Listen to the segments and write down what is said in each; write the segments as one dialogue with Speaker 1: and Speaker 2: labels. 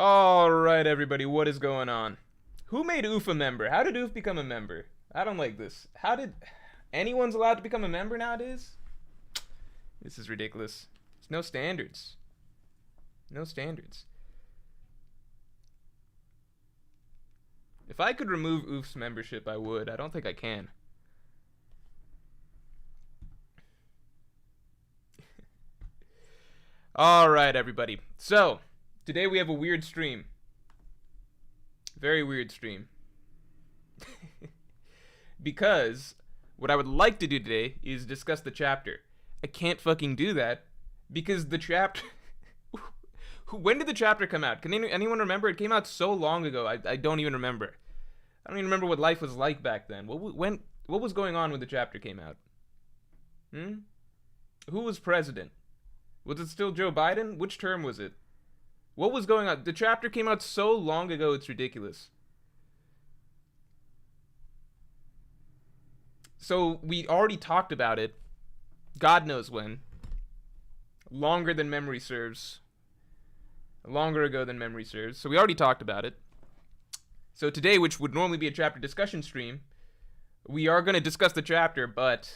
Speaker 1: Alright, everybody, what is going on? Who made Oof a member? How did Oof become a member? I don't like this. How did... Anyone's allowed to become a member nowadays? This is ridiculous. There's no standards. No standards. If I could remove Oof's membership, I would. I don't think I can. Alright, everybody. So, today we have a weird stream. Very weird stream. Because what I would like to do today is discuss the chapter. I can't fucking do that because the chapter... When did the chapter come out? Can anyone remember? It came out so long ago, I don't even remember. I don't even remember what life was like back then. What was going on when the chapter came out? Who was president? Was it still Joe Biden? Which term was it? What was going on? The chapter came out so long ago, it's ridiculous. So, we already talked about it. God knows when. Longer than memory serves. Longer ago than memory serves. So, we already talked about it. So, today, which would normally be a chapter discussion stream, we are going to discuss the chapter, but...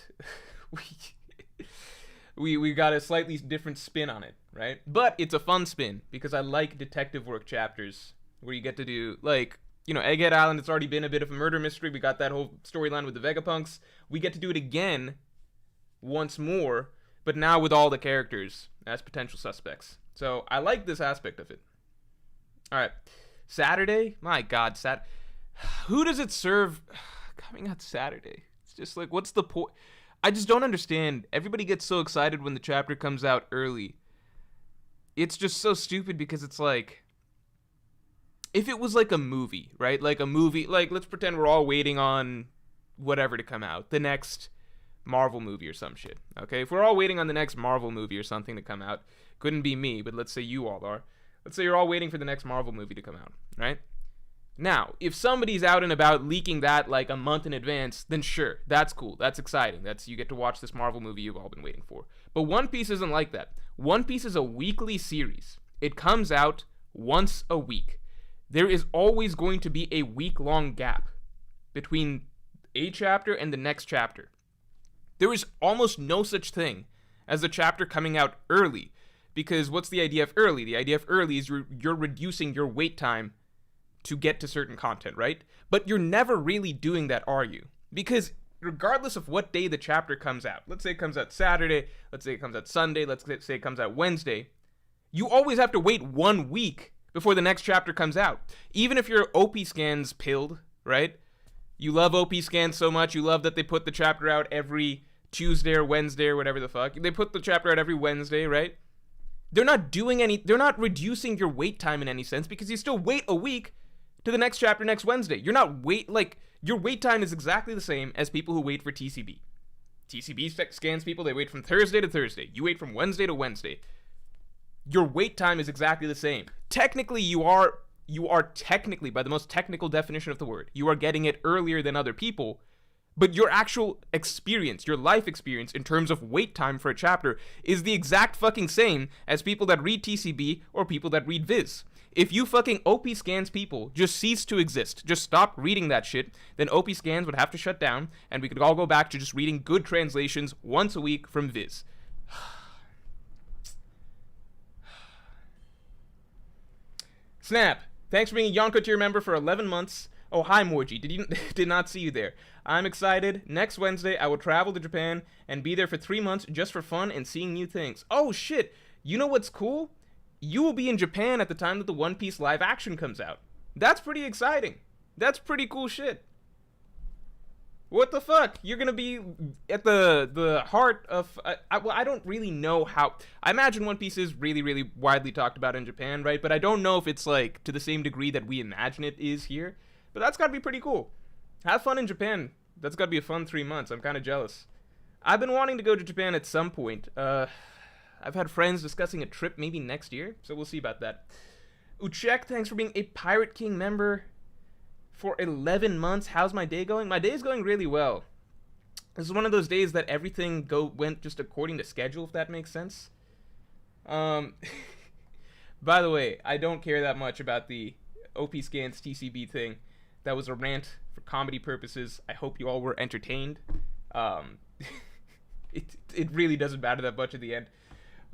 Speaker 1: We got a slightly different spin on it, right? But it's a fun spin, because I like detective work chapters, where you get to do, like, you know, Egghead Island, it's already been a bit of a murder mystery, we got that whole storyline with the Vegapunks, we get to do it again, once more, but now with all the characters as potential suspects. So, I like this aspect of it. Alright, Saturday? My god, who does it serve coming out Saturday? It's just like, what's the point? I just don't understand. Everybody gets so excited when the chapter comes out early. It's just so stupid because it's like... If it was like a movie, right? Like a movie, like let's pretend we're all waiting on whatever to come out. The next Marvel movie or some shit. Okay? If we're all waiting on the next Marvel movie or something to come out, couldn't be me, but let's say you all are. Let's say you're all waiting for the next Marvel movie to come out, right? Now, if somebody's out and about leaking that like a month in advance, then sure, that's cool, that's exciting, you get to watch this Marvel movie you've all been waiting for. But One Piece isn't like that. One Piece is a weekly series. It comes out once a week. There is always going to be a week-long gap between a chapter and the next chapter. There is almost no such thing as a chapter coming out early, because what's the idea of early? The idea of early is you're reducing your wait time to get to certain content, right? But you're never really doing that, are you? Because regardless of what day the chapter comes out, let's say it comes out Saturday, let's say it comes out Sunday, let's say it comes out Wednesday, you always have to wait 1 week before the next chapter comes out. Even if you're OP scans pilled, right? You love OP scans so much, you love that they put the chapter out every Tuesday or Wednesday or whatever the fuck. They put the chapter out every Wednesday, right? They're not reducing your wait time in any sense because you still wait a week to the next chapter next Wednesday. You're not your wait time is exactly the same as people who wait for TCB. TCB scans people, they wait from Thursday to Thursday. You wait from Wednesday to Wednesday. Your wait time is exactly the same. Technically, you are technically, by the most technical definition of the word, you are getting it earlier than other people, but your actual experience, your life experience in terms of wait time for a chapter is the exact fucking same as people that read TCB or people that read Viz. If you fucking OP scans people just cease to exist, just stop reading that shit, then OP scans would have to shut down, and we could all go back to just reading good translations once a week from Viz. Snap! Thanks for being a Yonko tier member for 11 months. Oh, hi, Morj. Did not see you there. I'm excited. Next Wednesday, I will travel to Japan and be there for 3 months just for fun and seeing new things. Oh, shit! You know what's cool? You will be in Japan at the time that the One Piece live action comes out. That's pretty exciting. That's pretty cool shit. What the fuck? You're gonna be at the heart of... I don't really know how... I imagine One Piece is really, really widely talked about in Japan, right? But I don't know if it's, like, to the same degree that we imagine it is here. But that's gotta be pretty cool. Have fun in Japan. That's gotta be a fun 3 months. I'm kinda jealous. I've been wanting to go to Japan at some point. I've had friends discussing a trip maybe next year, so we'll see about that. Uchek, thanks for being a Pirate King member for 11 months. How's my day going? My day's going really well. This is one of those days that everything went just according to schedule, if that makes sense. By the way, I don't care that much about the OP Scans TCB thing. That was a rant for comedy purposes. I hope you all were entertained. Um, it really doesn't matter that much at the end.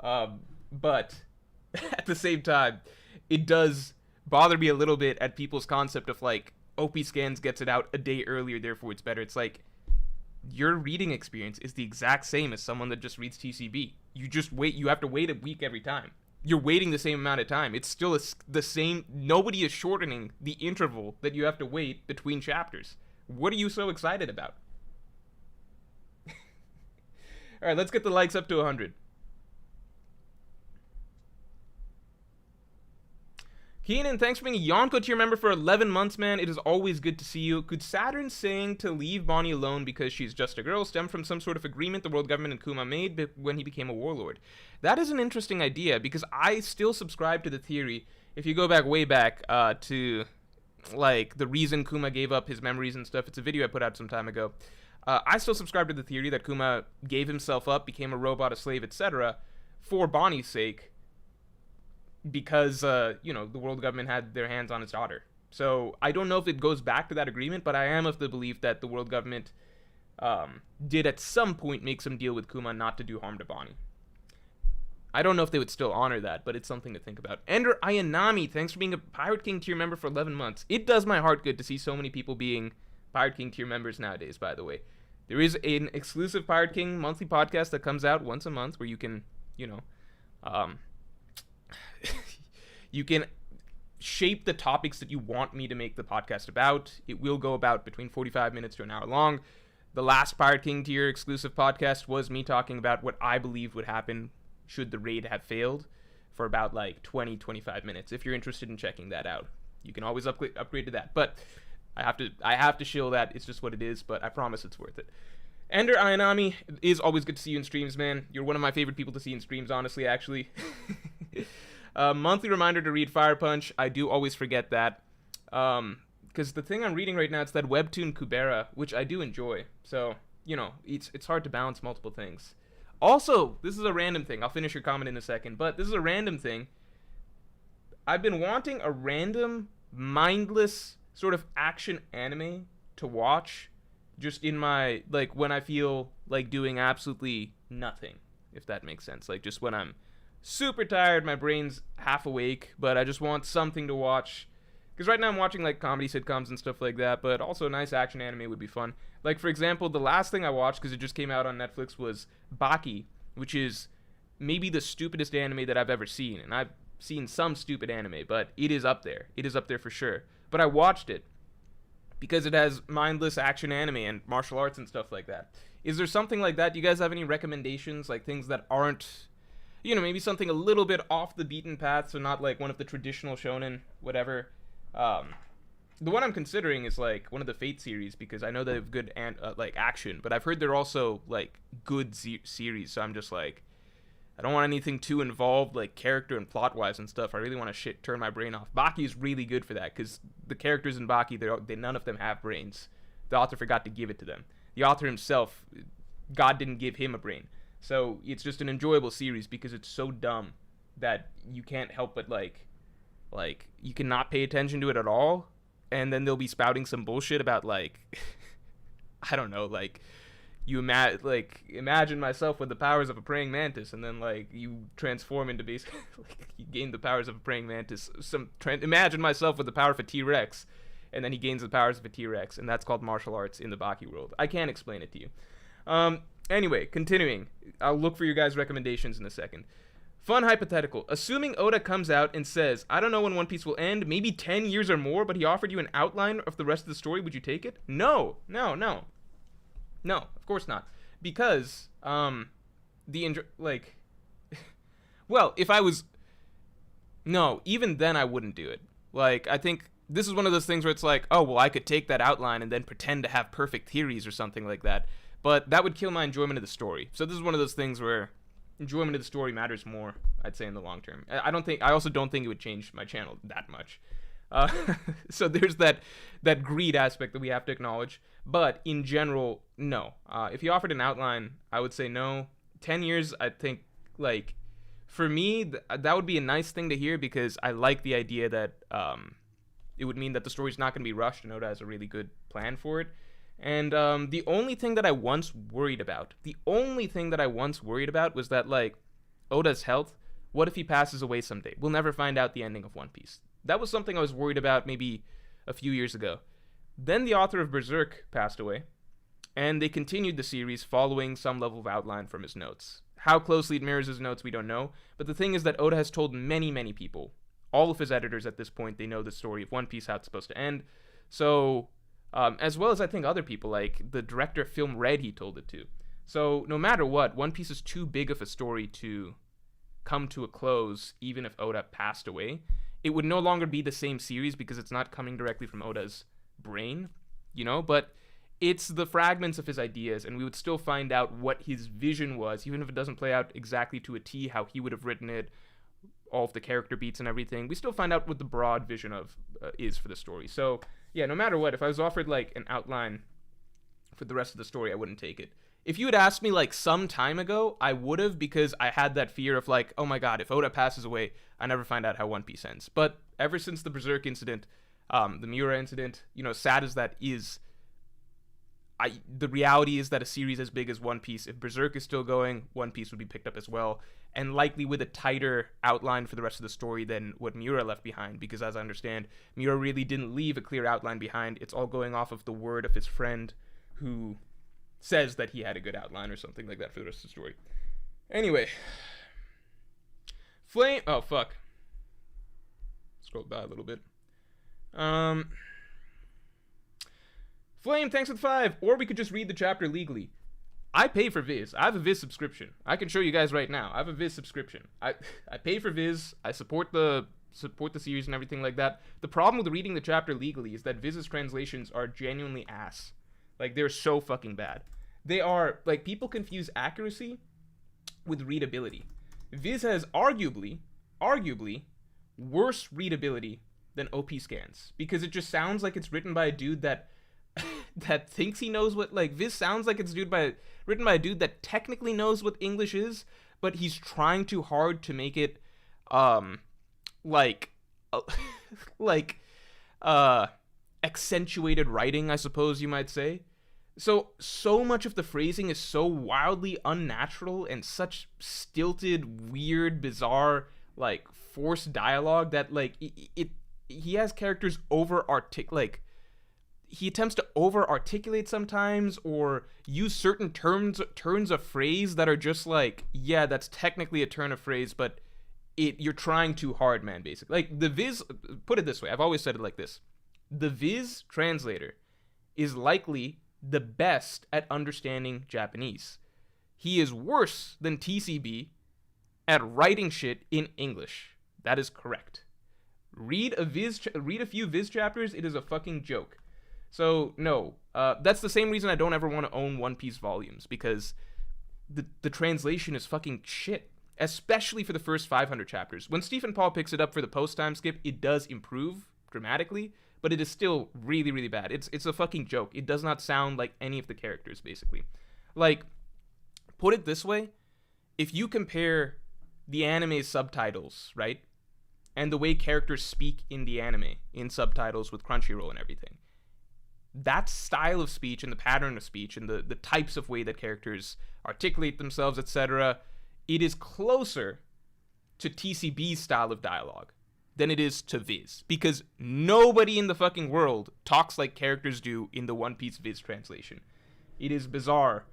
Speaker 1: But at the same time, it does bother me a little bit at people's concept of like OP Scans gets it out a day earlier, therefore it's better. It's like your reading experience is the exact same as someone that just reads TCB. You just wait. You have to wait a week every time. You're waiting the same amount of time. It's still the same. Nobody is shortening the interval that you have to wait between chapters. What are you so excited about? All right, let's get the likes up to 100. Keenan, thanks for being a Yonko tier member for 11 months, man. It is always good to see you. Could Saturn saying to leave Bonnie alone because she's just a girl stem from some sort of agreement the world government and Kuma made when he became a warlord? That is an interesting idea, because I still subscribe to the theory, if you go back way back to, like, the reason Kuma gave up his memories and stuff. It's a video I put out some time ago. I still subscribe to the theory that Kuma gave himself up, became a robot, a slave, etc., for Bonnie's sake, because, you know, the world government had their hands on his daughter. So I don't know if it goes back to that agreement, but I am of the belief that the world government did at some point make some deal with Kuma not to do harm to Bonnie. I don't know if they would still honor that, but it's something to think about. Ender Ayanami, thanks for being a Pirate King tier member for 11 months. It does my heart good to see so many people being Pirate King tier members nowadays, by the way. There is an exclusive Pirate King monthly podcast that comes out once a month where you can, you know, you can shape the topics that you want me to make the podcast about. It will go about between 45 minutes to an hour long. The last Pirate King tier exclusive podcast was me talking about what I believe would happen should the raid have failed, for about like 20-25 minutes. If you're interested in checking that out, you can always upgrade to that. But I have to shill that. It's just what it is, but I promise it's worth it. Ender Ayanami, it is always good to see you in streams, man. You're one of my favorite people to see in streams, honestly, actually. Monthly reminder to read Fire Punch. I do always forget that. Because the thing I'm reading right now, it's that webtoon Kubera, which I do enjoy. So, you know, it's hard to balance multiple things. Also, this is a random thing. I'll finish your comment in a second, but this is a random thing. I've been wanting a random, mindless sort of action anime to watch just in my, like, when I feel like doing absolutely nothing, if that makes sense. Like, just when I'm super tired, my brain's half awake, but I just want something to watch. Because right now I'm watching, like, comedy sitcoms and stuff like that, but also a nice action anime would be fun. Like, for example, the last thing I watched, because it just came out on Netflix, was Baki, which is maybe the stupidest anime that I've ever seen. And I've seen some stupid anime, but it is up there. It is up there for sure. But I watched it because it has mindless action anime and martial arts and stuff like that. Is there something like that? Do you guys have any recommendations, like things that aren't, you know, maybe something a little bit off the beaten path, so not like one of the traditional shonen, whatever? The one I'm considering is like one of the Fate series, because I know they have good like action, but I've heard they're also like good series. So I'm just like, I don't want anything too involved, like character and plot wise and stuff. I really want to turn my brain off. Baki is really good for that, because the characters in Baki, they none of them have brains. The author forgot to give it to them. The author himself, God didn't give him a brain. So it's just an enjoyable series because it's so dumb that you can't help but like you cannot pay attention to it at all. And then they'll be spouting some bullshit about, like, I don't know, like, imagine myself with the powers of a praying mantis, and then, like, you transform into basically, like, you gain the powers of a praying mantis. Imagine myself with the power of a T-Rex, and then he gains the powers of a T-Rex, and that's called martial arts in the Baki world. I can't explain it to you. Anyway, continuing. I'll look for your guys' recommendations in a second. Fun hypothetical. Assuming Oda comes out and says, I don't know when One Piece will end, maybe 10 years or more, but he offered you an outline of the rest of the story, would you take it? No, of course not. Because, well, if I was, no, even then I wouldn't do it. Like, I think this is one of those things where it's like, oh, well, I could take that outline and then pretend to have perfect theories or something like that. But that would kill my enjoyment of the story. So this is one of those things where enjoyment of the story matters more, I'd say, in the long term. I also don't think it would change my channel that much. So there's that greed aspect that we have to acknowledge. But in general, no. If he offered an outline, I would say no. 10 years, I think, like, for me, that would be a nice thing to hear because I like the idea that it would mean that the story's not going to be rushed and Oda has a really good plan for it. And the only thing that I once worried about was that, like, Oda's health. What if he passes away someday? We'll never find out the ending of One Piece. That was something I was worried about maybe a few years ago. Then the author of Berserk passed away, and they continued the series following some level of outline from his notes. How closely it mirrors his notes, we don't know. But the thing is that Oda has told many, many people, all of his editors at this point, they know the story of One Piece, how it's supposed to end. So, as well as I think other people, like the director of film Red, he told it to. So, no matter what, One Piece is too big of a story to come to a close, even if Oda passed away. It would no longer be the same series because it's not coming directly from Oda's brain, you know, but it's the fragments of his ideas, and we would still find out what his vision was, even if it doesn't play out exactly to a T how he would have written it, all of the character beats and everything. We still find out what the broad vision of is for the story. So yeah, no matter what, if I was offered like an outline for the rest of the story, I wouldn't take it. If you had asked me like some time ago, I would have, because I had that fear of like, oh my god, if Oda passes away, I never find out how One Piece ends. But ever since the Berserk incident, the Miura incident, you know, sad as that is, the reality is that a series as big as One Piece, if Berserk is still going, One Piece would be picked up as well, and likely with a tighter outline for the rest of the story than what Miura left behind, because as I understand, Miura really didn't leave a clear outline behind. It's all going off of the word of his friend who says that he had a good outline or something like that for the rest of the story. Anyway. Flame... Oh, fuck. Scroll by a little bit. Flame, thanks for the 5. Or we could just read the chapter legally. I pay for Viz. I have a Viz subscription. I can show you guys right now. I have a Viz subscription. I pay for Viz. I support the series and everything like that. The problem with reading the chapter legally is that Viz's translations are genuinely ass. Like, they're so fucking bad. They are, like, people confuse accuracy with readability. Viz has arguably, worse readability than OP scans. Because it just sounds like it's written by a dude that that thinks he knows what, like, Viz sounds like it's written by a dude that technically knows what English is, but he's trying too hard to make it, accentuated writing, I suppose you might say. So much of the phrasing is so wildly unnatural and such stilted, weird, bizarre, like, forced dialogue that, like, he has characters he attempts to over-articulate sometimes, or use certain turns of phrase that are just like, yeah, that's technically a turn of phrase, but you're trying too hard, man, basically. Like, the Viz, put it this way, I've always said it like this. The Viz translator is likely the best at understanding Japanese. He is worse than TCB at writing shit in English. That is correct. Read a few Viz chapters, it is a fucking joke. So, no, that's the same reason I don't ever want to own One Piece volumes, because the translation is fucking shit, especially for the first 500 chapters. When Stephen Paul picks it up for the post-time skip, it does improve dramatically, but it is still really, really bad. It's a fucking joke. It does not sound like any of the characters, basically. Like, put it this way, if you compare the anime's subtitles, right, and the way characters speak in the anime, in subtitles with Crunchyroll and everything, that style of speech and the pattern of speech and the types of way that characters articulate themselves, etc., it is closer to TCB's style of dialogue than it is to Viz, because nobody in the fucking world talks like characters do in the One Piece Viz translation. It is bizarre.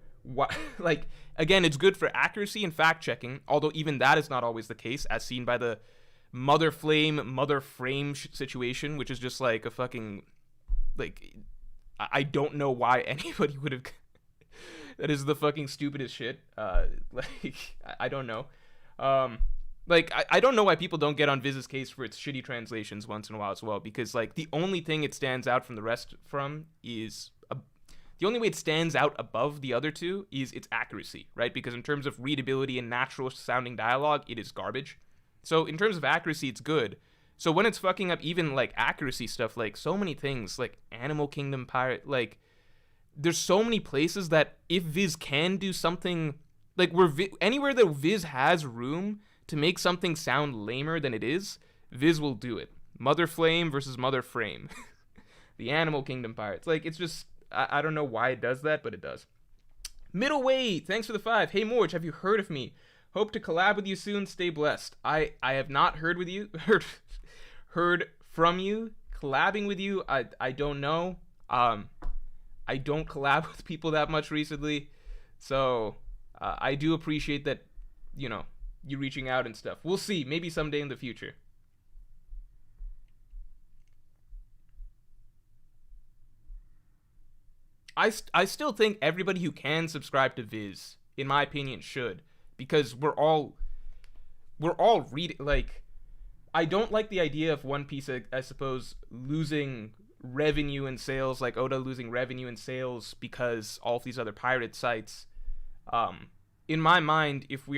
Speaker 1: Like, again, it's good for accuracy and fact-checking, although even that is not always the case, as seen by the mother frame situation, which is just like a fucking, like, I don't know why anybody would have. That is the fucking stupidest shit. Like, I don't know. Like, I don't know why people don't get on Viz's case for its shitty translations once in a while as well, because, like, the only thing it stands out from the rest from is the only way it stands out above the other two is its accuracy, right? Because in terms of readability and natural sounding dialogue, it is garbage. So in terms of accuracy, it's good. So when it's fucking up even, like, accuracy stuff, like, so many things, like Animal Kingdom Pirate, like, there's so many places that if Viz can do something, like, anywhere that Viz has room to make something sound lamer than it is, Viz will do it. Mother Flame versus Mother Frame. The Animal Kingdom Pirates. Like, it's just, I don't know why it does that, but it does. Middleweight, thanks for the 5. Hey Morj, have you heard of me? Hope to collab with you soon. Stay blessed. I have not heard with you. heard from you. Collabing with you, I don't know. I don't collab with people that much recently, so I do appreciate that, you know, you reaching out and stuff. We'll see. Maybe someday in the future. I still think everybody who can subscribe to Viz, in my opinion, should, because we're all reading. Like, I don't like the idea of One Piece, I suppose, losing revenue and sales, like Oda losing revenue and sales because all of these other pirate sites. In my mind, if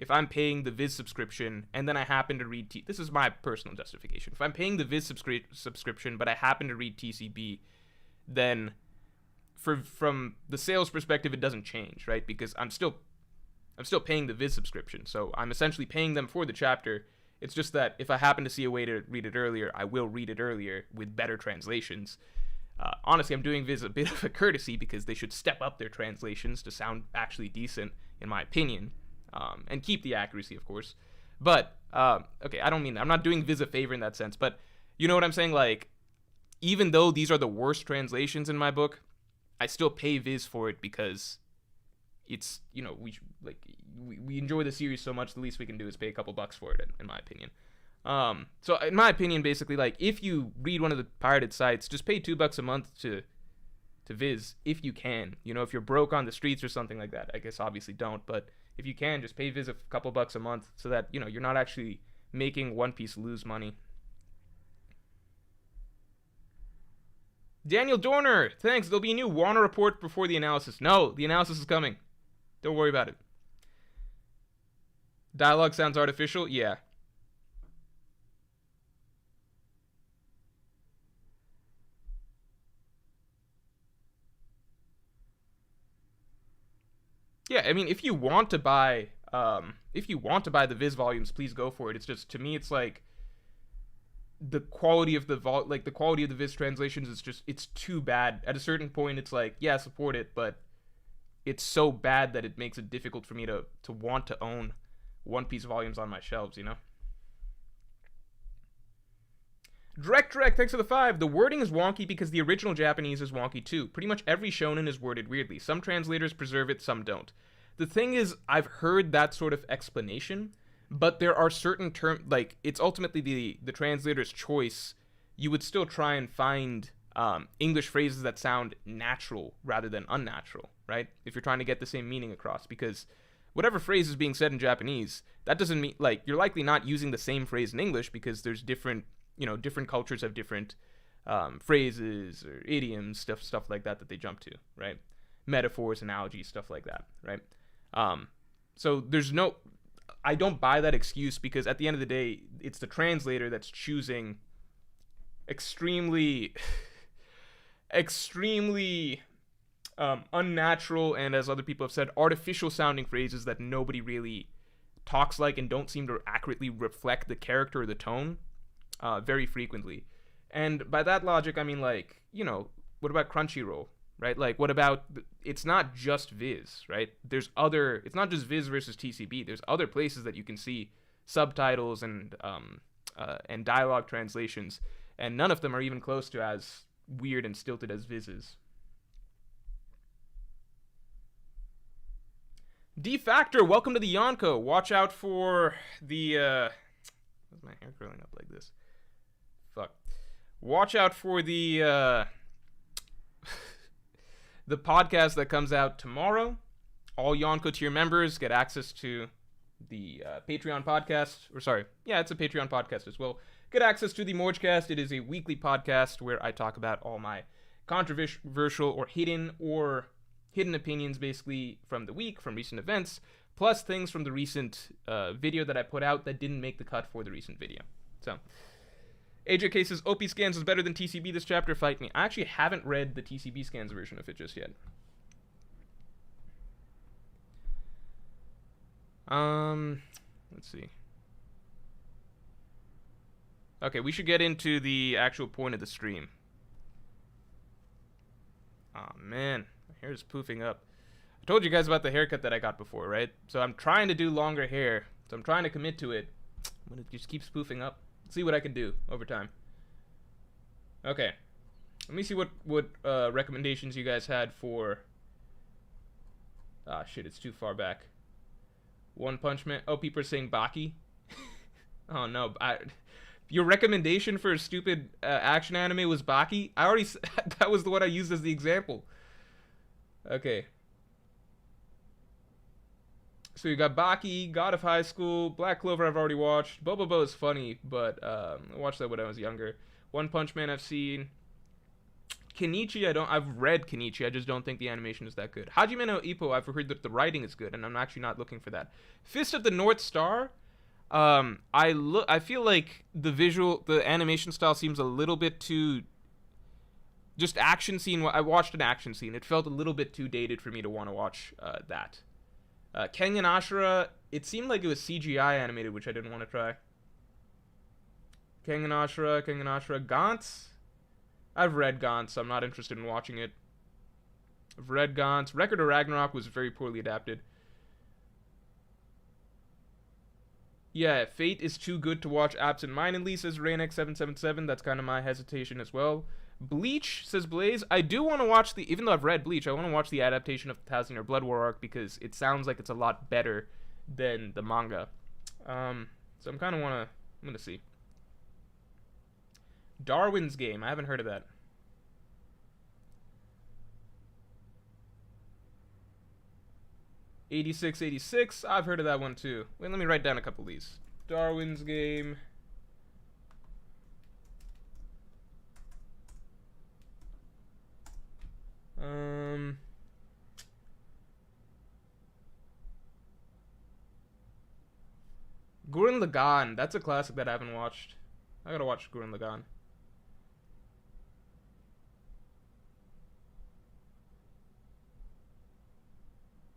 Speaker 1: I'm paying the Viz subscription and then I happen to read this is my personal justification. If I'm paying the Viz subscription but I happen to read TCB, then from the sales perspective it doesn't change, right? Because I'm still paying the Viz subscription, so I'm essentially paying them for the chapter. It's just that if I happen to see a way to read it earlier, I will read it earlier with better translations. Honestly, I'm doing Viz a bit of a courtesy because they should step up their translations to sound actually decent, in my opinion, and keep the accuracy, of course. But, okay, I don't mean that. I'm not doing Viz a favor in that sense, but you know what I'm saying? Like, even though these are the worst translations in my book, I still pay Viz for it because it's, you know, we enjoy the series so much, the least we can do is pay a couple bucks for it, in my opinion. So in my opinion, basically, like, if you read one of the pirated sites, just pay $2 a month to Viz if you can. You know, if you're broke on the streets or something like that, I guess obviously don't, but if you can, just pay Viz a couple bucks a month so that, you know, you're not actually making One Piece lose money. Daniel Dorner, thanks. There'll be a new Warner report before the analysis. No, the analysis is coming. Don't worry about it. Dialogue sounds artificial? Yeah. Yeah, I mean, if you want to buy the Viz volumes, please go for it. It's just, to me, it's like the quality of the quality of the Viz translations is just, it's too bad. At a certain point, it's like, yeah, support it, but it's so bad that it makes it difficult for me to want to own One Piece volumes on my shelves, you know? Direct, thanks for the 5. The wording is wonky because the original Japanese is wonky too. Pretty much every shonen is worded weirdly. Some translators preserve it, some don't. The thing is, I've heard that sort of explanation, but there are certain terms, like, it's ultimately the translator's choice. You would still try and find English phrases that sound natural rather than unnatural, right? If you're trying to get the same meaning across, because whatever phrase is being said in Japanese, that doesn't mean, like, you're likely not using the same phrase in English because there's different, you know, different cultures have different phrases or idioms, stuff like that they jump to, right? Metaphors, analogies, stuff like that, right? So there's no, I don't buy that excuse because at the end of the day, it's the translator that's choosing extremely unnatural and, as other people have said, artificial sounding phrases that nobody really talks like and don't seem to accurately reflect the character or the tone very frequently. And by that logic, I mean, like, you know, what about Crunchyroll, right? Like, what about, it's not just Viz, right? There's other, it's not just Viz versus TCB. There's other places that you can see subtitles and dialogue translations, and none of them are even close to as weird and stilted as Viz's. D-Factor, welcome to the Yonko. Watch out for the, why's my hair curling up like this? Fuck. Watch out for the the podcast that comes out tomorrow. All Yonko tier members get access to the Patreon podcast. Or sorry, yeah, it's a Patreon podcast as well. Get access to the Morjcast. It is a weekly podcast where I talk about all my controversial or hidden opinions, basically, from the week, from recent events, plus things from the recent video that I put out that didn't make the cut for the recent video. So, AJK says, OP Scans is better than TCB this chapter, fight me. I actually haven't read the TCB Scans version of it just yet. Let's see. Okay, we should get into the actual point of the stream. Oh man, my hair is poofing up. I told you guys about the haircut that I got before, right? So I'm trying to do longer hair. So I'm trying to commit to it. But it just keeps poofing up. See what I can do over time. Okay. Let me see what recommendations you guys had for... Ah, shit, it's too far back. One Punch Man. Oh, people are saying Baki. Oh, no. Your recommendation for a stupid action anime was Baki? I already... that was the one I used as the example. Okay. So you got Baki, God of High School, Black Clover I've already watched. Bobobo is funny, but I watched that when I was younger. One Punch Man I've seen. Kenichi, I've read Kenichi, I just don't think the animation is that good. Hajime no Ippo, I've heard that the writing is good, and I'm actually not looking for that. Fist of the North Star, I feel like the animation style seems a little bit too, just action scene. I watched an action scene. It felt a little bit too dated for me to want to watch that. Kengan Ashura, it seemed like it was CGI animated, which I didn't want to try. Kengan Ashura, Gantz. I've read Gantz, so I'm not interested in watching it. I've read Gantz. Record of Ragnarok was very poorly adapted. Yeah, Fate is too good to watch absent-mindedly, says Rainex777. That's kind of my hesitation as well. Bleach, says Blaze. I do want to watch even though I've read Bleach, I want to watch the adaptation of the 1,000-Year Blood War arc because it sounds like it's a lot better than the manga. So I'm going to see. Darwin's Game. I haven't heard of that. '86. I've heard of that one too. Wait, let me write down a couple of these. Darwin's Game. Gurren Lagann. That's a classic that I haven't watched. I gotta watch Gurren Lagann.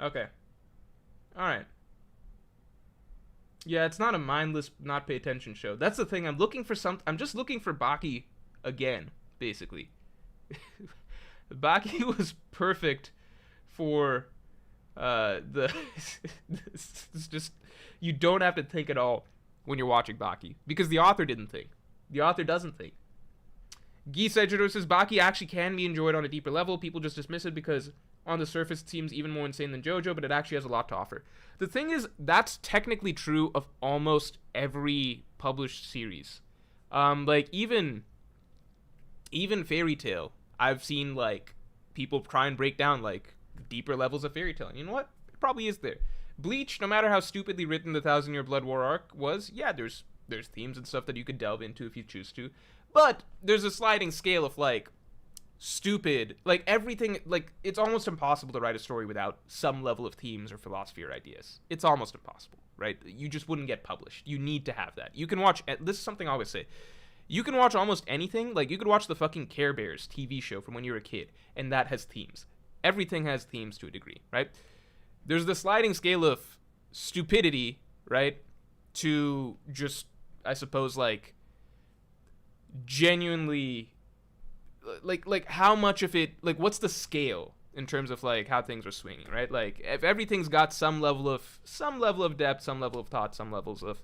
Speaker 1: Okay. Alright. Yeah, it's not a mindless, not pay attention show. That's the thing. I'm just looking for Baki again, basically. Baki was perfect for it's just, you don't have to think at all when you're watching Baki. Because the author didn't think. The author doesn't think. Gisejiro says Baki actually can be enjoyed on a deeper level. People just dismiss it because on the surface it seems even more insane than JoJo, but it actually has a lot to offer. The thing is, that's technically true of almost every published series. Like even Fairy Tail, I've seen like people try and break down like deeper levels of Fairy Tail. And you know what? It probably is there. Bleach, no matter how stupidly written the 1,000-Year Blood War arc was, yeah, there's themes and stuff that you could delve into if you choose to. But there's a sliding scale of like stupid, like everything, like it's almost impossible to write a story without some level of themes or philosophy or ideas. It's almost impossible, right? You just wouldn't get published. You need to have that. You can watch, this is something I always say, you can watch almost anything. Like you could watch the fucking Care Bears TV show from when you were a kid, and that has themes. Everything has themes to a degree, right? There's the sliding scale of stupidity, right, to just, I suppose, like genuinely, like how much of it, like what's the scale in terms of like how things are swinging, right? Like if everything's got some level of depth, some level of thought, some levels of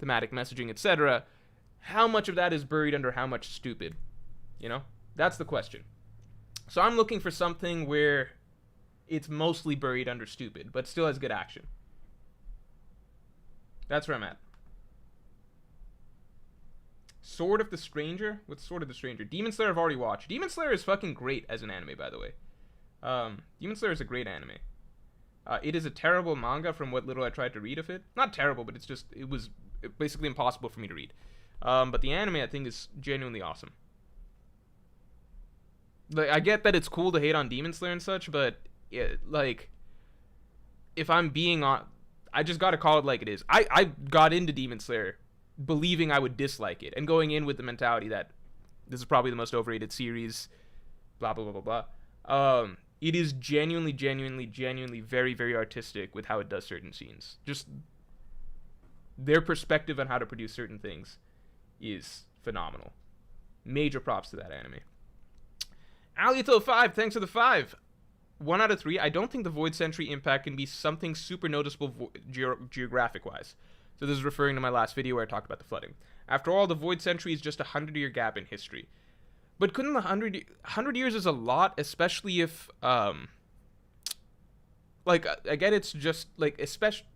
Speaker 1: thematic messaging, etc., how much of that is buried under how much stupid, you know? That's the question. So I'm looking for something where it's mostly buried under stupid, but still has good action. That's where I'm at. Sword of the Stranger? What's Sword of the Stranger? Demon Slayer I've already watched. Demon Slayer is fucking great as an anime, by the way. Demon Slayer is a great anime. It is a terrible manga from what little I tried to read of it. Not terrible, but it was basically impossible for me to read. But the anime, I think, is genuinely awesome. Like, I get that it's cool to hate on Demon Slayer and such, but like, if I'm being on, I just gotta call it like it is. I got into Demon Slayer believing I would dislike it and going in with the mentality that this is probably the most overrated series, blah blah blah blah blah. It is genuinely very, very artistic with how it does certain scenes. Just their perspective on how to produce certain things is phenomenal. Major props to that anime. Alito5, thanks for the 5. 1 out of 3. I don't think the Void Century impact can be something super noticeable geographic-wise. So this is referring to my last video where I talked about the flooding. After all, the Void Century is just a 100-year gap in history. But couldn't the 100 years is a lot, especially if, like, I get it's just, like, especially...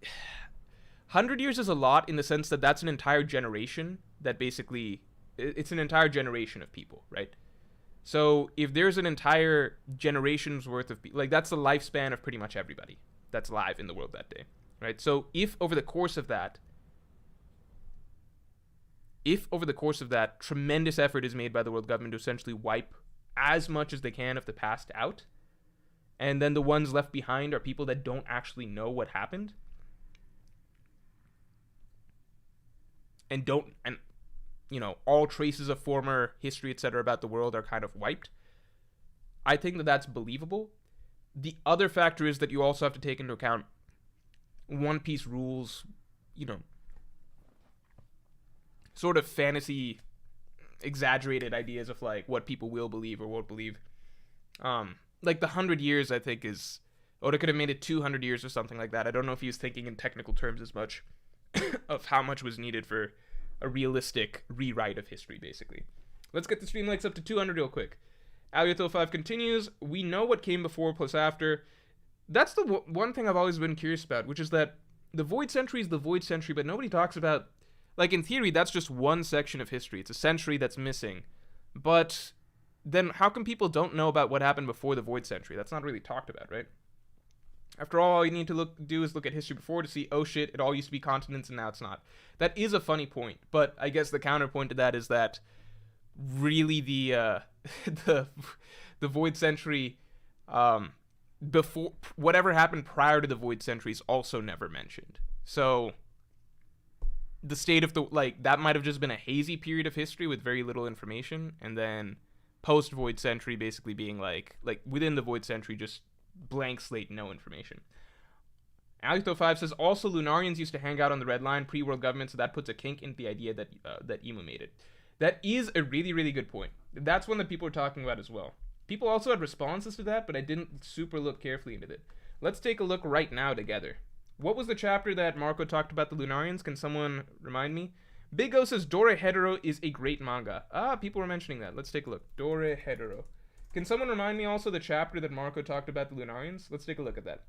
Speaker 1: 100 years is a lot in the sense that that's an entire generation that basically... It's an entire generation of people, right? So if there's an entire generation's worth of people... Like, that's the lifespan of pretty much everybody that's alive in the world that day, right? So if over the course of that, tremendous effort is made by the world government to essentially wipe as much as they can of the past out, and then the ones left behind are people that don't actually know what happened, and you know, all traces of former history, etc., about the world are kind of wiped, I think that that's believable. The other factor is that you also have to take into account One Piece rules, you know, sort of fantasy, exaggerated ideas of, like, what people will believe or won't believe. Like, the 100 years, I think, is... Oda could have made it 200 years or something like that. I don't know if he was thinking in technical terms as much of how much was needed for a realistic rewrite of history, basically. Let's get the stream likes up to 200 real quick. Alioto5 continues. We know what came before plus after. That's the one thing I've always been curious about, which is that the Void Century is the Void Century, but nobody talks about... Like, in theory, that's just one section of history. It's a century that's missing. But then how come people don't know about what happened before the Void Century? That's not really talked about, right? After all you need to do is look at history before to see, oh shit, it all used to be continents and now it's not. That is a funny point, but I guess the counterpoint to that is that really the Void Century, before whatever happened prior to the Void Century is also never mentioned. So the state of the, like, that might have just been a hazy period of history with very little information, and then post Void Century basically being like within the Void Century, just blank slate, no information. Alito5 says, also Lunarians used to hang out on the Red Line pre-world government, so that puts a kink into the idea that that Imu made it. That is a really, really good point. That's one that people are talking about as well. People also had responses to that, but I didn't super look carefully into it. Let's take a look right now together. What was the chapter that Marco talked about the Lunarians? Can someone remind me? Big O says Dore Hetero is a great manga. Ah, people were mentioning that. Let's take a look. Dore Hetero. Can someone remind me also the chapter that Marco talked about the Lunarians? Let's take a look at that.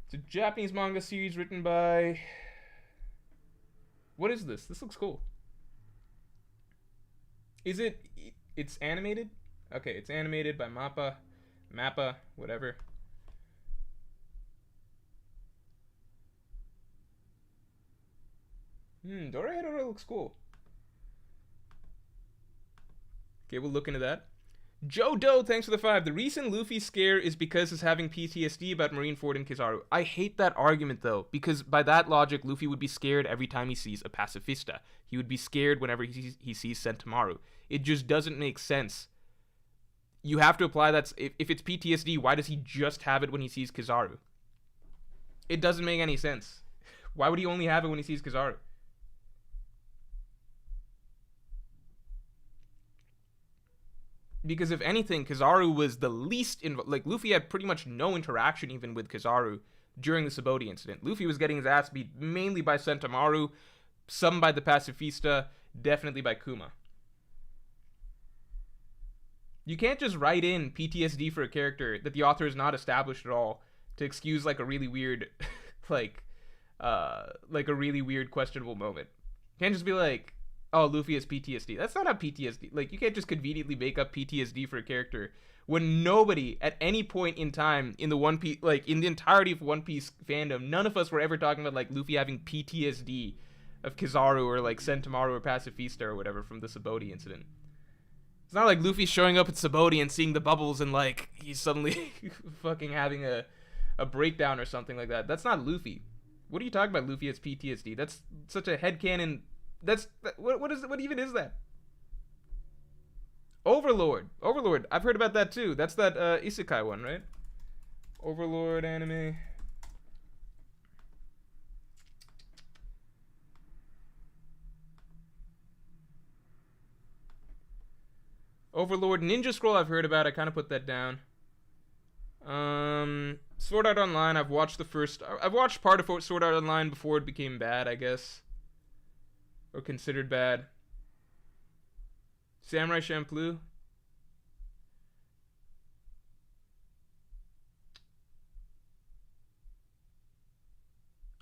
Speaker 1: It's a Japanese manga series written by... What is this? This looks cool. Is it... It's animated? Okay, it's animated by Mappa, whatever. Dore Hetero looks cool. Okay, we'll look into that. Joe Doe, thanks for the 5. The recent Luffy scare is because he's having PTSD about Marineford and Kizaru. I hate that argument, though, because by that logic, Luffy would be scared every time he sees a pacifista. He would be scared whenever he sees Sentomaru. It just doesn't make sense. You have to apply that. If it's PTSD, why does he just have it when he sees Kizaru? It doesn't make any sense. Why would he only have it when he sees Kizaru? Because if anything, Kizaru was the least like, Luffy had pretty much no interaction even with Kizaru during the Sabaody incident. Luffy was getting his ass beat mainly by Sentomaru, some by the pacifista, definitely by Kuma. You can't just write in PTSD for a character that the author has not established at all to excuse, like, a really weird like a really weird questionable moment. You can't just be like, oh, Luffy has PTSD. That's not how PTSD... Like, you can't just conveniently make up PTSD for a character when nobody, at any point in time in the One Piece... Like, in the entirety of One Piece fandom, none of us were ever talking about, like, Luffy having PTSD of Kizaru or, like, Sentomaru or Pacifista or whatever from the Sabaody incident. It's not like Luffy showing up at Sabaody and seeing the bubbles and, like, he's suddenly fucking having a breakdown or something like that. That's not Luffy. What are you talking about, Luffy has PTSD? That's such a headcanon... What even is that? Overlord. I've heard about that too. That's that isekai one, right? Overlord anime. Overlord, Ninja Scroll I've heard about. I kind of put that down. Sword Art Online, I've watched I've watched part of Sword Art Online before it became bad, I guess. Or considered bad. Samurai Champloo.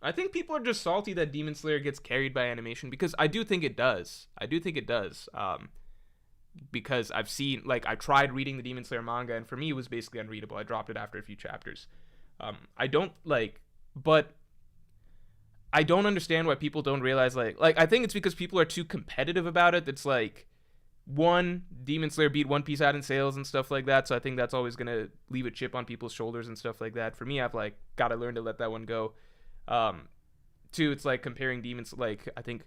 Speaker 1: I think people are just salty that Demon Slayer gets carried by animation, because I do think it does. Because I've seen, like, I tried reading the Demon Slayer manga, and for me it was basically unreadable. I dropped it after a few chapters. But I don't understand why people don't realize, like I think it's because people are too competitive about it. It's like, one, Demon Slayer beat One Piece out in sales and stuff like that, so I think that's always gonna leave a chip on people's shoulders and stuff like that. For me, I've like gotta learn to let that one go. Two, it's like comparing Demons, like, I think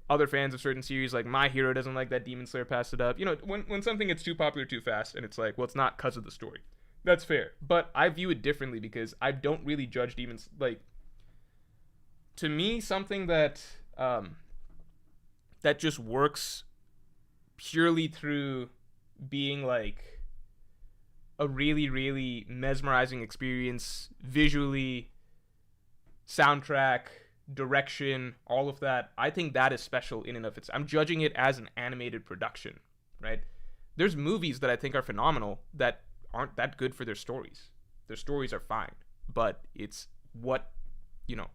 Speaker 1: other fans of certain series, like My Hero, doesn't like that Demon Slayer passed it up. You know, when something gets too popular too fast, and it's like, well, it's not because of the story. That's fair. But I view it differently, because I don't really judge Demons, like, to me, something that that just works purely through being like a really, really mesmerizing experience, visually, soundtrack, direction, all of that. I think that is special in and of itself. I'm judging it as an animated production, right? There's movies that I think are phenomenal that aren't that good for their stories. Their stories are fine, but it's what, you know,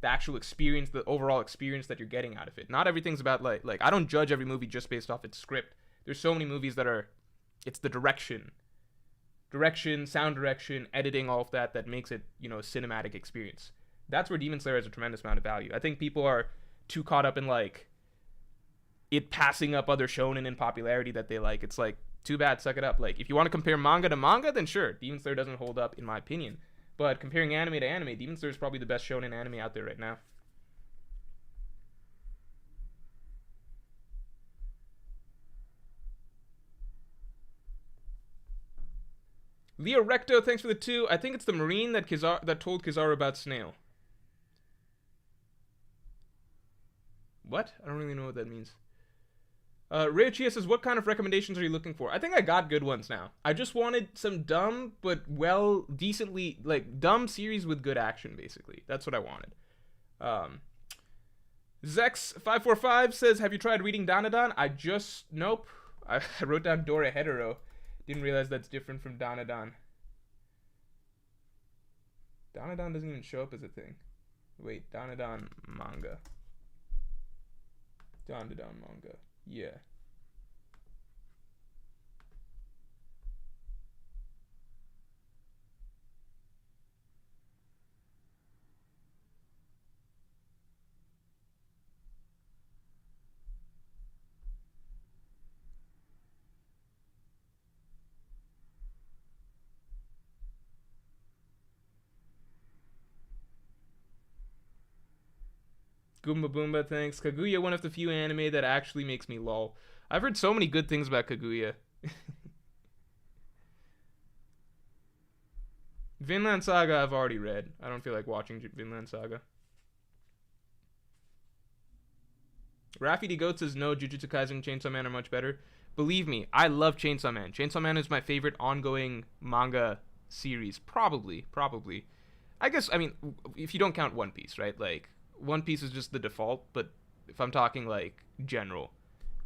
Speaker 1: the actual experience, the overall experience that you're getting out of it. Not everything's about like I don't judge every movie just based off its script. There's so many movies that are, it's the direction, sound direction, editing, all of that makes it, you know, a cinematic experience. That's where Demon Slayer has a tremendous amount of value. I think people are too caught up in like it passing up other shonen in popularity that they like. It's like, too bad, suck it up. Like, if you want to compare manga to manga, then sure, Demon Slayer doesn't hold up in my opinion. But comparing anime to anime, Demon Slayer is probably the best shonen anime out there right now. Leo Recto, thanks for the 2. I think it's the Marine that told Kizaru about Snail. What? I don't really know what that means. Rachia says, what kind of recommendations are you looking for? I think I got good ones now. I just wanted some dumb, but decently, like, dumb series with good action, basically. That's what I wanted. Zex545 says, have you tried reading Danadon? Nope. I wrote down Dora Hetero. Didn't realize that's different from Danadon. Danadon doesn't even show up as a thing. Wait, Danadon manga. Danadon manga. Yeah. Goomba Boomba, thanks. Kaguya, one of the few anime that actually makes me lol. I've heard so many good things about Kaguya. Vinland Saga I've already read. I don't feel like watching Vinland Saga. Rafi D. Goat says, no, Jujutsu Kaisen and Chainsaw Man are much better. Believe me, I love Chainsaw Man. Chainsaw Man is my favorite ongoing manga series. Probably. I guess, I mean, if you don't count One Piece, right? Like, One Piece is just the default, but if I'm talking, like, general.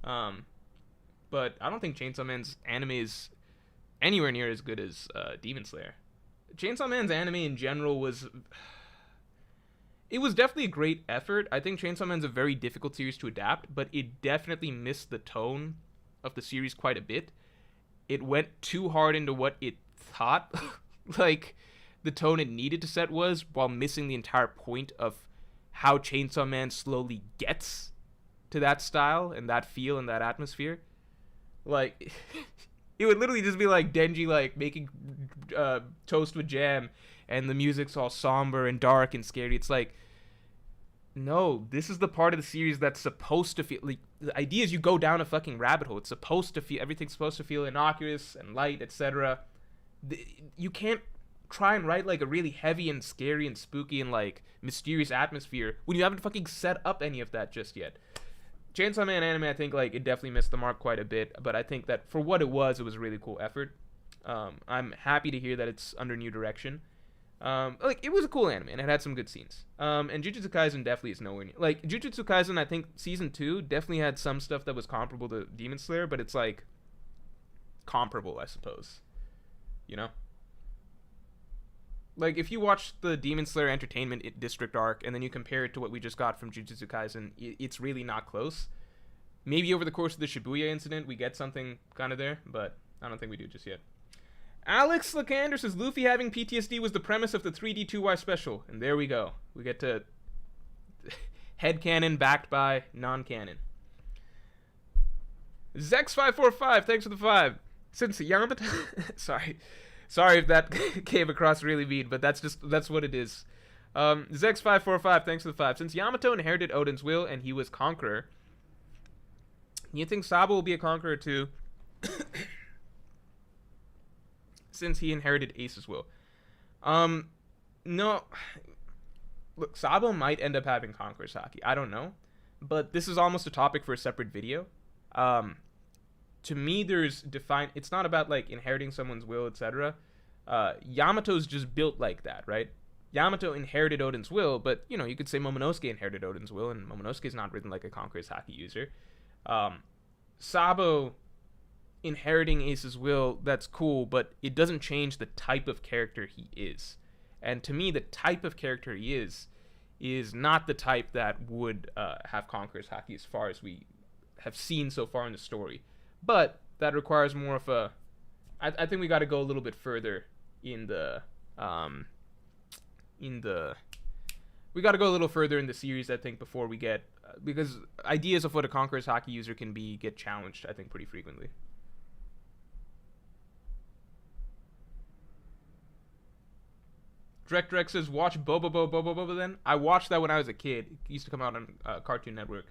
Speaker 1: But I don't think Chainsaw Man's anime is anywhere near as good as Demon Slayer. Chainsaw Man's anime in general was definitely a great effort. I think Chainsaw Man's a very difficult series to adapt, but it definitely missed the tone of the series quite a bit. It went too hard into what it thought like the tone it needed to set was, while missing the entire point of how Chainsaw Man slowly gets to that style and that feel and that atmosphere. Like, it would literally just be like Denji, like, making toast with jam, and the music's all somber and dark and scary. It's like, no, this is the part of the series that's supposed to feel like, the idea is you go down a fucking rabbit hole. It's supposed to feel, everything's supposed to feel innocuous and light, etc. You can't try and write like a really heavy and scary and spooky and like mysterious atmosphere when you haven't fucking set up any of that just yet. Chainsaw Man anime, I think like it definitely missed the mark quite a bit, but I think that for what it was a really cool effort. I'm happy to hear that it's under new direction. Like it was a cool anime and it had some good scenes. And Jujutsu Kaisen definitely is nowhere near. Like Jujutsu Kaisen, I think season 2 definitely had some stuff that was comparable to Demon Slayer, but it's like comparable, I suppose. You know? Like if you watch the Demon Slayer Entertainment District arc and then you compare it to what we just got from Jujutsu Kaisen, it's really not close. Maybe over the course of the Shibuya incident we get something kind of there, but I don't think we do just yet. Alex Lakander says Luffy having PTSD was the premise of the 3D2Y special, and there we go. We get to headcanon backed by non-canon. Zex545, thanks for the 5. Since Yamato, sorry if that came across really mean, but that's what it is. Zex545, thanks for the 5. Since Yamato inherited Odin's will and he was conqueror, you think Sabo will be a conqueror too? Since he inherited Ace's will. No. Look, Sabo might end up having Conqueror's Haki. I don't know. But this is almost a topic for a separate video. To me, there's defined... It's not about, like, inheriting someone's will, etc. Yamato's just built like that, right? Yamato inherited Odin's will, but, you know, you could say Momonosuke inherited Odin's will, and Momonosuke's not written like a Conqueror's Haki user. Sabo... inheriting Ace's will, that's cool, but it doesn't change the type of character he is. And to me, the type of character he is not the type that would have Conqueror's Haki as far as we have seen so far in the story. But that requires more of a... I think we got to go a little bit further in the... We got to go a little further in the series, I think, before we get... because ideas of what a Conqueror's Haki user can be get challenged, I think, pretty frequently. Drek says, watch Boba Boba then. I watched that when I was a kid. It used to come out on Cartoon Network.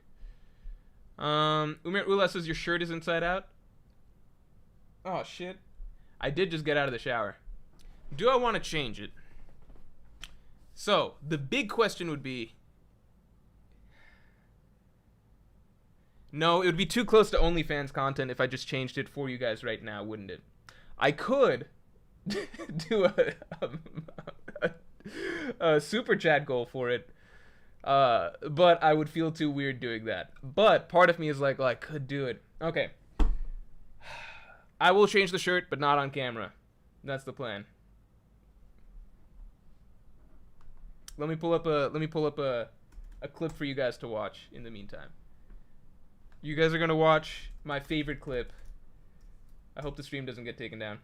Speaker 1: Umir Ula says, your shirt is inside out. Oh, shit. I did just get out of the shower. Do I want to change it? So, the big question would be... No, it would be too close to OnlyFans content if I just changed it for you guys right now, wouldn't it? I could do a super chat goal for it, but I would feel too weird doing that. But part of me is like, well, I could do it. Okay, I will change the shirt, but not on camera. That's the plan. Let me pull up a clip for you guys to watch in the meantime. You guys are gonna watch my favorite clip. I hope the stream doesn't get taken down.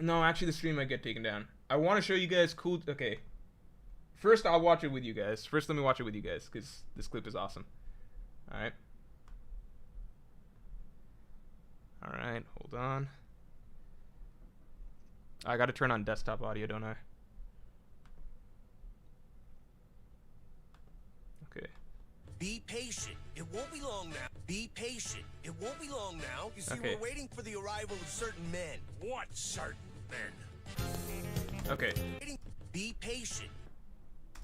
Speaker 1: No, actually the stream might get taken down. I want to show you guys cool... Okay. First, I'll watch it with you guys. First, let me watch it with you guys, because this clip is awesome. Alright. Alright, hold on. I gotta turn on desktop audio, don't I? Okay.
Speaker 2: Be patient. It won't be long now. Be patient. It won't be long now. You see,
Speaker 1: Okay.
Speaker 2: we're waiting for the arrival of certain men. What certain men?
Speaker 1: Okay.
Speaker 2: Be patient.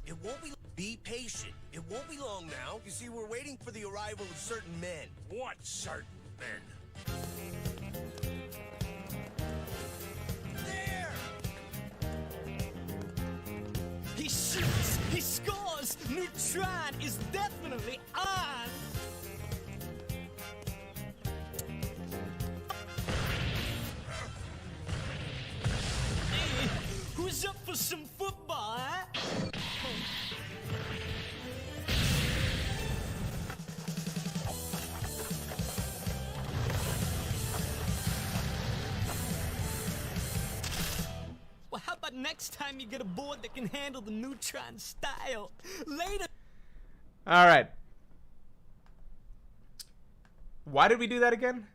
Speaker 2: It won't be... Be patient. It won't be long now. You see, we're waiting for the arrival of certain men. What certain men? There!
Speaker 3: He shoots! He scores! Neutron is definitely on! Hey, who's up for some football, huh? Well, how about next time you get a board that can handle the Neutron style? Later!
Speaker 1: Alright. Why did we do that again?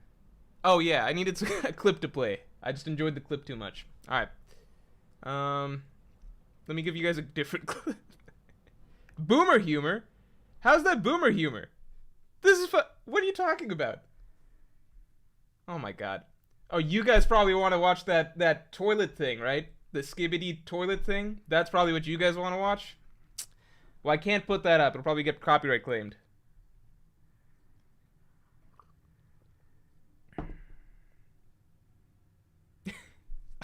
Speaker 1: Oh, yeah, I needed a clip to play. I just enjoyed the clip too much. Alright. Let me give you guys a different clip. Boomer humor? How's that boomer humor? This is what are you talking about? Oh my god. Oh, you guys probably want to watch that toilet thing, right? The skibbity toilet thing? That's probably what you guys want to watch? Well, I can't put that up. It'll probably get copyright claimed.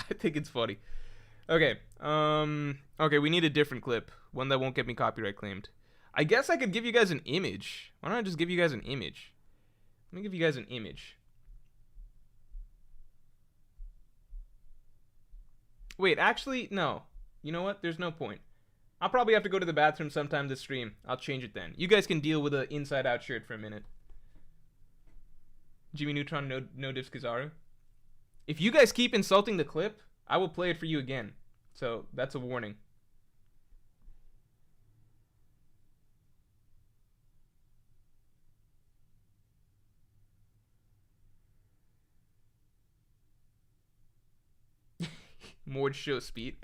Speaker 1: I think it's funny. Okay. Okay, we need a different clip. One that won't get me copyright claimed. I guess I could give you guys an image. Why don't I just give you guys an image? Let me give you guys an image. Wait, actually, no. You know what? There's no point. I'll probably have to go to the bathroom sometime this stream. I'll change it then. You guys can deal with an inside-out shirt for a minute. Jimmy Neutron, no diffs Kizaru. If you guys keep insulting the clip, I will play it for you again. So, that's a warning. Morj show speed.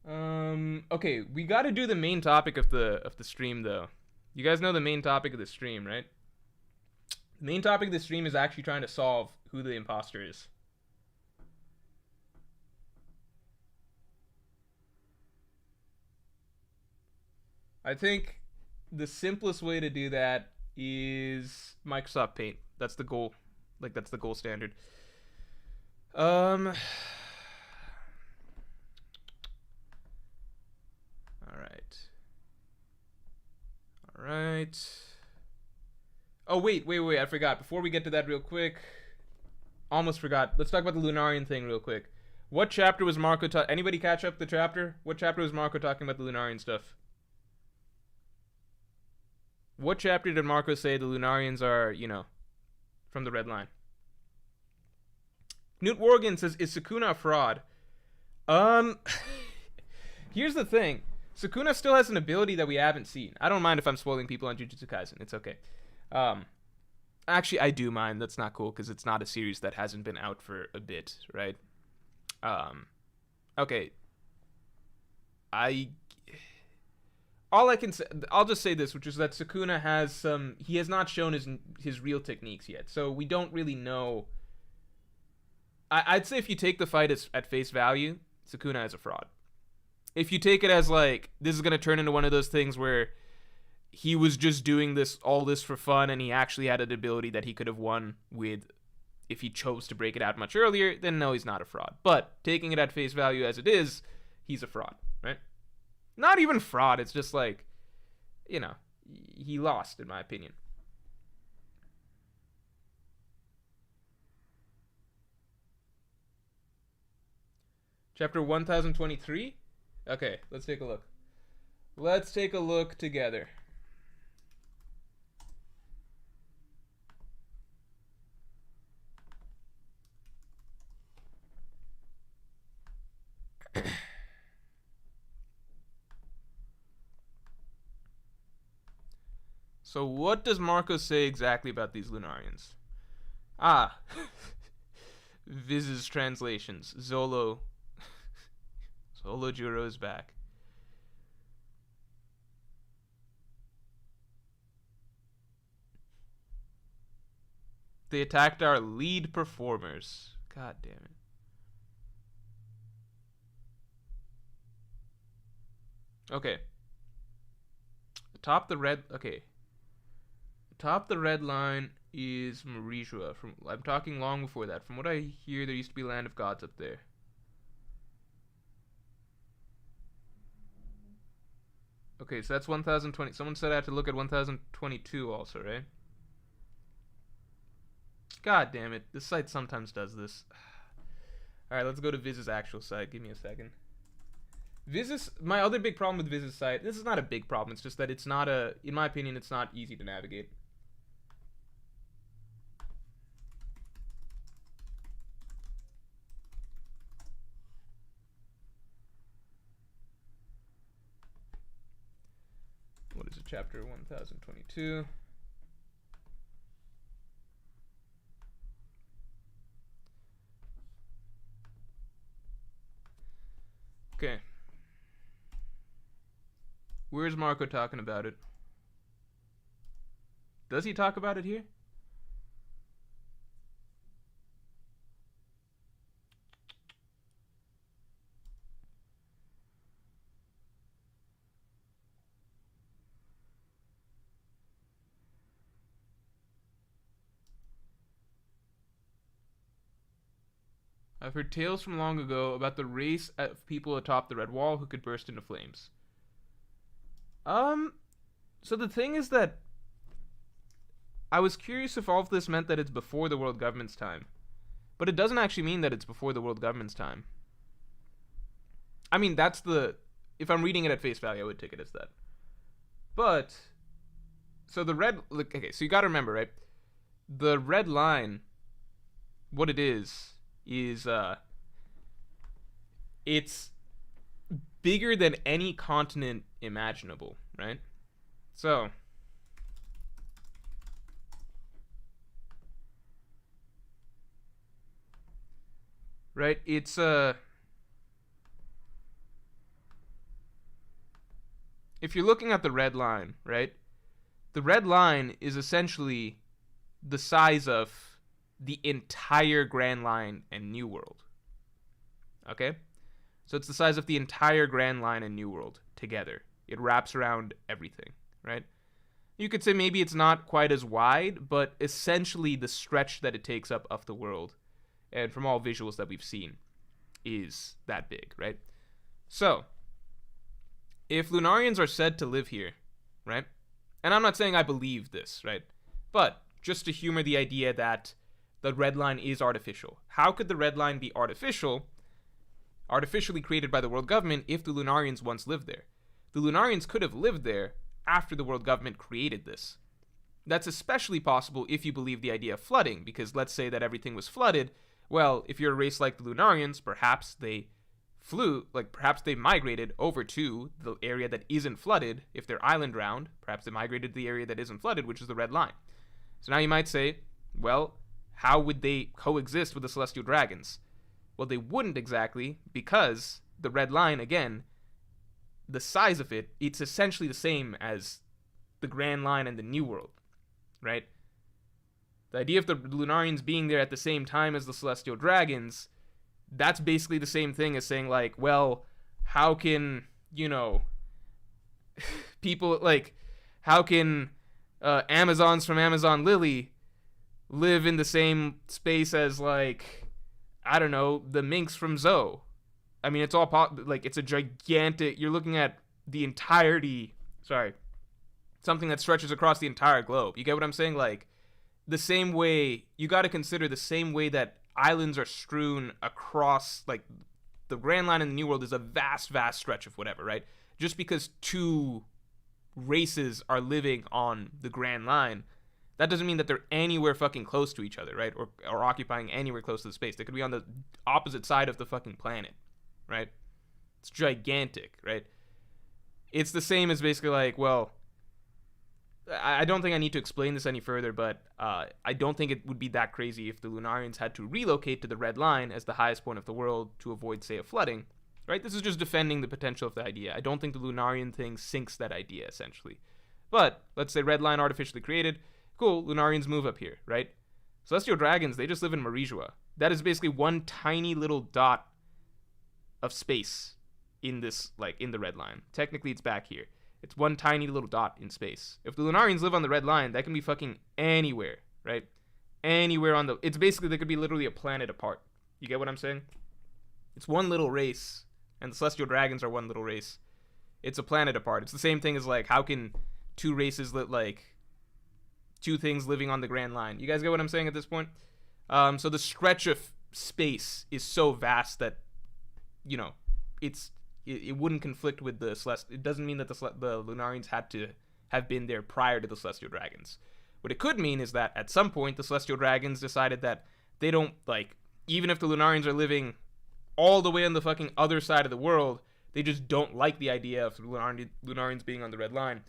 Speaker 1: Okay, we got to do the main topic of the stream though. You guys know the main topic of the stream, right? The main topic of the stream is actually trying to solve who the imposter is. I think the simplest way to do that is Microsoft Paint. That's the goal. Like, that's the gold standard. All right. Oh, wait. I forgot. Before we get to that real quick. Almost forgot. Let's talk about the Lunarian thing real quick. What chapter was Marco anybody catch up the chapter? What chapter was Marco talking about the Lunarian stuff? What chapter did Marco say the Lunarians are, you know, from the red line? Newt Worgan says, is Sukuna a fraud? Here's the thing. Sukuna still has an ability that we haven't seen. I don't mind if I'm spoiling people on Jujutsu Kaisen. It's okay. Actually, I do mind. That's not cool because it's not a series that hasn't been out for a bit, right? Okay. All I can say, I'll just say this, which is that Sukuna has some, he has not shown his real techniques yet. So we don't really know. I'd say if you take the fight at face value, Sukuna is a fraud. If you take it as like, this is going to turn into one of those things where he was just doing all this for fun and he actually had an ability that he could have won with if he chose to break it out much earlier, then no, he's not a fraud. But taking it at face value as it is, he's a fraud, right? Not even fraud, it's just like, you know, he lost, in my opinion. Chapter 1023? Okay, let's take a look. Let's take a look together. So what does Marco say exactly about these Lunarians? Ah. Viz's translations. Zolo Juro is back. They attacked our lead performers. God damn it. Okay. Atop the red line is Marijua. I'm talking long before that. From what I hear, there used to be Land of Gods up there. Okay, so that's 1020. Someone said I have to look at 1022 also, right? God damn it. This site sometimes does this. Alright, let's go to Viz's actual site. Give me a second. My other big problem with Viz's site, this is not a big problem, it's just that it's not in my opinion, it's not easy to navigate. What is it, chapter 1022? Okay. Where's Marco talking about it? Does he talk about it here? I've heard tales from long ago about the race of people atop the Red Wall who could burst into flames. So the thing is that I was curious if all of this meant that it's before the world government's time. But it doesn't actually mean that it's before the world government's time. I mean, that's the... If I'm reading it at face value, I would take it as that. But... So the red... Okay, so you gotta remember, right? The red line, what it is, it's bigger than any continent imaginable, right? So... Right, it's if you're looking at the red line, right? The red line is essentially the size of the entire Grand Line and New World. Okay? So it's the size of the entire Grand Line and New World together. It wraps around everything, right? You could say maybe it's not quite as wide, but essentially the stretch that it takes up of the world, and from all visuals that we've seen, is that big, right? So, if Lunarians are said to live here, right? And I'm not saying I believe this, right? But just to humor the idea that the red line is artificial. How could the red line be artificially created by the world government if the Lunarians once lived there? The Lunarians could have lived there after the world government created this. That's especially possible if you believe the idea of flooding, because let's say that everything was flooded. Well, if you're a race like the Lunarians, perhaps they perhaps they migrated over to the area that isn't flooded. If they're island round, perhaps they migrated to the area that isn't flooded, which is the red line. So now you might say, well, how would they coexist with the celestial dragons? Well, they wouldn't exactly, because the red line, again, the size of it, it's essentially the same as the Grand Line and the New World, right? The idea of the Lunarians being there at the same time as the celestial dragons, that's basically the same thing as saying, like, well, how can, people, like, how can Amazons from Amazon Lily live in the same space as, like, I don't know, the minks from Zoe? I mean, it's all, it's a gigantic, you're looking at the entirety, something that stretches across the entire globe. You get what I'm saying? Like, the same way, you got to consider the same way that islands are strewn across, like, the Grand Line in the New World is a vast, vast stretch of whatever, right? Just because two races are living on the Grand Line, that doesn't mean that they're anywhere fucking close to each other, right? Or occupying anywhere close to the space. They could be on the opposite side of the fucking planet, right? It's gigantic, right? It's the same as basically like, well, I don't think I need to explain this any further, but I don't think it would be that crazy if the Lunarians had to relocate to the Red Line as the highest point of the world to avoid, say, a flooding, right? This is just defending the potential of the idea. I don't think the Lunarian thing sinks that idea, essentially. But, let's say Red Line artificially created. Cool, Lunarians move up here, right? Celestial Dragons, they just live in Marijua. That is basically one tiny little dot of space in this, like, in the Red Line. Technically, it's back here. It's one tiny little dot in space. If the Lunarians live on the Red Line, that can be fucking anywhere, right? Anywhere on the... It's basically, they could be literally a planet apart. You get what I'm saying? It's one little race, and the Celestial Dragons are one little race. It's a planet apart. It's the same thing as, like, how can two races two things living on the Grand Line? You guys get what I'm saying at this point? So the stretch of space is so vast that, it wouldn't conflict with the Celestial... It doesn't mean that the Lunarians had to have been there prior to the Celestial Dragons. What it could mean is that at some point the Celestial Dragons decided that they don't, even if the Lunarians are living all the way on the fucking other side of the world, they just don't like the idea of Lunarians being on the Red Line.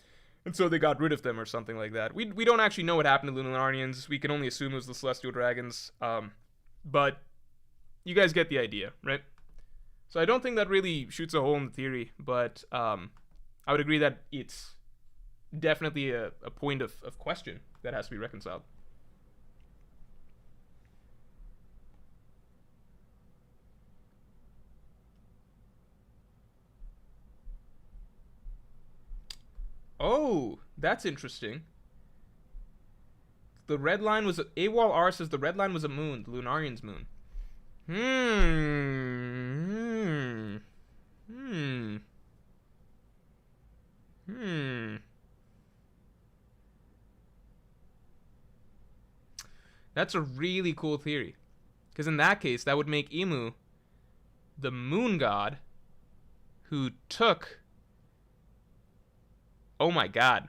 Speaker 1: And so they got rid of them or something like that. We don't actually know what happened to the Lunarians. We can only assume it was the Celestial Dragons. But you guys get the idea, right? So I don't think that really shoots a hole in the theory, but I would agree that it's definitely a point of question that has to be reconciled. Oh, that's interesting. The red line was... AWOL R says the red line was a moon, the Lunarian's moon. Hmm. Hmm. Hmm. That's a really cool theory. Because in that case, that would make Imu the moon god who took. Oh my god.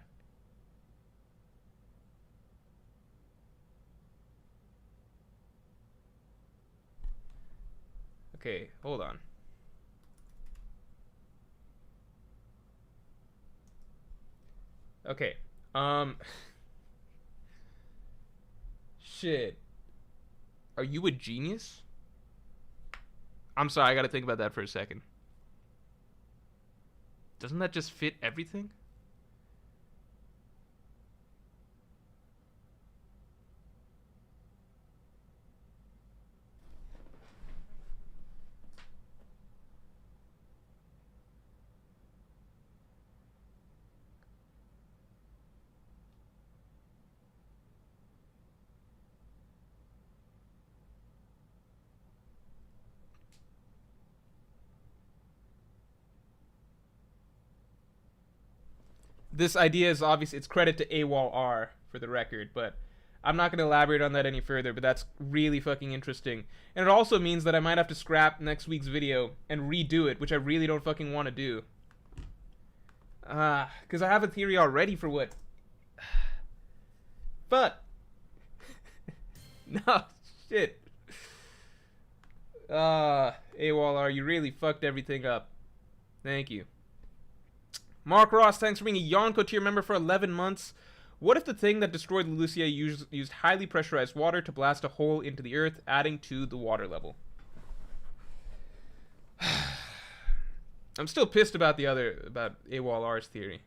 Speaker 1: Okay, hold on. Okay. Shit. Are you a genius? I'm sorry, I gotta think about that for a second. Doesn't that just fit everything? This idea is obvious. It's credit to AWOL R for the record, but I'm not going to elaborate on that any further, but that's really fucking interesting. And it also means that I might have to scrap next week's video and redo it, which I really don't fucking want to do. Because I have a theory already for what... But... No, shit. AWOL R, you really fucked everything up. Thank you. Mark Ross, thanks for being a Yonko tier member for 11 months. What if the thing that destroyed Lucia used highly pressurized water to blast a hole into the earth, adding to the water level? I'm still pissed about about AWOL R's theory.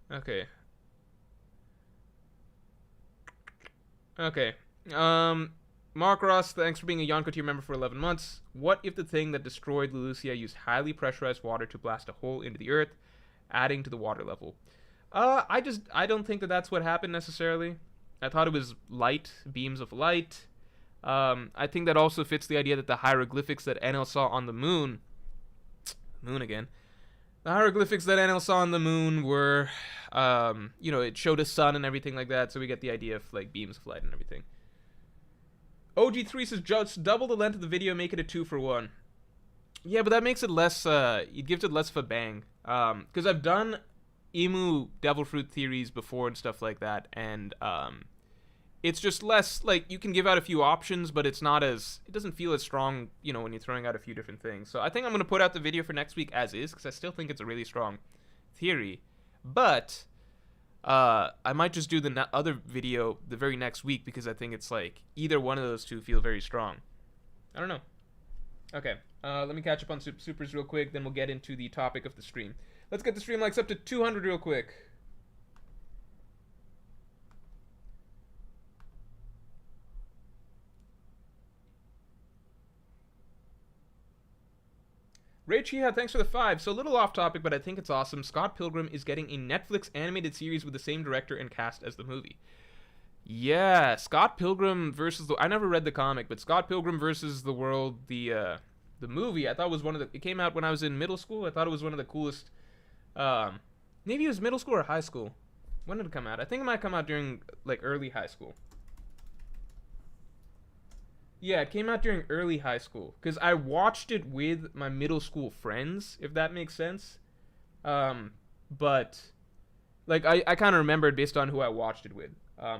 Speaker 1: Okay. Okay. Mark Ross, thanks for being a Yonko tier member for 11 months. What if the thing that destroyed Lucia used highly pressurized water to blast a hole into the earth, adding to the water level? I don't think that that's what happened necessarily. I thought it was light, beams of light. I think that also fits the idea that the hieroglyphics that NL saw on the moon again. The hieroglyphics that NL saw on the moon were, it showed a sun and everything like that, so we get the idea of, like, beams of light and everything. OG3 says, just double the length of the video, make it a 2-for-1. Yeah, but that makes it less, it gives it less of a bang. Because I've done Emu Devil Fruit theories before and stuff like that, and, it's just less, like, you can give out a few options, but it doesn't feel as strong, when you're throwing out a few different things. So I think I'm going to put out the video for next week as is, because I still think it's a really strong theory. But... I might just do the other video the very next week because I think it's like either one of those two feel very strong. I don't know. Okay, let me catch up on supers real quick, then we'll get into the topic of the stream. Let's get the stream likes up to 200 real quick. Ray Chiha, thanks for the 5. So a little off topic, but I think it's awesome. Scott Pilgrim is getting a Netflix animated series with the same director and cast as the movie. Yeah, Scott Pilgrim versus I never read the comic, but Scott Pilgrim versus the World, the movie, I thought was it came out when I was in middle school. I thought it was one of the coolest. Maybe it was middle school or high school. When did it come out? I think it might come out during like early high school. Yeah, it came out during early high school. Because I watched it with my middle school friends, if that makes sense. But, like, I kind of remembered based on who I watched it with.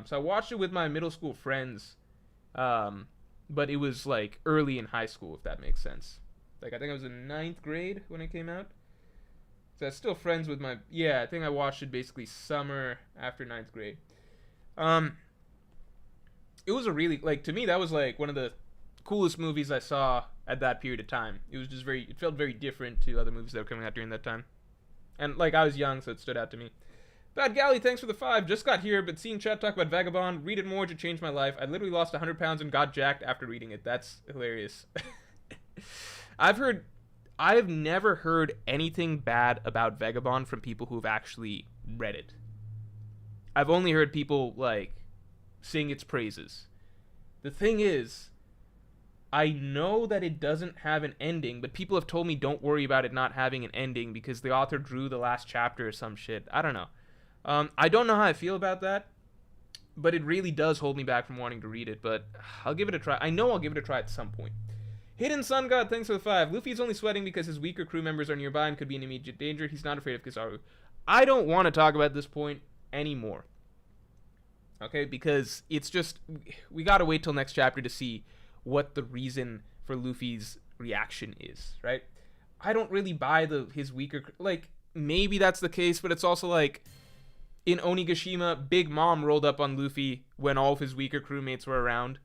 Speaker 1: So I watched it with my middle school friends. But it was, like, early in high school, if that makes sense. Like, I think I was in 9th grade when it came out. So I was still friends with my... Yeah, I think I watched it basically summer after 9th grade. It was a really, like, to me, that was, like, one of the coolest movies I saw at that period of time. It was just it felt very different to other movies that were coming out during that time. And, like, I was young, so it stood out to me. Bad Galley, thanks for the 5. Just got here, but seeing chat talk about Vagabond, read it more to change my life. I literally lost 100 pounds and got jacked after reading it. That's hilarious. I've never heard anything bad about Vagabond from people who've actually read it. I've only heard people, like, sing its praises. The thing is, I know that it doesn't have an ending, but people have told me don't worry about it not having an ending because the author drew the last chapter or some shit. I don't know. I don't know how I feel about that, but it really does hold me back from wanting to read it, but I'll give it a try. I know I'll give it a try at some point. Hidden Sun God, thanks for the 5. Luffy is only sweating because his weaker crew members are nearby and could be in immediate danger. He's not afraid of Kizaru. I don't want to talk about this point anymore. Okay, because it's just, we gotta wait till next chapter to see what the reason for Luffy's reaction is, right? I don't really buy his weaker, like, maybe that's the case, but it's also like, in Onigashima, Big Mom rolled up on Luffy when all of his weaker crewmates were around.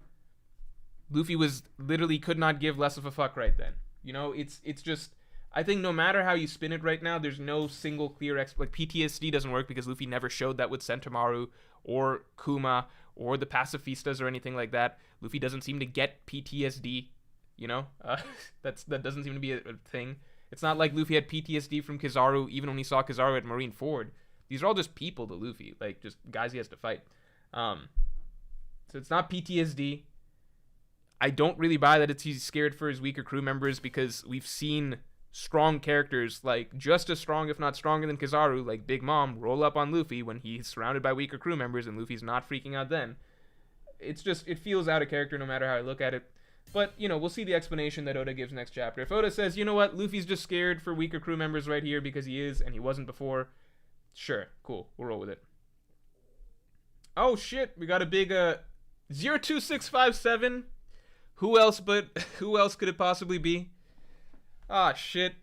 Speaker 1: Luffy was literally could not give less of a fuck right then. You know, it's just, I think no matter how you spin it right now, there's no single clear like PTSD doesn't work because Luffy never showed that with Sentomaru or Kuma or the pacifistas or anything like that. Luffy doesn't seem to get PTSD, you know? That doesn't seem to be a thing. It's not like Luffy had PTSD from Kizaru even when he saw Kizaru at Marineford. These are all just people to Luffy, like just guys he has to fight. So it's not PTSD. I don't really buy that he's scared for his weaker crew members because we've seen strong characters, like just as strong, if not stronger than Kizaru, like Big Mom, roll up on Luffy when he's surrounded by weaker crew members and Luffy's not freaking out then. It's just, it feels out of character no matter how I look at it. But, you know, we'll see the explanation that Oda gives next chapter. If Oda says, you know what, Luffy's just scared for weaker crew members right here because he is and he wasn't before, sure, cool, we'll roll with it. Oh shit, we got a big 02657. Who else could it possibly be? Ah, shit.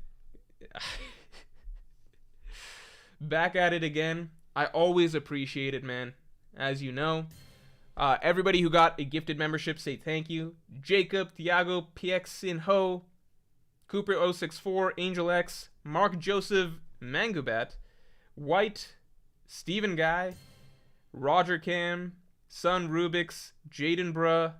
Speaker 1: Back at it again. I always appreciate it, man. As you know. Everybody who got a gifted membership, say thank you. Jacob, Thiago, PX Sin Ho, Cooper064, Angel X, Mark Joseph, Mangubat, White, Steven Guy, Roger Cam, Sun Rubix, Jaden Bruh,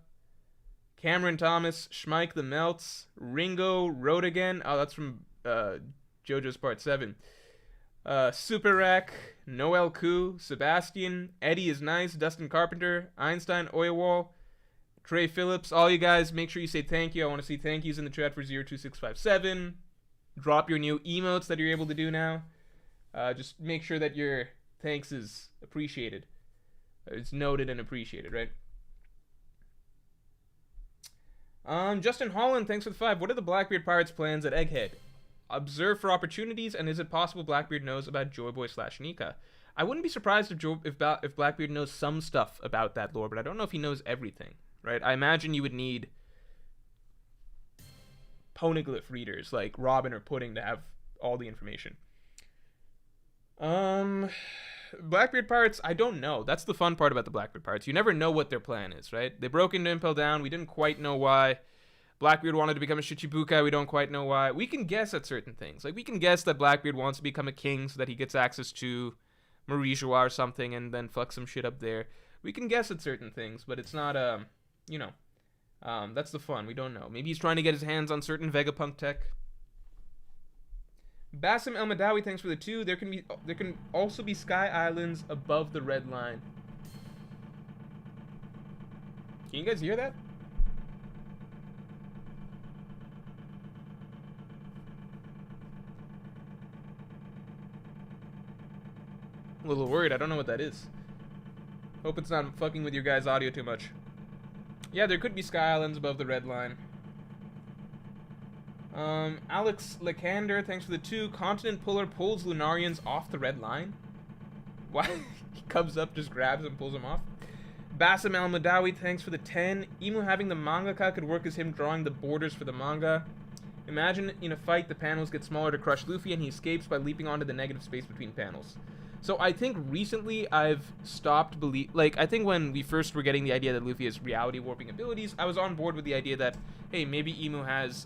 Speaker 1: Cameron Thomas, Schmeik the Melts, Ringo, Road Again. Oh, that's from JoJo's Part 7. Super Rack, Noel Koo, Sebastian, Eddie is Nice, Dustin Carpenter, Einstein Oyewall, Trey Phillips. All you guys, make sure you say thank you. I want to see thank yous in the chat for 02657. Drop your new emotes that you're able to do now. Just make sure that your thanks is appreciated. It's noted and appreciated, right? Justin Holland, thanks for the 5. What are the Blackbeard Pirates' plans at Egghead? Observe for opportunities, and is it possible Blackbeard knows about Joyboy/Nika? I wouldn't be surprised if Blackbeard knows some stuff about that lore, but I don't know if he knows everything, right? I imagine you would need poneglyph readers like Robin or Pudding to have all the information. Blackbeard Pirates, I don't know. That's the fun part about the Blackbeard Pirates. You never know what their plan is, right? They broke into Impel Down. We didn't quite know why. Blackbeard wanted to become a Shichibukai. We don't quite know why. We can guess at certain things. Like, we can guess that Blackbeard wants to become a king so that he gets access to Marie Joie or something and then fuck some shit up there. We can guess at certain things, but it's not, you know. That's the fun. We don't know. Maybe he's trying to get his hands on certain Vegapunk tech. Bassem El Madawi, thanks for the 2. There can also be Sky Islands above the red line. Can you guys hear that? I'm a little worried. I don't know what that is. Hope it's not fucking with your guys' audio too much. Yeah, there could be Sky Islands above the red line. Alex Lekander, thanks for the 2. Continent Puller pulls Lunarians off the red line. Why? He comes up, just grabs and pulls them off. Bassem Al Madawi, thanks for the 10. Imu having the mangaka could work as him drawing the borders for the manga. Imagine in a fight the panels get smaller to crush Luffy and he escapes by leaping onto the negative space between panels. So I think recently I've stopped I think when we first were getting the idea that Luffy has reality warping abilities, I was on board with the idea that, hey, maybe Imu has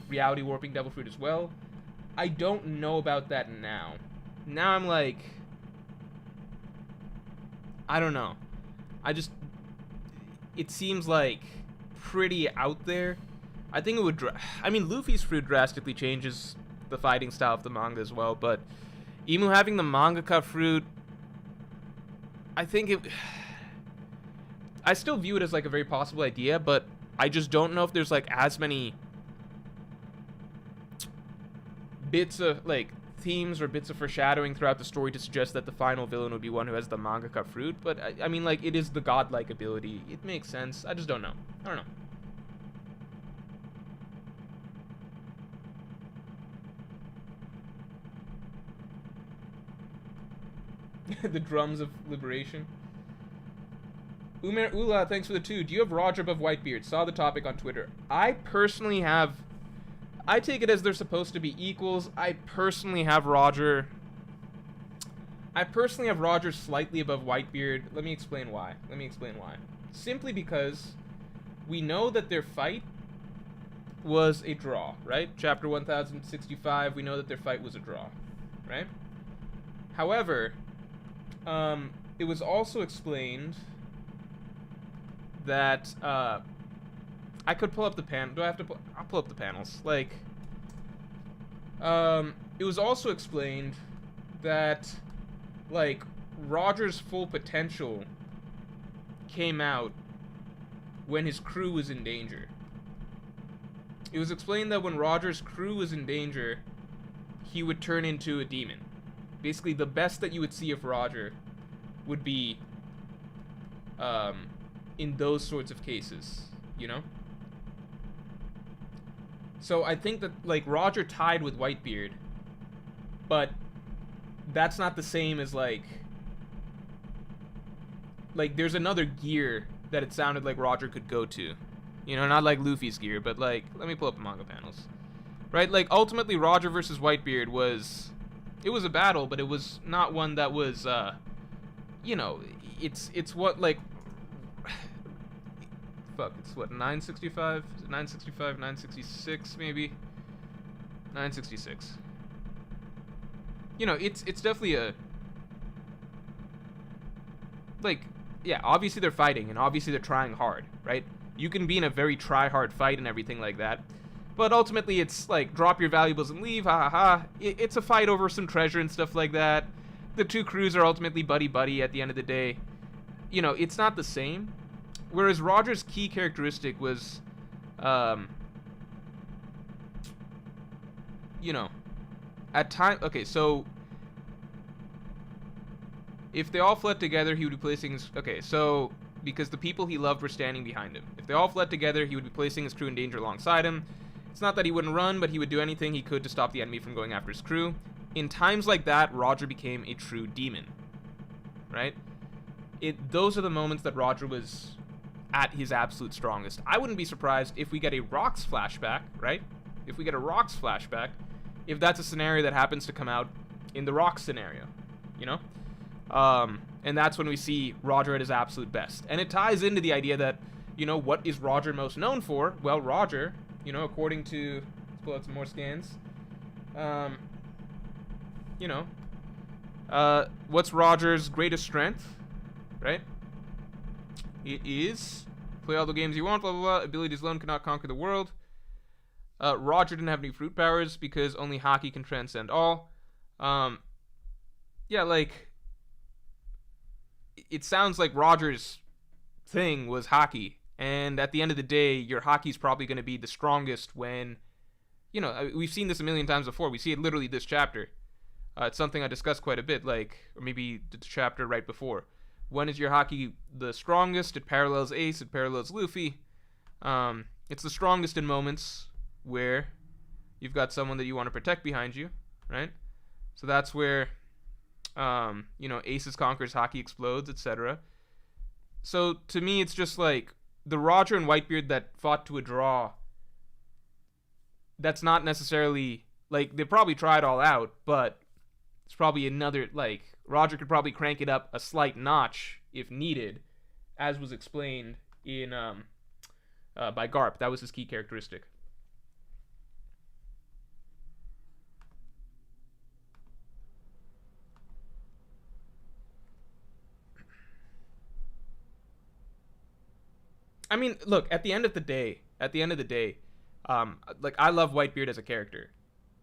Speaker 1: reality warping Devil Fruit as well. I don't know about that now. Now I'm like, I don't know. It seems like pretty out there. I think it would, Luffy's fruit drastically changes the fighting style of the manga as well, but Imu having the mangaka fruit, I think I still view it as like a very possible idea, but I just don't know if there's like as many bits of like themes or bits of foreshadowing throughout the story to suggest that the final villain would be one who has the mangaka fruit. But I mean, like, it is the godlike ability. It makes sense. I just don't know. I don't know. The drums of liberation. Umer Ula, thanks for the 2. Do you have Roger above Whitebeard? Saw the topic on Twitter. I personally have... I take it as they're supposed to be equals. I personally have Roger slightly above Whitebeard. Let me explain why. Simply because we know that their fight was a draw, right? Chapter 1065, we know that their fight was a draw, right? However, it was also explained that, I could pull up the do I have to I'll pull up the panels. Like, it was also explained that, like, Roger's full potential came out when his crew was in danger. It was explained that when Roger's crew was in danger, he would turn into a demon. Basically, the best that you would see of Roger would be, in those sorts of cases, you know? So I think that, like, Roger tied with Whitebeard, but that's not the same as, like, there's another gear that it sounded like Roger could go to. You know, not like Luffy's gear, but, like, let me pull up the manga panels. Right? Like, ultimately, Roger versus Whitebeard was... It was a battle, but it was not one that was, you know, it's what, like... Fuck, it's what, 965? Is it 965, 966, maybe? 966. You know, it's definitely a... Like, yeah, obviously they're fighting, and obviously they're trying hard, right? You can be in a very try-hard fight and everything like that, but ultimately it's like, drop your valuables and leave, ha ha ha. It's a fight over some treasure and stuff like that. The two crews are ultimately buddy-buddy at the end of the day. You know, it's not the same. Whereas Roger's key characteristic was, you know, at time... Okay, so... If they all fled together, he would be placing his... Okay, so... Because the people he loved were standing behind him. If they all fled together, he would be placing his crew in danger alongside him. It's not that he wouldn't run, but he would do anything he could to stop the enemy from going after his crew. In times like that, Roger became a true demon. Right? Those are the moments that Roger was at his absolute strongest. I wouldn't be surprised if we get a Rocks flashback, right? If we get a Rocks flashback, if that's a scenario that happens to come out in the Rocks scenario, you know? And that's when we see Roger at his absolute best. And it ties into the idea that, you know, what is Roger most known for? Well, Roger, you know, according to... Let's pull out some more scans. You know, what's Roger's greatest strength, right? It is play all the games you want, blah, blah, blah. Abilities alone cannot conquer the world. Roger didn't have any fruit powers because only hockey can transcend all. Yeah, like... It sounds like Roger's thing was hockey, and at the end of the day, your hockey's probably going to be the strongest when, you know, we've seen this a million times before. We see it literally this chapter. It's something I discussed quite a bit, like, or maybe the chapter right before. When is your hockey the strongest? It parallels Ace, it parallels Luffy. It's the strongest in moments where you've got someone that you want to protect behind you, right? So that's where... you know, Aces conquers, hockey explodes, etc. So, to me, it's just like, the Roger and Whitebeard that fought to a draw, that's not necessarily, like, they probably tried all out, but it's probably another, like, Roger could probably crank it up a slight notch if needed, as was explained in, by Garp. That was his key characteristic. I mean, look, at the end of the day, like, I love Whitebeard as a character.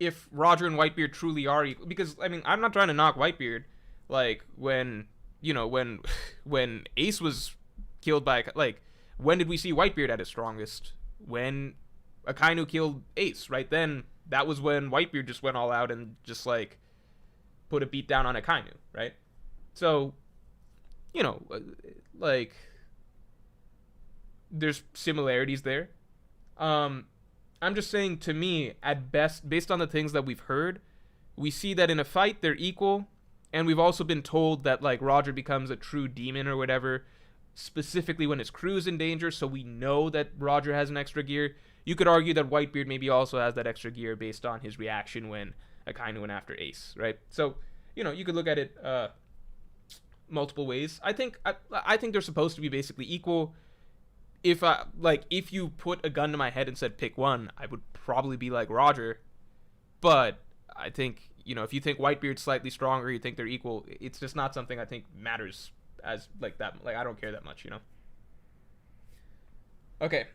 Speaker 1: If Roger and Whitebeard truly are equal, because, I mean, I'm not trying to knock Whitebeard, like, when, you know, when Ace was killed by, like, when did we see Whitebeard at his strongest? When Akainu killed Ace, right? Then that was when Whitebeard just went all out and just, like, put a beat down on Akainu, right? So, you know, like, there's similarities there. I'm just saying, to me, at best, based on the things that we've heard, we see that in a fight they're equal, and we've also been told that, like, Roger becomes a true demon or whatever, specifically when his crew's in danger, so we know that Roger has an extra gear. You could argue that Whitebeard maybe also has that extra gear based on his reaction when Akainu went after Ace, right? So, you know, you could look at it multiple ways. I think they're supposed to be basically equal. If you put a gun to my head and said pick one, I would probably be like Roger. But I think, you know, if you think Whitebeard's slightly stronger, you think they're equal, it's just not something I think matters as, like, that. Like, I don't care that much, you know? Okay,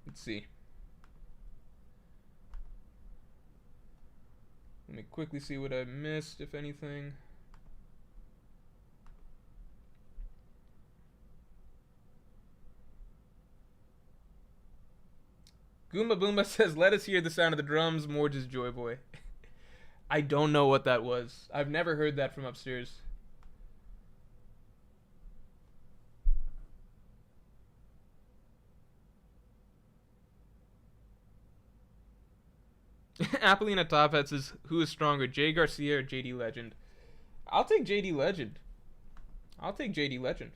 Speaker 1: let's see. Let me quickly see what I missed, if anything. Goomba Boomba says, let us hear the sound of the drums, Morj's Joy Boy. I don't know what that was. I've never heard that from upstairs. Appleina Top Hat says, who is stronger, Jay Garcia or JD Legend? I'll take JD Legend. I'll take JD Legend.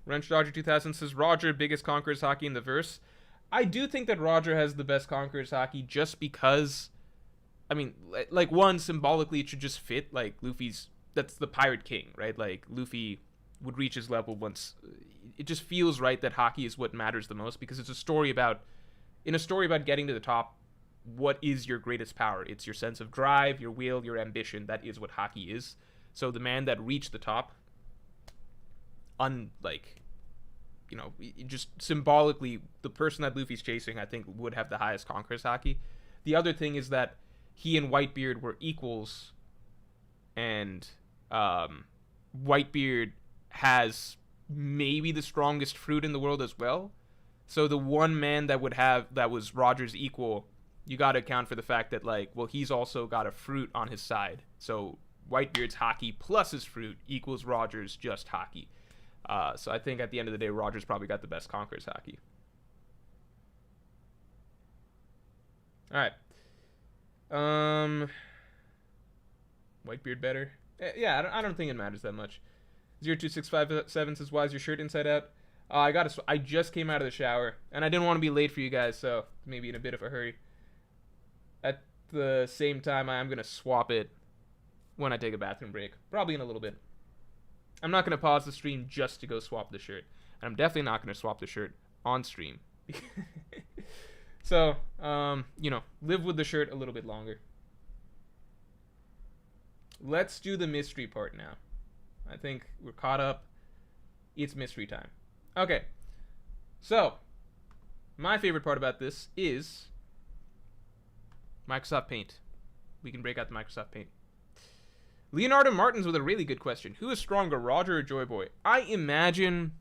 Speaker 1: Wrench Dodger 2000 says, Roger, biggest Conquerors hockey in the verse. I do think that Roger has the best Conquerors hockey just because, I mean, like, one, symbolically it should just fit. Like, Luffy's, that's the Pirate King, right? Like, Luffy would reach his level once. It just feels right that hockey is what matters the most, because it's a story about, in a story about getting to the top, what is your greatest power? It's your sense of drive, your will, your ambition. That is what hockey is. So the man that reached the top, you know, just symbolically, the person that Luffy's chasing, I think, would have the highest Conquerors hockey. The other thing is that he and Whitebeard were equals, and Whitebeard has maybe the strongest fruit in the world as well. So the one man that was Roger's equal, you got to account for the fact that, like, well, he's also got a fruit on his side. So Whitebeard's hockey plus his fruit equals Roger's just hockey. So I think at the end of the day, Roger's probably got the best Conquerors hockey. All right. Whitebeard better? Yeah, I don't think it matters that much. 02657 says, why is your shirt inside out? I just came out of the shower, and I didn't want to be late for you guys, so maybe in a bit of a hurry. At the same time, I am going to swap it when I take a bathroom break. Probably in a little bit. I'm not going to pause the stream just to go swap the shirt. And I'm definitely not going to swap the shirt on stream. So, you know, live with the shirt a little bit longer. Let's do the mystery part now. I think we're caught up. It's mystery time. Okay. So, my favorite part about this is Microsoft Paint. We can break out the Microsoft Paint. Leonardo Martins with a really good question. Who is stronger, Roger or Joy Boy? I imagine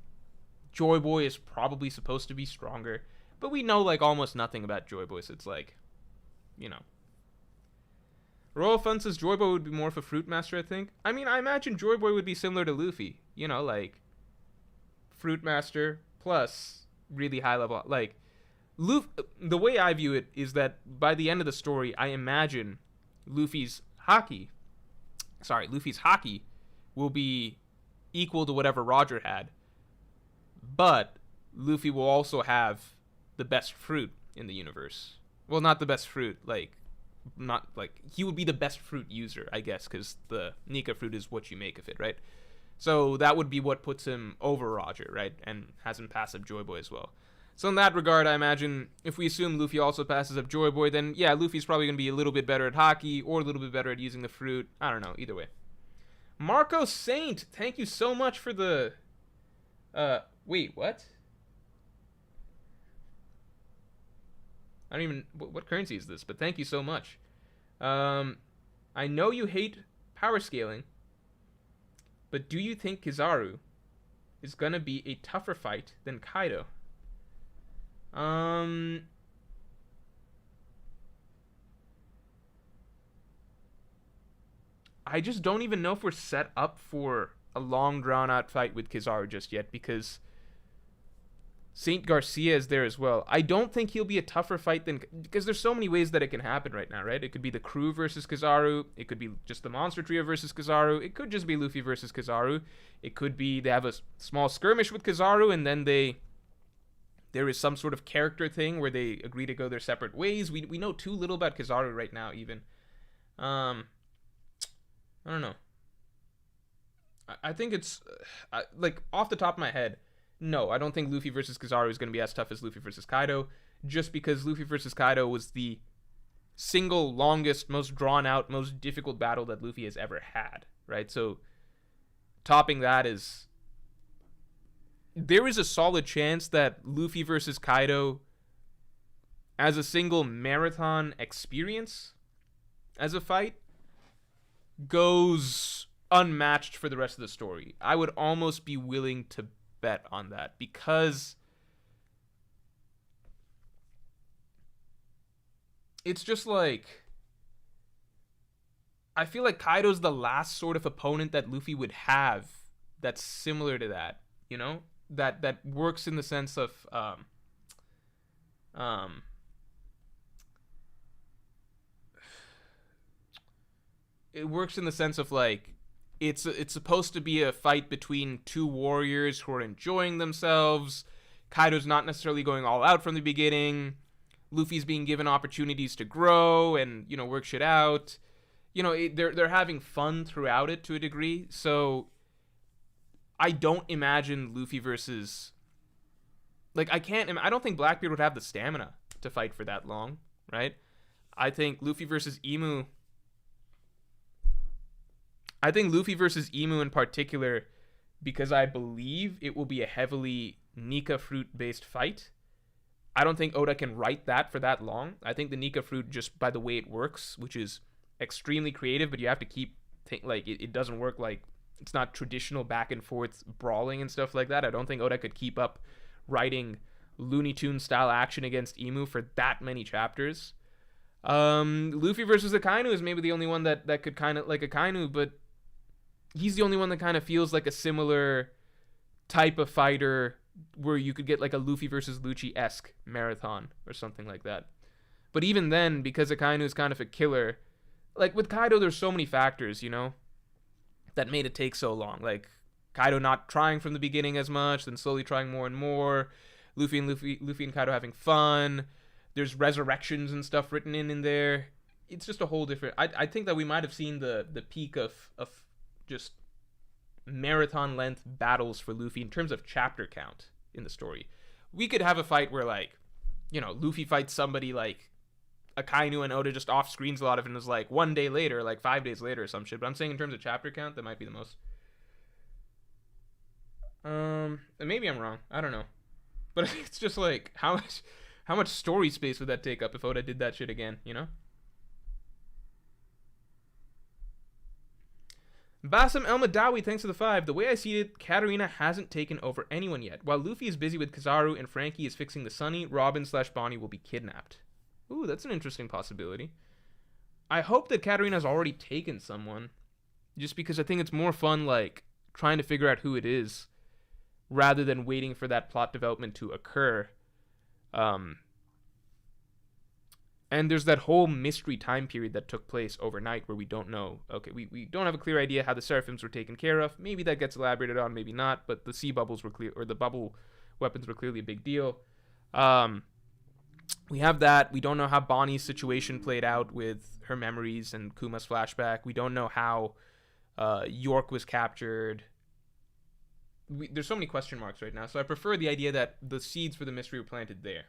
Speaker 1: Joy Boy is probably supposed to be stronger, but we know, like, almost nothing about Joy Boy, so it's like, you know. Royal Fun says Joy Boy would be more of a Fruit Master, I think. I mean, I imagine Joy Boy would be similar to Luffy. You know, like, Fruit Master plus really high level. Like, the way I view it is that by the end of the story, I imagine Luffy's hockey will be equal to whatever Roger had, but Luffy will also have the best fruit in the universe. Well, not the best fruit, he would be the best fruit user, I guess, because the Nika fruit is what you make of it, right? So that would be what puts him over Roger, right? And has him pass up Joy Boy as well. So in that regard, I imagine if we assume Luffy also passes up Joy Boy, then yeah, Luffy's probably going to be a little bit better at hockey or a little bit better at using the fruit. I don't know, either way. Marco Saint, thank you so much for the... wait, what? I don't even... What currency is this? But thank you so much. I know you hate power scaling, but do you think Kizaru is gonna be a tougher fight than Kaido? I just don't even know if we're set up for a long drawn out fight with Kizaru just yet, because Saint Garcia is there as well. I don't think he'll be a tougher fight than, because there's so many ways that it can happen right now, right? It could be the crew versus Kizaru. It could be just the Monster Trio versus Kizaru. It could just be Luffy versus Kizaru. It could be they have a small skirmish with Kizaru, and then there is some sort of character thing where they agree to go their separate ways. We know too little about Kizaru right now, even. I don't know. I think it's like off the top of my head. No, I don't think Luffy versus Kizaru is going to be as tough as Luffy versus Kaido, just because Luffy versus Kaido was the single longest, most drawn out, most difficult battle that Luffy has ever had, right? So topping that is, there is a solid chance that Luffy versus Kaido as a single marathon experience as a fight goes unmatched for the rest of the story. I would almost be willing to bet on that, because it's just like, I feel like Kaido's the last sort of opponent that Luffy would have that's similar to that, you know, that works in the sense of it works in the sense of like, it's supposed to be a fight between two warriors who are enjoying themselves. Kaido's not necessarily going all out from the beginning. Luffy's being given opportunities to grow and, you know, work shit out. You know, they're having fun throughout it to a degree. So I don't imagine Luffy versus, like, I don't think Blackbeard would have the stamina to fight for that long, right? I think Luffy versus Emu in particular, because I believe it will be a heavily Nika fruit based fight. I don't think Oda can write that for that long. I think the Nika fruit, just by the way it works, which is extremely creative, but you have to keep like it doesn't work, like it's not traditional back and forth brawling and stuff like that. I don't think Oda could keep up writing Looney Tunes style action against Emu for that many chapters. Luffy versus Akainu is maybe the only one that could kind of, like Akainu, but he's the only one that kind of feels like a similar type of fighter where you could get like a Luffy versus Lucci-esque marathon or something like that. But even then, because Akainu is kind of a killer, like with Kaido, there's so many factors, you know, that made it take so long. Like Kaido not trying from the beginning as much, then slowly trying more and more. Luffy and Kaido having fun. There's resurrections and stuff written in there. It's just a whole different. I think that we might have seen the peak of just marathon length battles for Luffy in terms of chapter count in the story. We could have a fight where, like, you know, Luffy fights somebody like Akainu and Oda just off screens a lot of it, and is like 1 day later, like 5 days later or some shit. But I'm saying in terms of chapter count, that might be the most. And maybe I'm wrong. I don't know. But it's just like, how much story space would that take up if Oda did that shit again, you know? Bassam El Madawi, thanks for the 5. The way I see it, Katarina hasn't taken over anyone yet. While Luffy is busy with Kizaru and Frankie is fixing the Sunny, Robin/Bonnie will be kidnapped. Ooh, that's an interesting possibility. I hope that Katarina's already taken someone, just because I think it's more fun, like, trying to figure out who it is, rather than waiting for that plot development to occur. And there's that whole mystery time period that took place overnight where we don't know. Okay, we don't have a clear idea how the Seraphims were taken care of. Maybe that gets elaborated on, maybe not. But the sea bubbles were clear, or the bubble weapons were clearly a big deal. We have that. We don't know how Bonnie's situation played out with her memories and Kuma's flashback. We don't know how York was captured. There's so many question marks right now. So I prefer the idea that the seeds for the mystery were planted there.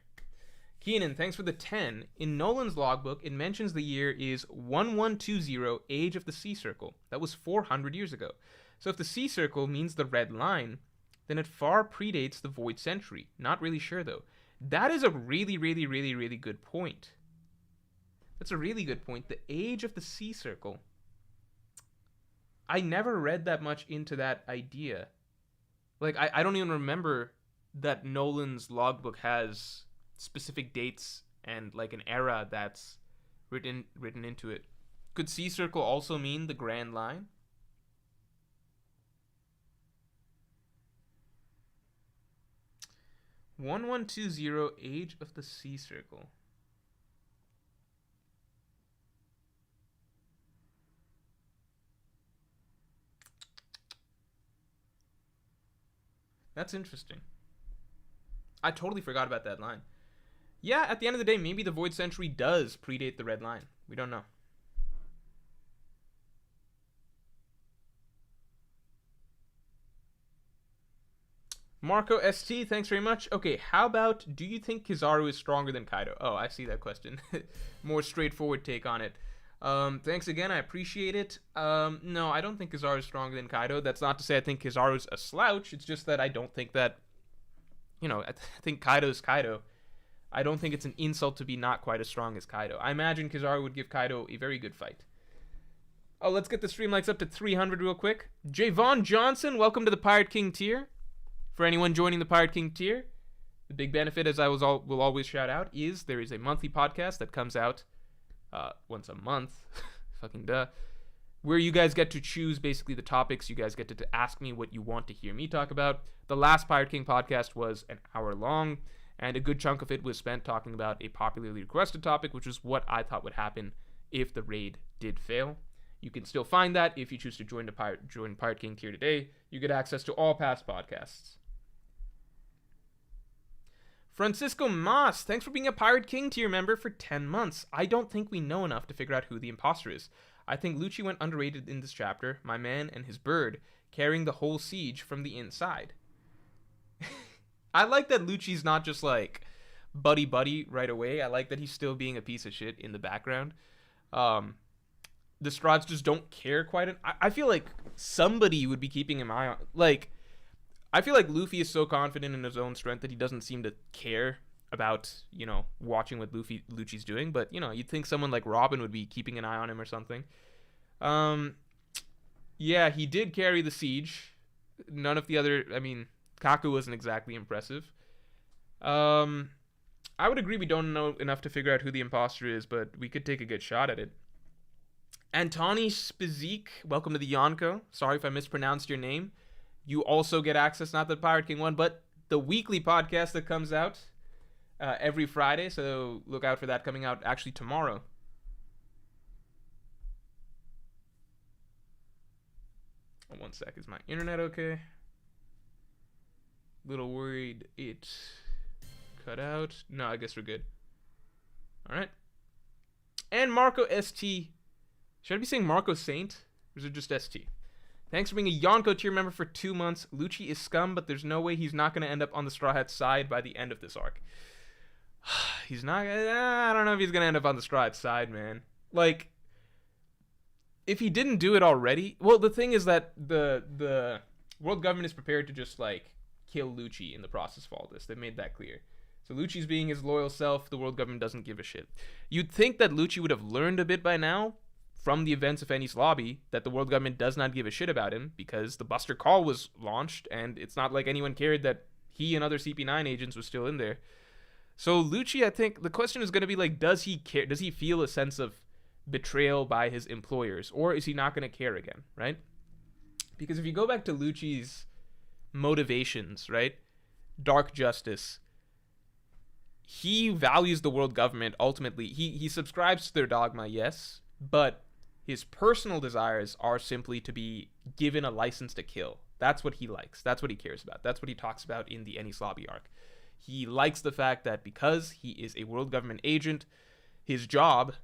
Speaker 1: Keenan, thanks for the 10. In Nolan's logbook, it mentions the year is 1120, age of the Sea Circle. That was 400 years ago. So if the Sea Circle means the red line, then it far predates the Void Century. Not really sure, though. That is a really, really good point. That's a really good point. The age of the Sea Circle. I never read that much into that idea. Like, I don't even remember that Nolan's logbook has specific dates and like an era that's written into it. Could Sea Circle also mean the Grand Line? "1120 Age of the Sea Circle." That's interesting. I totally forgot about that line. Yeah, at the end of the day, maybe the Void Century does predate the Red Line. We don't know. Marco ST, thanks very much. Okay, how about, do you think Kizaru is stronger than Kaido? Oh, I see that question. More straightforward take on it. Thanks again, I appreciate it. No, I don't think Kizaru is stronger than Kaido. That's not to say I think Kizaru's a slouch. It's just that I don't think that, I think Kaido's Kaido. I don't think it's an insult to be not quite as strong as Kaido. I imagine Kizaru would give Kaido a very good fight. Oh, let's get the stream likes up to 300 real quick. Javon Johnson, welcome to the Pirate King tier. For anyone joining the Pirate King tier, the big benefit, as I will always shout out, is there is a monthly podcast that comes out once a month, fucking duh, where you guys get to choose basically the topics. You guys get to ask me what you want to hear me talk about. The last Pirate King podcast was an hour long, and a good chunk of it was spent talking about a popularly requested topic, which is what I thought would happen if the raid did fail. You can still find that if you choose to join Pirate King tier today. You get access to all past podcasts. Francisco Mas, thanks for being a Pirate King tier member for 10 months. I don't think we know enough to figure out who the imposter is. I think Lucci went underrated in this chapter, my man and his bird, carrying the whole siege from the inside. I like that Lucci's not just like buddy right away. I like that he's still being a piece of shit in the background. The Strahds just don't care quite. I feel like somebody would be keeping an eye on, like, I feel like Luffy is so confident in his own strength that he doesn't seem to care about, watching what Lucci's doing. But, you'd think someone like Robin would be keeping an eye on him or something. Yeah, he did carry the siege. None of the other, Kaku wasn't exactly impressive. I would agree we don't know enough to figure out who the imposter is, but we could take a good shot at it. Antoni Spizik, welcome to the Yonko. Sorry if I mispronounced your name. You also get access, not the Pirate King one, but the weekly podcast that comes out every Friday. So look out for that coming out actually tomorrow. Oh, one sec. Is my internet okay? Little worried it cut out. No, I guess we're good. All right. And Marco ST. Should I be saying Marco Saint? Or is it just ST? Thanks for being a Yonko tier member for 2 months. Lucci is scum, but there's no way he's not going to end up on the Straw Hat's side by the end of this arc. He's not. I don't know if he's going to end up on the Straw Hat's side, man. Like, if he didn't do it already. Well, the thing is that the world government is prepared to just, like, kill Lucci in the process of all this. They made that clear. So Lucci's being his loyal self. The world government doesn't give a shit. You'd think that Lucci would have learned a bit by now from the events of Enies Lobby that the world government does not give a shit about him, because the Buster Call was launched and it's not like anyone cared that he and other CP9 agents were still in there. So Lucci, I think the question is going to be like, does he care? Does he feel a sense of betrayal by his employers, or is he not going to care again, right? Because if you go back to Lucci's motivations, right? Dark justice. He values the world government ultimately. He subscribes to their dogma, yes, but his personal desires are simply to be given a license to kill. That's what he likes. That's what he cares about. That's what he talks about in the Enies Lobby arc. He likes the fact that because he is a world government agent, his job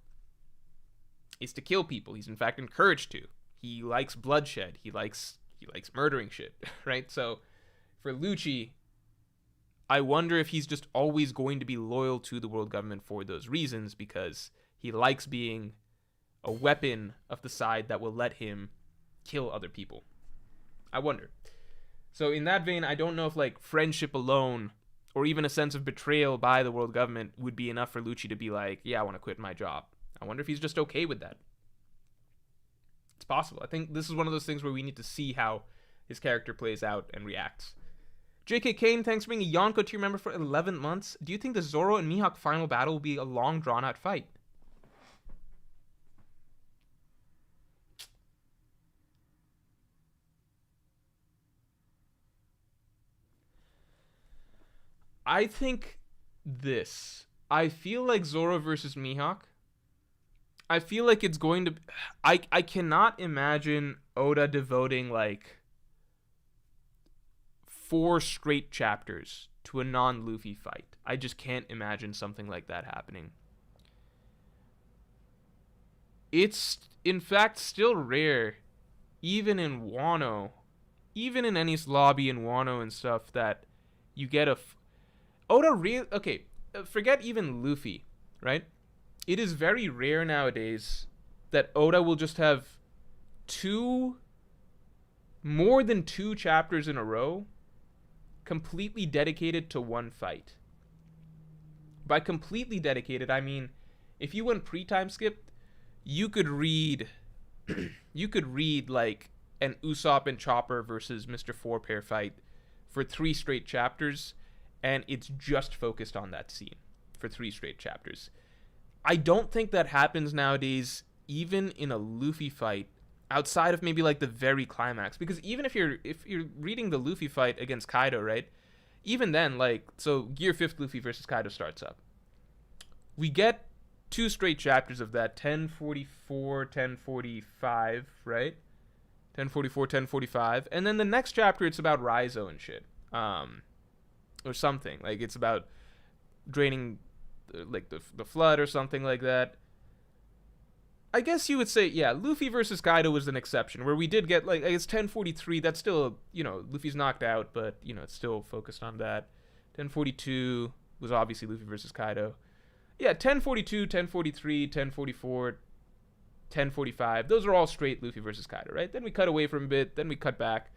Speaker 1: is to kill people. He's in fact encouraged to. He likes bloodshed. He likes murdering shit, right? So for Lucci, I wonder if he's just always going to be loyal to the world government for those reasons, because he likes being a weapon of the side that will let him kill other people. I wonder. So in that vein, I don't know if like friendship alone or even a sense of betrayal by the world government would be enough for Lucci to be like, yeah, I want to quit my job. I wonder if he's just okay with that. It's possible. I think this is one of those things where we need to see how his character plays out and reacts. JK Kane, thanks for being a Yonko tier member for 11 months. Do you think the Zoro and Mihawk final battle will be a long, drawn-out fight? I think this. I feel like Zoro versus Mihawk. I feel like it's going to... I cannot imagine Oda devoting, like, 4 straight chapters to a non-Luffy fight. I just can't imagine something like that happening. It's, in fact, still rare, even in Wano, even in Enies Lobby and Wano and stuff, that you get a... Oda real... Okay, forget even Luffy, right? It is very rare nowadays that Oda will just have more than 2 chapters in a row completely dedicated to one fight. By completely dedicated, I mean, if you went pre-time skip, you could read like an Usopp and Chopper versus Mr. Four-Pair fight for 3 straight chapters, and it's just focused on that scene for 3 straight chapters. I don't think that happens nowadays, even in a Luffy fight, outside of maybe like the very climax. Because even if you're reading the Luffy fight against Kaido, right? Even then, like, so Gear 5th Luffy versus Kaido starts up. We get 2 straight chapters of that, 1044, 1045, right? 1044, 1045. And then the next chapter, it's about Raizo and shit. Or something. Like, it's about draining... like the flood or something like that. I guess you would say, yeah, Luffy versus Kaido was an exception, where we did get, like, it's 1043, that's still, you know, Luffy's knocked out, but, you know, it's still focused on that. 1042 was obviously Luffy versus Kaido. Yeah, 1042, 1043, 1044, 1045, those are all straight Luffy versus Kaido, right? Then we cut away from a bit, then we cut back.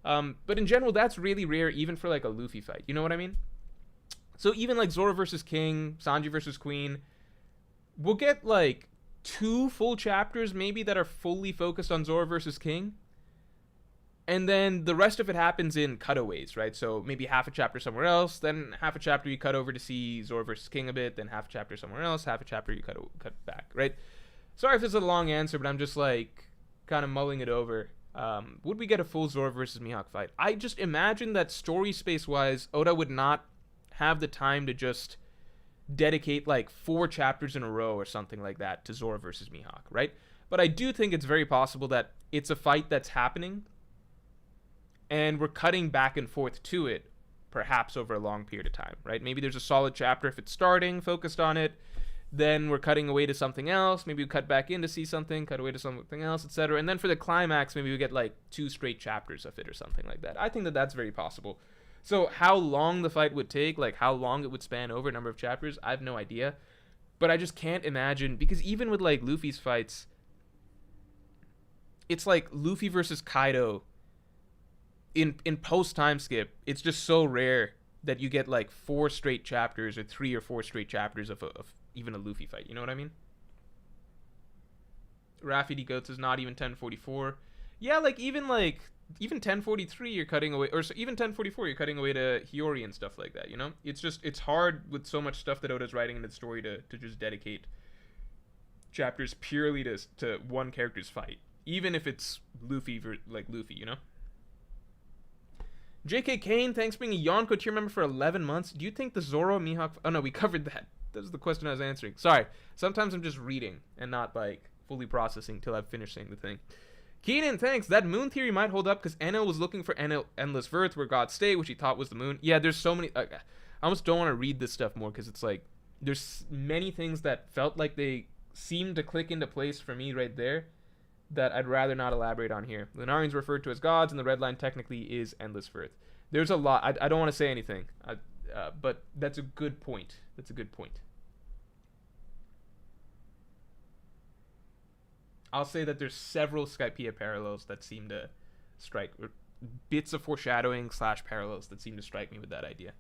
Speaker 1: But in general, that's really rare, even for, like, a Luffy fight. You know what I mean? So even like Zoro versus King, Sanji versus Queen, we'll get like 2 full chapters maybe that are fully focused on Zoro versus King. And then the rest of it happens in cutaways, right? So maybe half a chapter somewhere else, then half a chapter you cut over to see Zoro versus King a bit, then half a chapter somewhere else, half a chapter you cut back, right? Sorry if this is a long answer, but I'm just like kind of mulling it over. Would we get a full Zoro versus Mihawk fight? I just imagine that story space-wise, Oda would not have the time to just dedicate like 4 chapters in a row or something like that to Zoro versus Mihawk, right? But I do think it's very possible that it's a fight that's happening and we're cutting back and forth to it, perhaps over a long period of time, right? Maybe there's a solid chapter if it's starting, focused on it, then we're cutting away to something else, maybe we cut back in to see something, cut away to something else, etc. And then for the climax, maybe we get like 2 straight chapters of it or something like that. I think that that's very possible. So how long the fight would take, like how long it would span over a number of chapters, I have no idea. But I just can't imagine, because even with like Luffy's fights, it's like Luffy versus Kaido in post time skip. It's just so rare that you get like 4 straight chapters or 3 or 4 straight chapters of even a Luffy fight. You know what I mean? Raffi Goats is not even 1044. Yeah, like even 1043 you're cutting away, or even 1044 you're cutting away to Hiyori and stuff like that, you know? It's hard with so much stuff that Oda's writing in the story to just dedicate chapters purely to one character's fight, even if it's Luffy, you know? JK Kane, thanks for being a Yonko tier member for 11 months. Do you think the Zoro Mihawk... Oh no, we covered that. That was the question I was answering. Sorry. Sometimes I'm just reading and not like fully processing till I've finished saying the thing. Keenan, thanks. That moon theory might hold up because Enel was looking for Endless Verth where gods stay, which he thought was the moon. Yeah, there's so many... I almost don't want to read this stuff more because it's like... There's many things that felt like they seemed to click into place for me right there that I'd rather not elaborate on here. Lunarians referred to as gods, and the red line technically is Endless Verth. There's a lot. I don't want to say anything, but that's a good point. That's a good point. I'll say that there's several Skypiea parallels that seem to strike, or bits of foreshadowing / parallels that seem to strike me with that idea.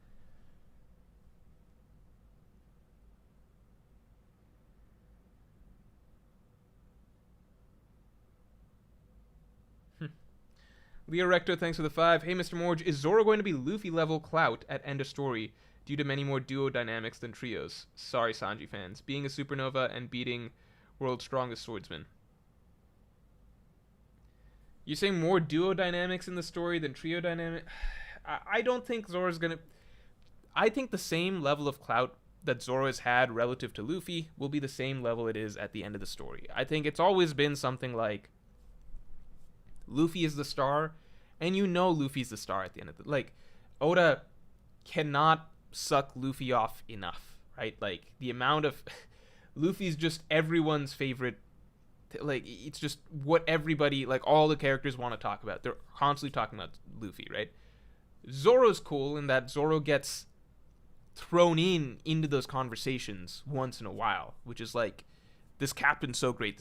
Speaker 1: Leo Recto, thanks for the 5. Hey, Mr. Morj, is Zoro going to be Luffy level clout at end of story due to many more duo dynamics than trios? Sorry, Sanji fans. Being a supernova and beating world's strongest swordsman. You're saying more duo dynamics in the story than trio dynamic? I don't think Zoro's gonna... I think the same level of clout that Zoro has had relative to Luffy will be the same level it is at the end of the story. I think it's always been something like Luffy is the star, and you know Luffy's the star at the end of the... Like, Oda cannot suck Luffy off enough, right? Like, the amount of... Luffy's just everyone's favorite... Like, it's just what everybody... Like, all the characters want to talk about. They're constantly talking about Luffy, right? Zoro's cool in that Zoro gets thrown into those conversations once in a while, which is like, this captain's so great,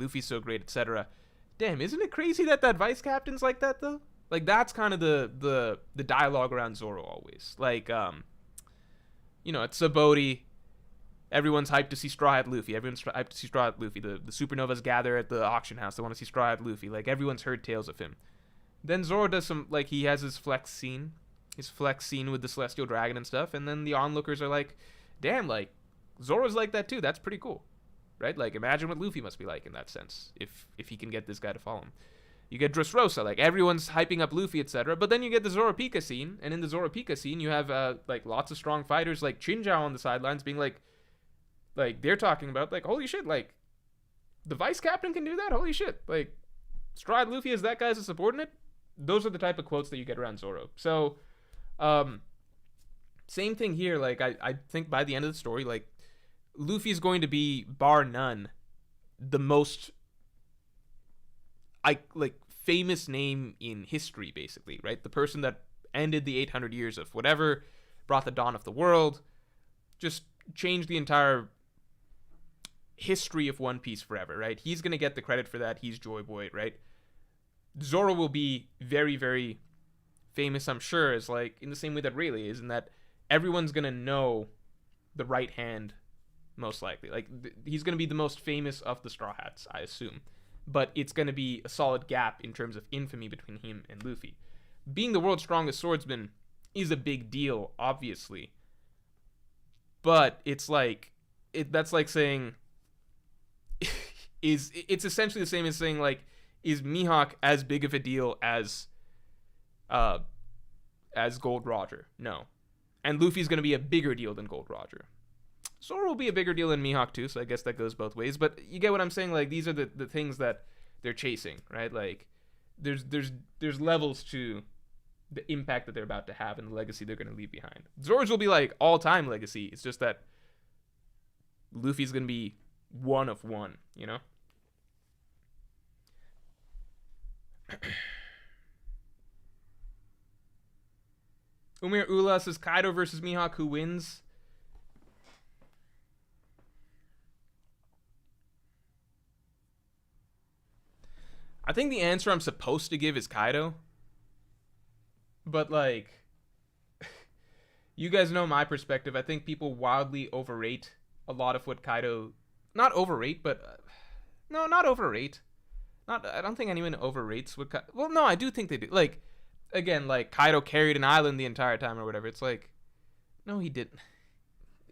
Speaker 1: Luffy's so great, etc. Damn, isn't it crazy that vice captain's like that, though? Like, that's kind of the dialogue around Zoro always. Like, you know, at Sabaody, everyone's hyped to see Straw Hat Luffy. The supernovas gather at the auction house. They want to see Straw Hat Luffy. Like, everyone's heard tales of him. Then Zoro does some, like, he has his flex scene with the Celestial Dragon and stuff, and then the onlookers are like, damn, like, Zoro's like that too. That's pretty cool. Right? Like, imagine what Luffy must be like in that sense, if he can get this guy to follow him. You get Dressrosa, like, everyone's hyping up Luffy, etc. But then you get the Zoro Pika scene, and in the Zoro Pika scene, you have, like, lots of strong fighters, like Chinjao on the sidelines being like, they're talking about, like, holy shit, like, the vice captain can do that? Holy shit. Like, Straw Hat Luffy is that guy as a subordinate? Those are the type of quotes that you get around Zoro. So, same thing here. Like, I think by the end of the story, like, Luffy's going to be, bar none, the most, famous name in history, basically, right? The person that ended the 800 years of whatever, brought the dawn of the world, just changed the entire history of One Piece forever, right? He's going to get the credit for that. He's Joy Boy, right? Zoro will be very, very famous, I'm sure, as, like, in the same way that Rayleigh is, in that everyone's going to know the right hand, most likely. Like, he's going to be the most famous of the Straw Hats, I assume. But it's going to be a solid gap in terms of infamy between him and Luffy. Being the world's strongest swordsman is a big deal, obviously. But it's like, that's like saying, it's essentially the same as saying, like, is Mihawk as big of a deal as Gold Roger? No. And Luffy's going to be a bigger deal than Gold Roger. Zoro will be a bigger deal than Mihawk too, so I guess that goes both ways. But you get what I'm saying? Like, these are the things that they're chasing, right? Like, there's levels to the impact that they're about to have and the legacy they're going to leave behind. Zoro's will be, like, all-time legacy. It's just that Luffy's going to be one of one, you know? Umir Ula says, Kaido versus Mihawk, who wins? I think the answer I'm supposed to give is Kaido. But, like, you guys know my perspective. I think people wildly overrate a lot of what Kaido... Not overrate, but... no, not overrate. I don't think anyone overrates what Kaido... Well, no, I do think they do. Like, again, like, Kaido carried an island the entire time or whatever. It's like, no, he didn't.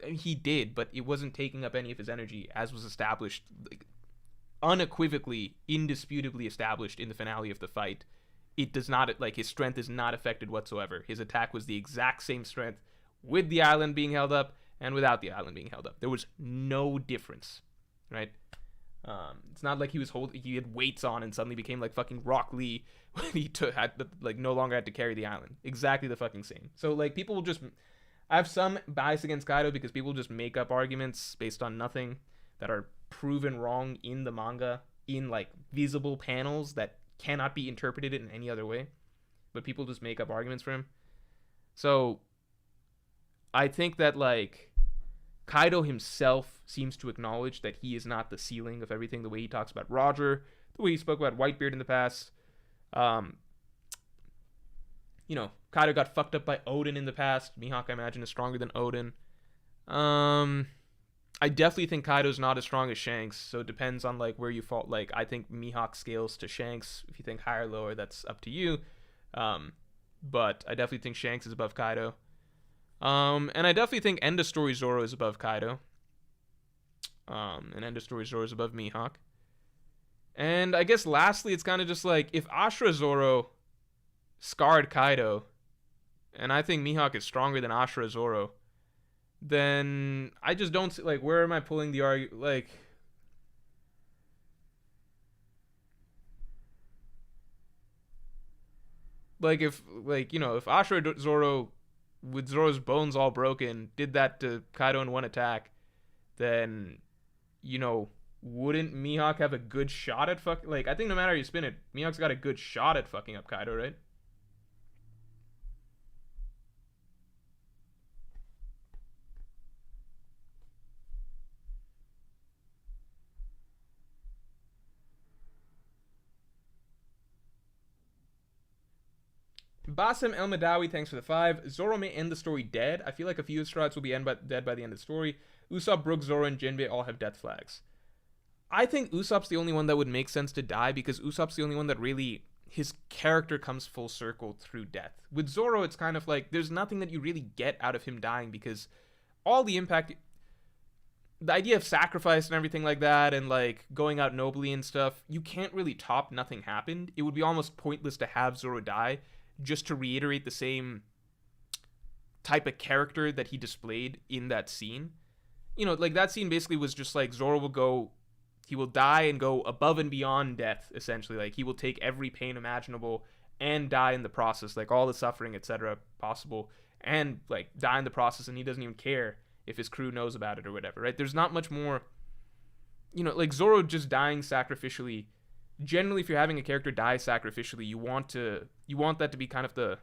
Speaker 1: He did, but it wasn't taking up any of his energy, as was established... Like, unequivocally, indisputably established in the finale of the fight. It does not, like, his strength is not affected whatsoever. His attack was the exact same strength with the island being held up and without the island being held up. There was no difference, right? It's not like he had weights on and suddenly became like fucking Rock Lee when he no longer had to carry the island. Exactly the fucking same. So, like, people will just... I have some bias against Kaido because people just make up arguments based on nothing that are proven wrong in the manga, in, like, visible panels that cannot be interpreted in any other way, but people just make up arguments for him. So I think that, like, Kaido himself seems to acknowledge that he is not the ceiling of everything, the way he talks about Roger, the way he spoke about Whitebeard in the past. You know, Kaido got fucked up by Odin in the past. Mihawk, I imagine, is stronger than Odin. I definitely think Kaido's not as strong as Shanks, so it depends on like where you fall. Like I think Mihawk scales to Shanks. If you think higher or lower, that's up to you. But I definitely think Shanks is above Kaido. And I definitely think End of Story Zoro is above Kaido. And End of Story Zoro is above Mihawk. And I guess lastly, it's kind of just like if Ashura Zoro scarred Kaido, and I think Mihawk is stronger than Ashura Zoro, then I just don't see, like, where am I pulling the argument? Like if, like, you know, if Ashura Zoro, with Zoro's bones all broken, did that to Kaido in one attack, then, you know, wouldn't Mihawk have a good shot at fuck? Like, I think no matter how you spin it, Mihawk's got a good shot at fucking up Kaido, right? Basim El Madawi, thanks for the 5. Zoro may end the story dead. I feel like a few Strats will be dead by the end of the story. Usopp, Brook, Zoro, and Jinbei all have death flags. I think Usopp's the only one that would make sense to die because Usopp's the only one that really, his character comes full circle through death. With Zoro, it's kind of like there's nothing that you really get out of him dying because all the impact, the idea of sacrifice and everything like that and like going out nobly and stuff, you can't really top nothing happened. It would be almost pointless to have Zoro die just to reiterate the same type of character that he displayed in that scene. You know, like that scene basically was just like Zoro will go, he will die and go above and beyond death, essentially. Like he will take every pain imaginable and die in the process, like all the suffering, etc. possible, and like die in the process, and he doesn't even care if his crew knows about it or whatever, right? There's not much more, you know, like Zoro just dying sacrificially. Generally, if you're having a character die sacrificially, you want that to be kind of the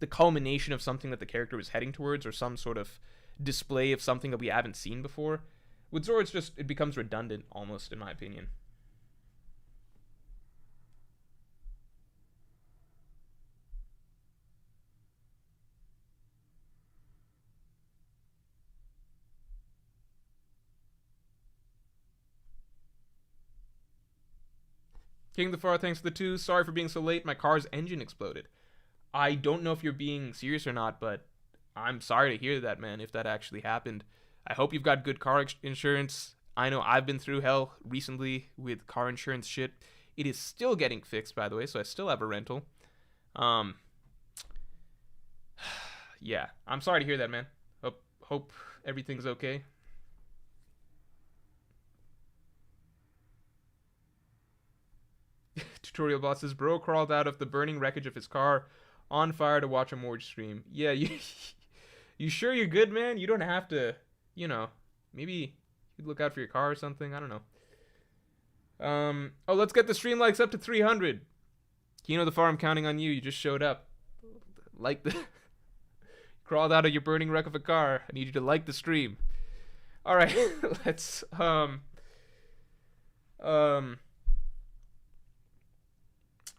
Speaker 1: culmination of something that the character was heading towards, or some sort of display of something that we haven't seen before. With Zoro, it becomes redundant almost, in my opinion. King of the Far, thanks for the 2. Sorry for being so late. My car's engine exploded. I don't know if you're being serious or not, but I'm sorry to hear that, man, if that actually happened. I hope you've got good car insurance. I know I've been through hell recently with car insurance shit. It is still getting fixed, by the way, so I still have a rental. Yeah, I'm sorry to hear that, man. Hope everything's okay. Tutorial bot says, bro crawled out of the burning wreckage of his car on fire to watch a Morj stream. Yeah, you sure you're good, man? You don't have to, you know, maybe you'd look out for your car or something. I don't know. Oh, let's get the stream likes up to 300. Kino the Far, I'm counting on you. You just showed up. Like the crawled out of your burning wreck of a car. I need you to like the stream. All right, let's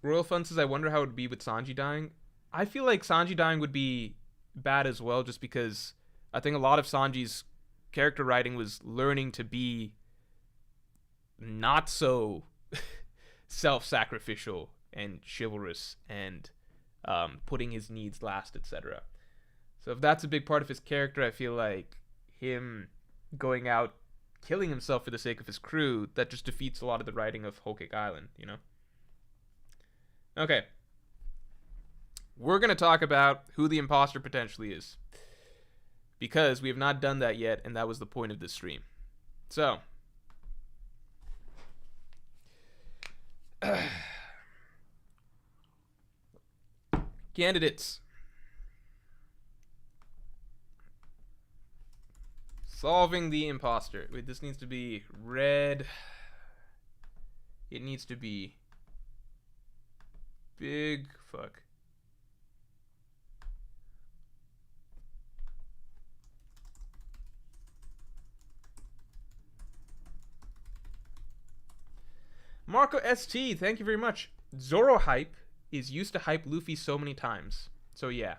Speaker 1: Royal Fun says, I wonder how it would be with Sanji dying. I feel like Sanji dying would be bad as well, just because I think a lot of Sanji's character writing was learning to be not so self-sacrificial and chivalrous and putting his needs last, etc. So if that's a big part of his character, I feel like him going out killing himself for the sake of his crew, that just defeats a lot of the writing of Whole Cake Island, you know? Okay. We're going to talk about who the imposter potentially is, because we have not done that yet, and that was the point of this stream. So, candidates. Solving the imposter. Wait, this needs to be red. It needs to be big. Fuck. Marco ST, thank you very much. Zoro hype is used to hype Luffy so many times. So yeah.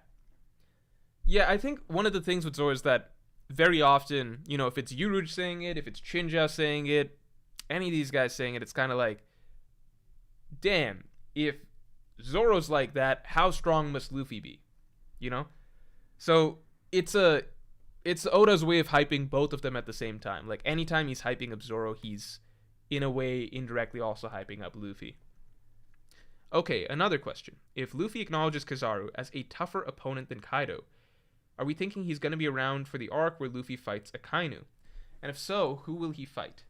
Speaker 1: Yeah, I think one of the things with Zoro is that very often, you know, if it's Yuruj saying it, if it's Chinja saying it, any of these guys saying it, it's kind of like, damn, if Zoro's like that, how strong must Luffy be? You know? So it's Oda's way of hyping both of them at the same time. Like, anytime he's hyping up Zoro, he's in a way indirectly also hyping up Luffy. Okay, another question. If Luffy acknowledges Kizaru as a tougher opponent than Kaido, are we thinking he's going to be around for the arc where Luffy fights Akainu? And if so, who will he fight?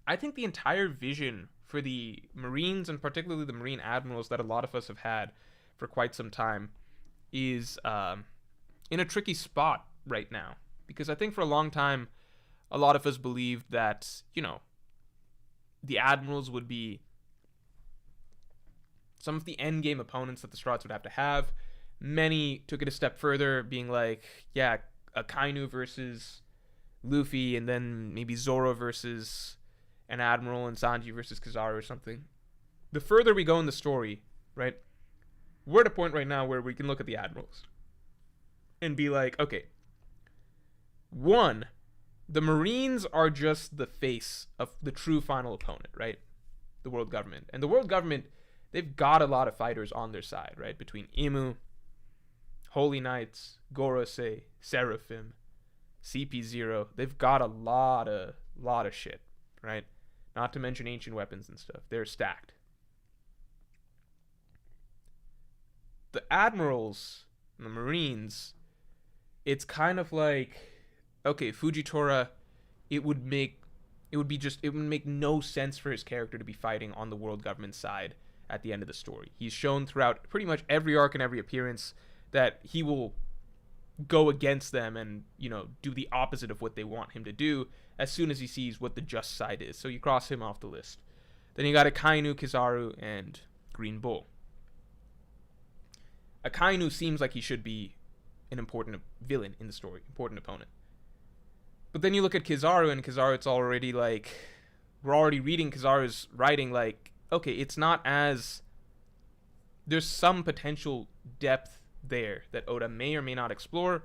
Speaker 1: I think the entire vision for the Marines, and particularly the Marine Admirals that a lot of us have had for quite some time, is in a tricky spot right now. Because I think for a long time, a lot of us believed that, you know, the Admirals would be some of the endgame opponents that the Strats would have to have. Many took it a step further, being like, yeah, Akainu versus Luffy, and then maybe Zoro versus an Admiral, and Sanji versus Kizaru or something. The further we go in the story, right, we're at a point right now where we can look at the Admirals and be like, okay, one, the Marines are just the face of the true final opponent, right? The world government. And the world government, they've got a lot of fighters on their side, right? Between Imu, Holy Knights, Gorosei, Seraphim, CP0, they've got a lot of shit, right? Not to mention ancient weapons and stuff. They're stacked. The Admirals, the Marines, it's kind of like, okay, Fujitora, it would make no sense for his character to be fighting on the world government side at the end of the story. He's shown throughout pretty much every arc and every appearance that he will go against them and, you know, do the opposite of what they want him to do as soon as he sees what the just side is. So you cross him off the list. Then you got Akainu, Kizaru, and Green Bull. Akainu seems like he should be an important villain in the story, important opponent. But then you look at Kizaru, and Kizaru, it's already like, we're already reading Kizaru's writing like, okay, it's not as, there's some potential depth there that Oda may or may not explore.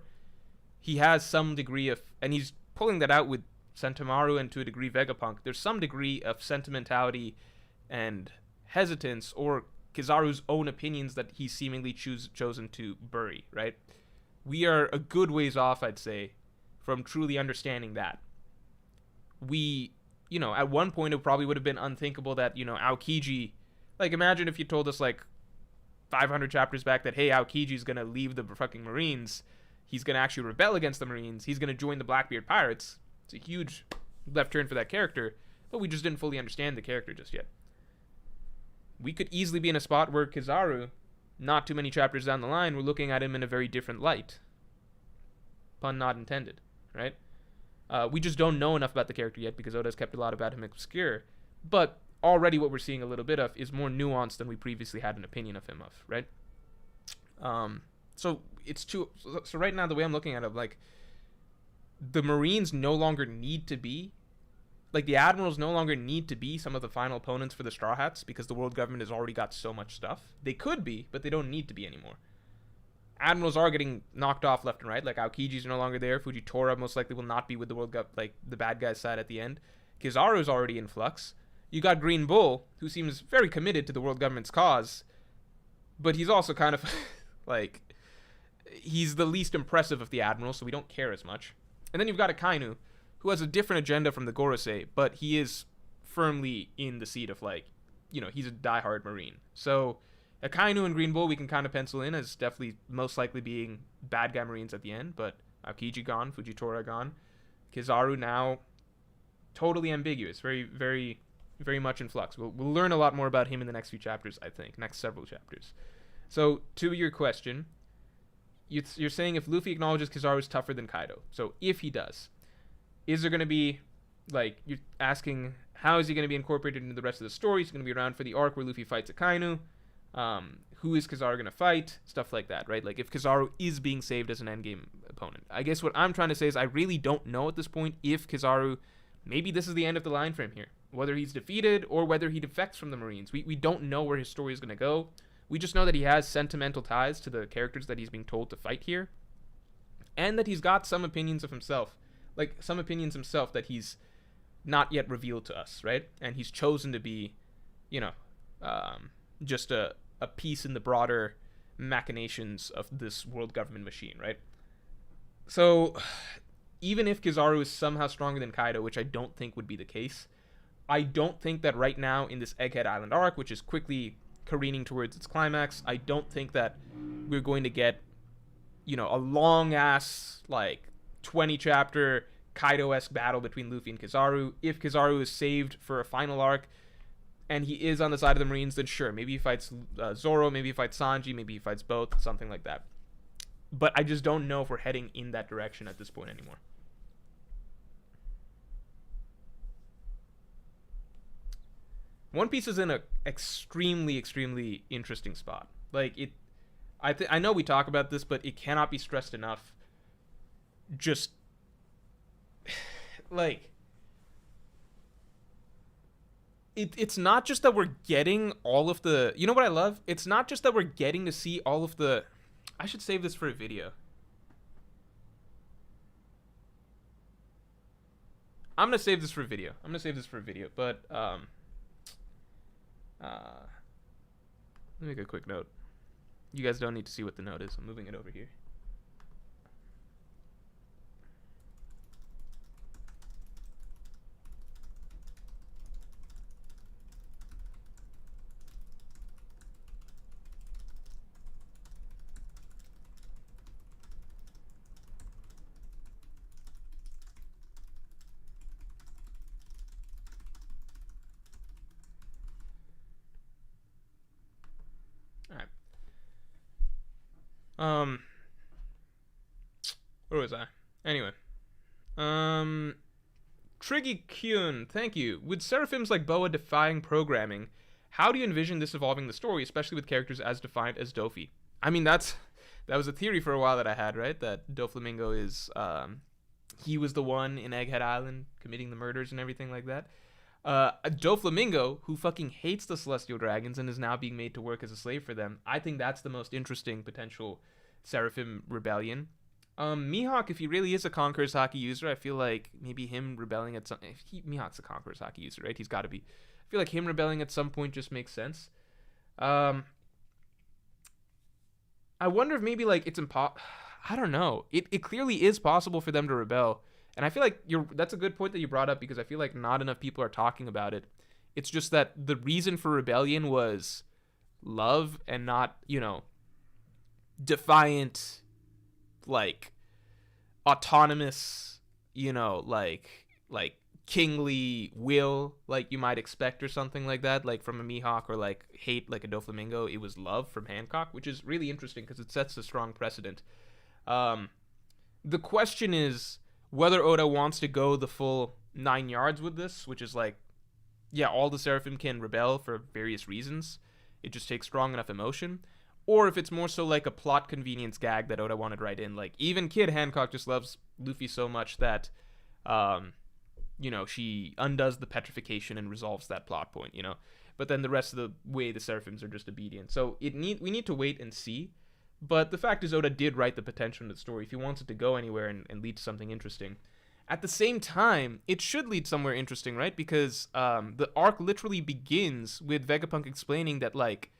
Speaker 1: He has some degree of, and he's pulling that out with Sentomaru and to a degree Vegapunk. There's some degree of sentimentality and hesitance, or Kizaru's own opinions that he's seemingly chosen to bury, right? We are a good ways off, I'd say, from truly understanding that. We, you know, at one point it probably would have been unthinkable that, you know, Aokiji, like, imagine if you told us like 500 chapters back that, hey, Aokiji's gonna leave the fucking Marines, he's gonna actually rebel against the Marines, he's gonna join the Blackbeard Pirates. It's a huge left turn for that character, but we just didn't fully understand the character just yet. We could easily be in a spot where Kizaru, not too many chapters down the line, we're looking at him in a very different light. Pun not intended, right? We just don't know enough about the character yet because Oda's kept a lot about him obscure. But already what we're seeing a little bit of is more nuanced than we previously had an opinion of him of, right? So it's too. So right now, the way I'm looking at it, like, the Marines no longer need to be, like, the Admirals no longer need to be some of the final opponents for the Straw Hats because the world government has already got so much stuff. They could be, but they don't need to be anymore. Admirals are getting knocked off left and right. Like, Aokiji's no longer there. Fujitora most likely will not be with the like the bad guy's side at the end. Kizaru's already in flux. You got Green Bull, who seems very committed to the world government's cause, but he's also kind of like, he's the least impressive of the Admirals, so we don't care as much. And then you've got Akainu, who has a different agenda from the Gorosei, but he is firmly in the seat of, like, you know, he's a diehard Marine. So Akainu and Green Bull we can kind of pencil in as definitely most likely being bad guy Marines at the end, but Aokiji gone, Fujitora gone. Kizaru now totally ambiguous, very, very, very much in flux. We'll learn a lot more about him in the next few chapters, I think, next several chapters. So to your question, you're saying if Luffy acknowledges Kizaru is tougher than Kaido. So if he does, is there going to be, like, you're asking, how is he going to be incorporated into the rest of the story? He's going to be around for the arc where Luffy fights Akainu. Who is Kizaru going to fight? Stuff like that, right? Like, if Kizaru is being saved as an endgame opponent. I guess what I'm trying to say is I really don't know at this point if Kizaru, maybe this is the end of the line for him here. Whether he's defeated or whether he defects from the Marines. We don't know where his story is going to go. We just know that he has sentimental ties to the characters that he's being told to fight here. and that he's got some opinions of himself, like some opinions himself that he's not yet revealed to us, right? And he's chosen to be, you know, just a piece in the broader machinations of this world government machine, right? So even if Kizaru is somehow stronger than Kaido, which I don't think would be the case, I don't think that right now in this Egghead Island arc, which is quickly careening towards its climax, I don't think that we're going to get, you know, a long ass like 20 chapter Kaido-esque battle between Luffy and Kizaru. If Kizaru is saved for a final arc and he is on the side of the Marines, then sure, maybe he fights Zoro, maybe he fights Sanji, maybe he fights both, something like that. But I just don't know if we're heading in that direction at this point anymore. One Piece is in a extremely interesting spot. Like it, I know we talk about this, but it cannot be stressed enough. Just like it's not just that we're getting all of the. You know what I love? It's not just that we're getting to see all of the. I should save this for a video. I'm gonna save this for a video. But let me make a quick note. You guys don't need to see what the note is. I'm moving it over here. Where was I? Anyway. Triggy Kyun, thank you. With Seraphims like Boa defying programming, how do you envision this evolving the story, especially with characters as defined as Dofi? I mean, that was a theory for a while that I had, right? That Doflamingo is, he was the one in Egghead Island committing the murders and everything like that. Doflamingo, who fucking hates the Celestial Dragons and is now being made to work as a slave for them. I think that's the most interesting potential Seraphim rebellion. Mihawk, if he really is a Conqueror's Haki user, I feel like maybe him rebelling at some... Mihawk's a Conqueror's Haki user, right? He's got to be. I feel like him rebelling at some point just makes sense. I wonder if maybe, like, it's I don't know. It clearly is possible for them to rebel. And I feel like that's a good point that you brought up, because I feel like not enough people are talking about it. It's just that the reason for rebellion was love and not, you know, defiant, like, autonomous, you know, like kingly will, like you might expect or something like that, like from a Mihawk, or like hate like a Doflamingo. It was love from Hancock, which is really interesting because it sets a strong precedent. The question is whether Oda wants to go the full 9 yards with this, which is like, yeah, all the Seraphim can rebel for various reasons. It just takes strong enough emotion. Or if it's more so like a plot convenience gag that Oda wanted right in. Like, even Kid Hancock just loves Luffy so much that, you know, she undoes the petrification and resolves that plot point, you know. But then the rest of the way, the Seraphims are just obedient. So we need to wait and see. But the fact is, Oda did write the potential in the story if he wants it to go anywhere and lead to something interesting. At the same time, it should lead somewhere interesting, right? Because the arc literally begins with Vegapunk explaining that, like,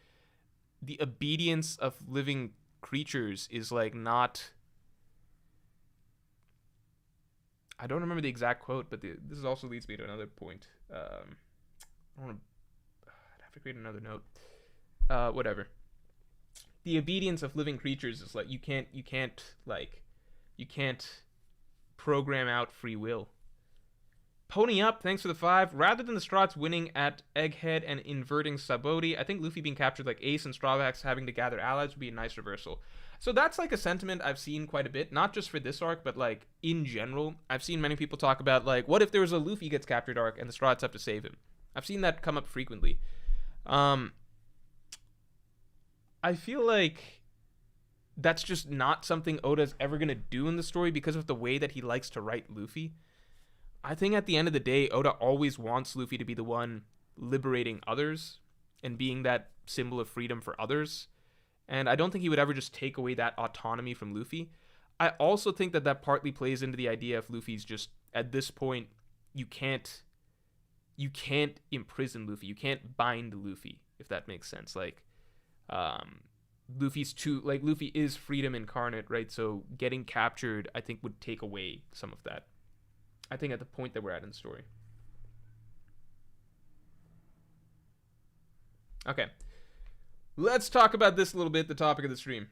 Speaker 1: the obedience of living creatures is, like, not... I don't remember the exact quote, but this also leads me to another point. I'd have to create another note. Whatever. The obedience of living creatures is like you can't program out free will. Pony Up, thanks for the 5. Rather than the Strats winning at Egghead and inverting Saboti, I think Luffy being captured like Ace and Straw Hats having to gather allies would be a nice reversal. So that's like a sentiment I've seen quite a bit, not just for this arc, but like in general. I've seen many people talk about, like, what if there was a Luffy gets captured arc and the Strats have to save him? I've seen that come up frequently. I feel like that's just not something Oda's ever going to do in the story because of the way that he likes to write Luffy. I think at the end of the day, Oda always wants Luffy to be the one liberating others and being that symbol of freedom for others. And I don't think he would ever just take away that autonomy from Luffy. I also think that that partly plays into the idea of Luffy's just, at this point, you can't imprison Luffy. You can't bind Luffy, if that makes sense. Like, Luffy is freedom incarnate, right? So getting captured, I think, would take away some of that. I think at the point that we're at in the story. Okay. Let's talk about this a little bit, the topic of the stream.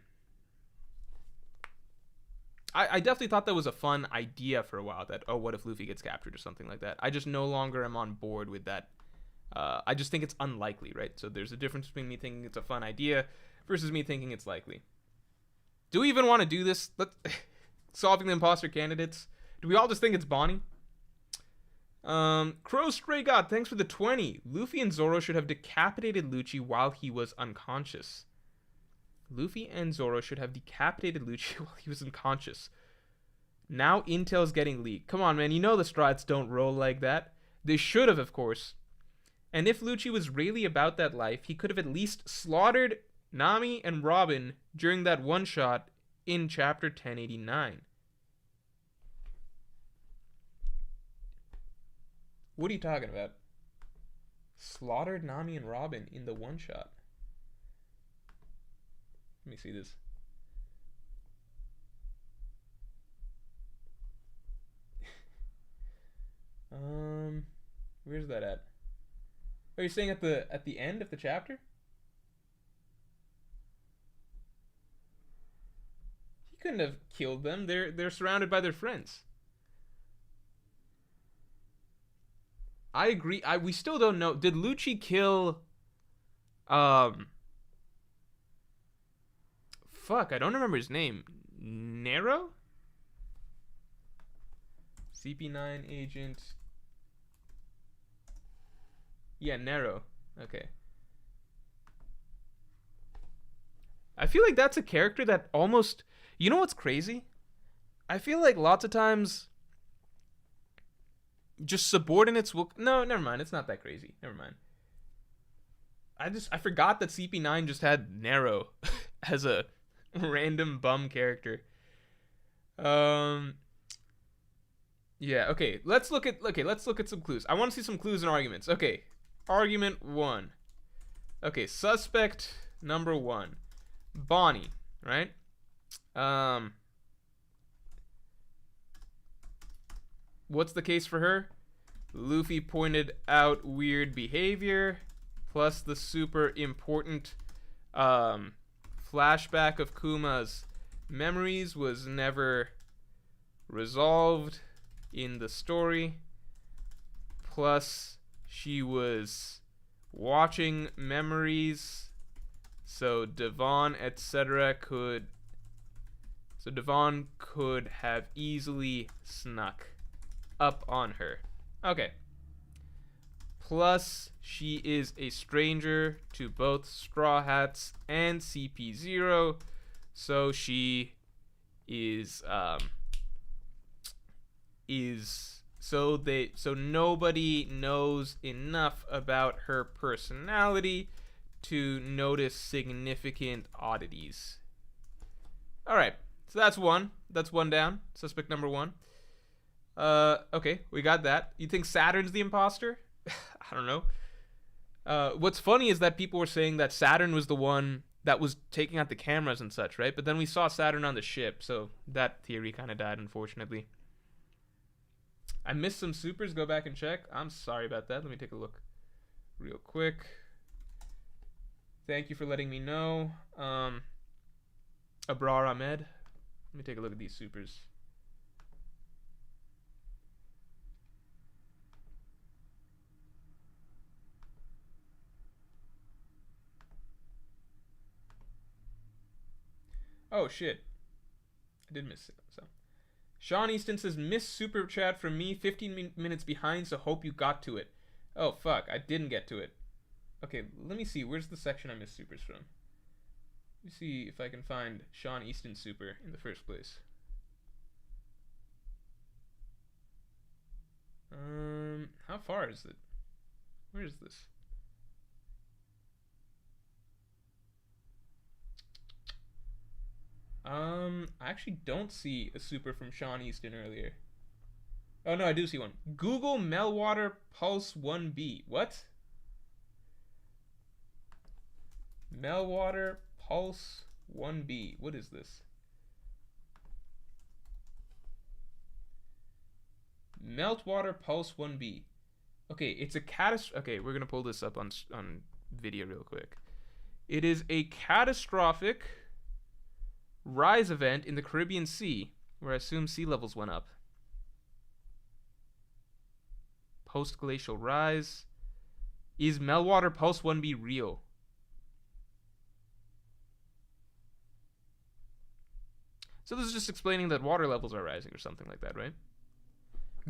Speaker 1: I definitely thought that was a fun idea for a while, that, oh, what if Luffy gets captured or something like that. I just no longer am on board with that. I just think it's unlikely, right? So there's a difference between me thinking it's a fun idea versus me thinking it's likely. Do we even want to do this? Solving the imposter candidates? Do we all just think it's Bonnie? Crow Stray God, thanks for the 20. Luffy and Zoro should have decapitated Lucci while he was unconscious. Luffy and Zoro should have decapitated Lucci while he was unconscious. Now intel's getting leaked. Come on, man. You know the strats don't roll like that. They should have, of course. And if Lucci was really about that life, he could have at least slaughtered Nami and Robin during that one shot in chapter 1089. What are you talking about? Slaughtered Nami and Robin in the one shot. Let me see this. Where's that at? Are you saying at the end of the chapter? He couldn't have killed them. They're surrounded by their friends. I agree. We still don't know. Did Lucci kill fuck, I don't remember his name. Nero? CP9 agent. Yeah, Nero. Okay. I feel like that's a character that almost... You know what's crazy? I feel like lots of times just subordinates will... No, never mind. It's not that crazy. Never mind. I forgot that CP9 just had Nero as a random bum character. Yeah, okay. Let's look at some clues. I want to see some clues and arguments. Okay. Argument 1. Okay, suspect number 1. Bonnie, right? What's the case for her? Luffy pointed out weird behavior, plus the super important flashback of Kuma's memories was never resolved in the story, plus she was watching memories, so Devon etc. could have easily snuck up on her. Okay. Plus, she is a stranger to both Straw Hats and CP0, so she is so nobody knows enough about her personality to notice significant oddities. All right, so that's one. That's one down. Suspect number 1. Okay, we got that. You think Saturn's the imposter? I don't know. What's funny is that people were saying that Saturn was the one that was taking out the cameras and such, right? But then we saw Saturn on the ship, so that theory kind of died, unfortunately. I missed some supers. Go back and check. I'm sorry about that. Let me take a look real quick. Thank you for letting me know. Abrar Ahmed. Let me take a look at these supers. Oh, shit. I did miss it. So, Sean Easton says, missed super chat from me, 15 minutes behind, so hope you got to it. Oh, fuck. I didn't get to it. Okay, let me see. Where's the section I missed supers from? Let me see if I can find Sean Easton super in the first place. How far is it? Where is this? I actually don't see a super from Sean Easton earlier. Oh no, I do see one. Google Meltwater Pulse 1B. What? Meltwater Pulse 1B. What is this? Meltwater Pulse 1B. Okay, it's a Okay, we're gonna pull this up on video real quick. It is a catastrophic rise event in the Caribbean Sea, where I assume sea levels went up. Post-glacial rise. Is Meltwater Pulse 1B real? So this is just explaining that water levels are rising or something like that, right?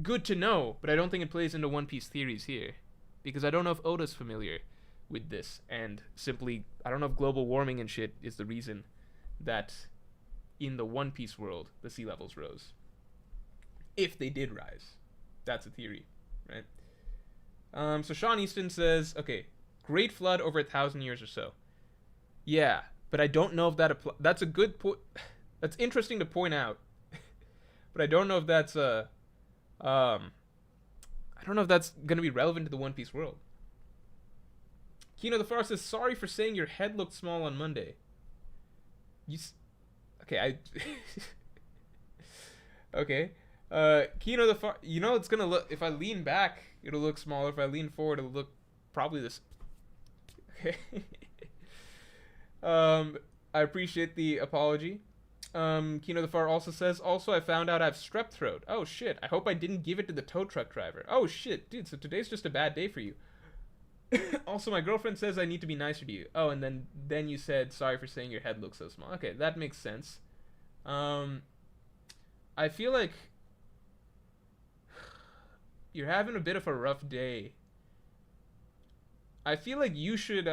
Speaker 1: Good to know, but I don't think it plays into One Piece theories here. Because I don't know if Oda's familiar with this, and simply, I don't know if global warming and shit is the reason that in the One Piece world, the sea levels rose. If they did rise. That's a theory, right? So Sean Easton says, okay, Great Flood over 1,000 years or so. Yeah, but I don't know if that that's a good point. That's interesting to point out. But I don't know if that's I don't know if that's going to be relevant to the One Piece world. Kino the Far says, sorry for saying your head looked small on Monday. Okay, okay. Kino the Far, you know, it's going to look, if I lean back, it'll look smaller. If I lean forward, it'll look probably this. Okay. I appreciate the apology. Kino the Far also says, also I found out I have strep throat. Oh shit, I hope I didn't give it to the tow truck driver. Oh shit, dude, so today's just a bad day for you. Also, my girlfriend says I need to be nicer to you. Oh, and then you said, sorry for saying your head looks so small. Okay, that makes sense. I feel like you're having a bit of a rough day. I feel like you should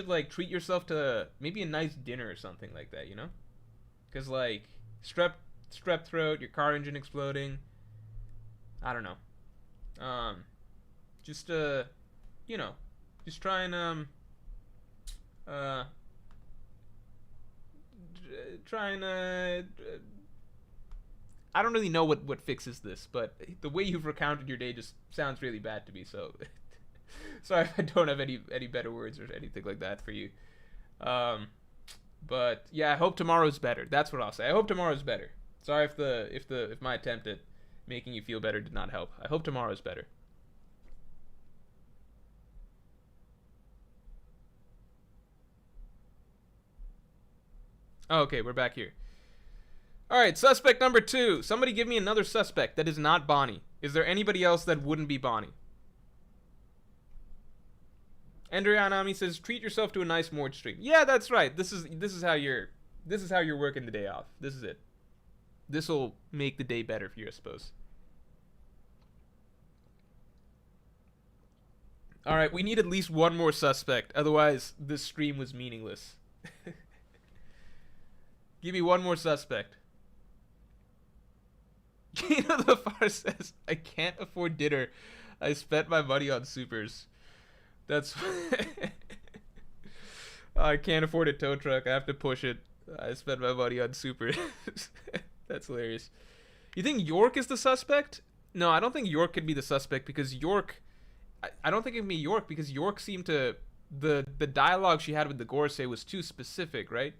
Speaker 1: like treat yourself to maybe a nice dinner or something like that, you know? Because like strep throat, your car engine exploding. I don't know. Just you know, just try and I don't really know what fixes this, but the way you've recounted your day just sounds really bad to me, so sorry if I don't have any better words or anything like that for you. But yeah, I hope tomorrow's better. That's what I'll say. I hope tomorrow's better. Sorry if my attempt at making you feel better did not help. I hope tomorrow's better. Oh, okay, we're back here. Alright, suspect number 2. Somebody give me another suspect that is not Bonnie. Is there anybody else that wouldn't be Bonnie? Andrianami says, treat yourself to a nice Morj stream. Yeah, that's right. This is how you're working the day off. This is it. This'll make the day better for you, I suppose. Alright, we need at least one more suspect. Otherwise, this stream was meaningless. Give me one more suspect. Kino the Far says, I can't afford dinner. I spent my money on supers. That's... I can't afford a tow truck. I have to push it. I spent my money on supers. That's hilarious. You think York is the suspect? No, I don't think York could be the suspect because York... I don't think it can be York because York seemed to... The dialogue she had with the Gorosei was too specific, right?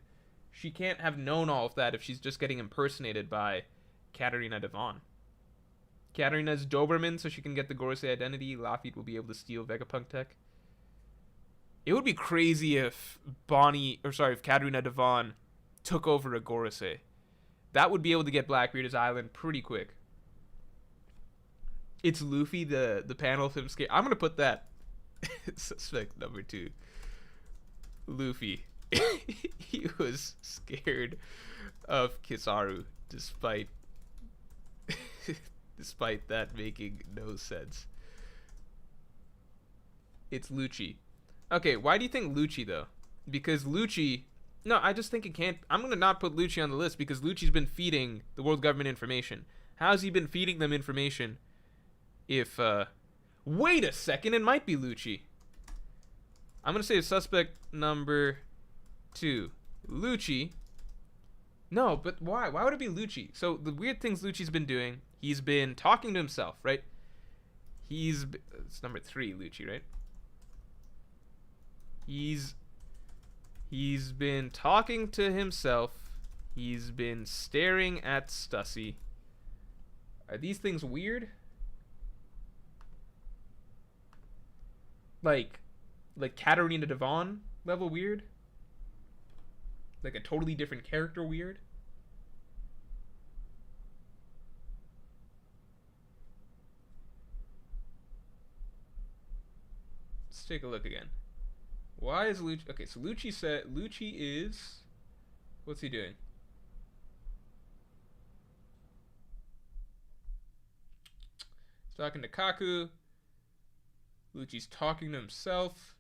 Speaker 1: She can't have known all of that if she's just getting impersonated by Katarina Devon. Katarina's Doberman, so she can get the Gorosei identity. Lafitte will be able to steal Vegapunk tech. It would be crazy if if Katarina Devon took over a Gorosei. That would be able to get Blackbeard's Island pretty quick. It's Luffy, the panel of him scared. I'm gonna put that suspect number 2. Luffy. He was scared of Kizaru despite that making no sense. It's Lucci. Okay, why do you think Lucci though? Because Lucci... No, I just think it can't... I'm going to not put Lucci on the list because Lucci's been feeding the world government information. How's he been feeding them information if... Wait a second, it might be Lucci. I'm going to say suspect number 2. Lucci No, but why? Why would it be Lucci? So the weird things Lucci's been doing, he's been talking to himself, right? It's number 3, Lucci, right? He's been talking to himself. He's been staring at Stussy. Are these things weird? Like Katarina Devon level weird? Like a totally different character weird? Let's take a look again. Why is Lucci... Okay, so Lucci is... What's he doing? He's talking to Kaku. Lucci's talking to himself.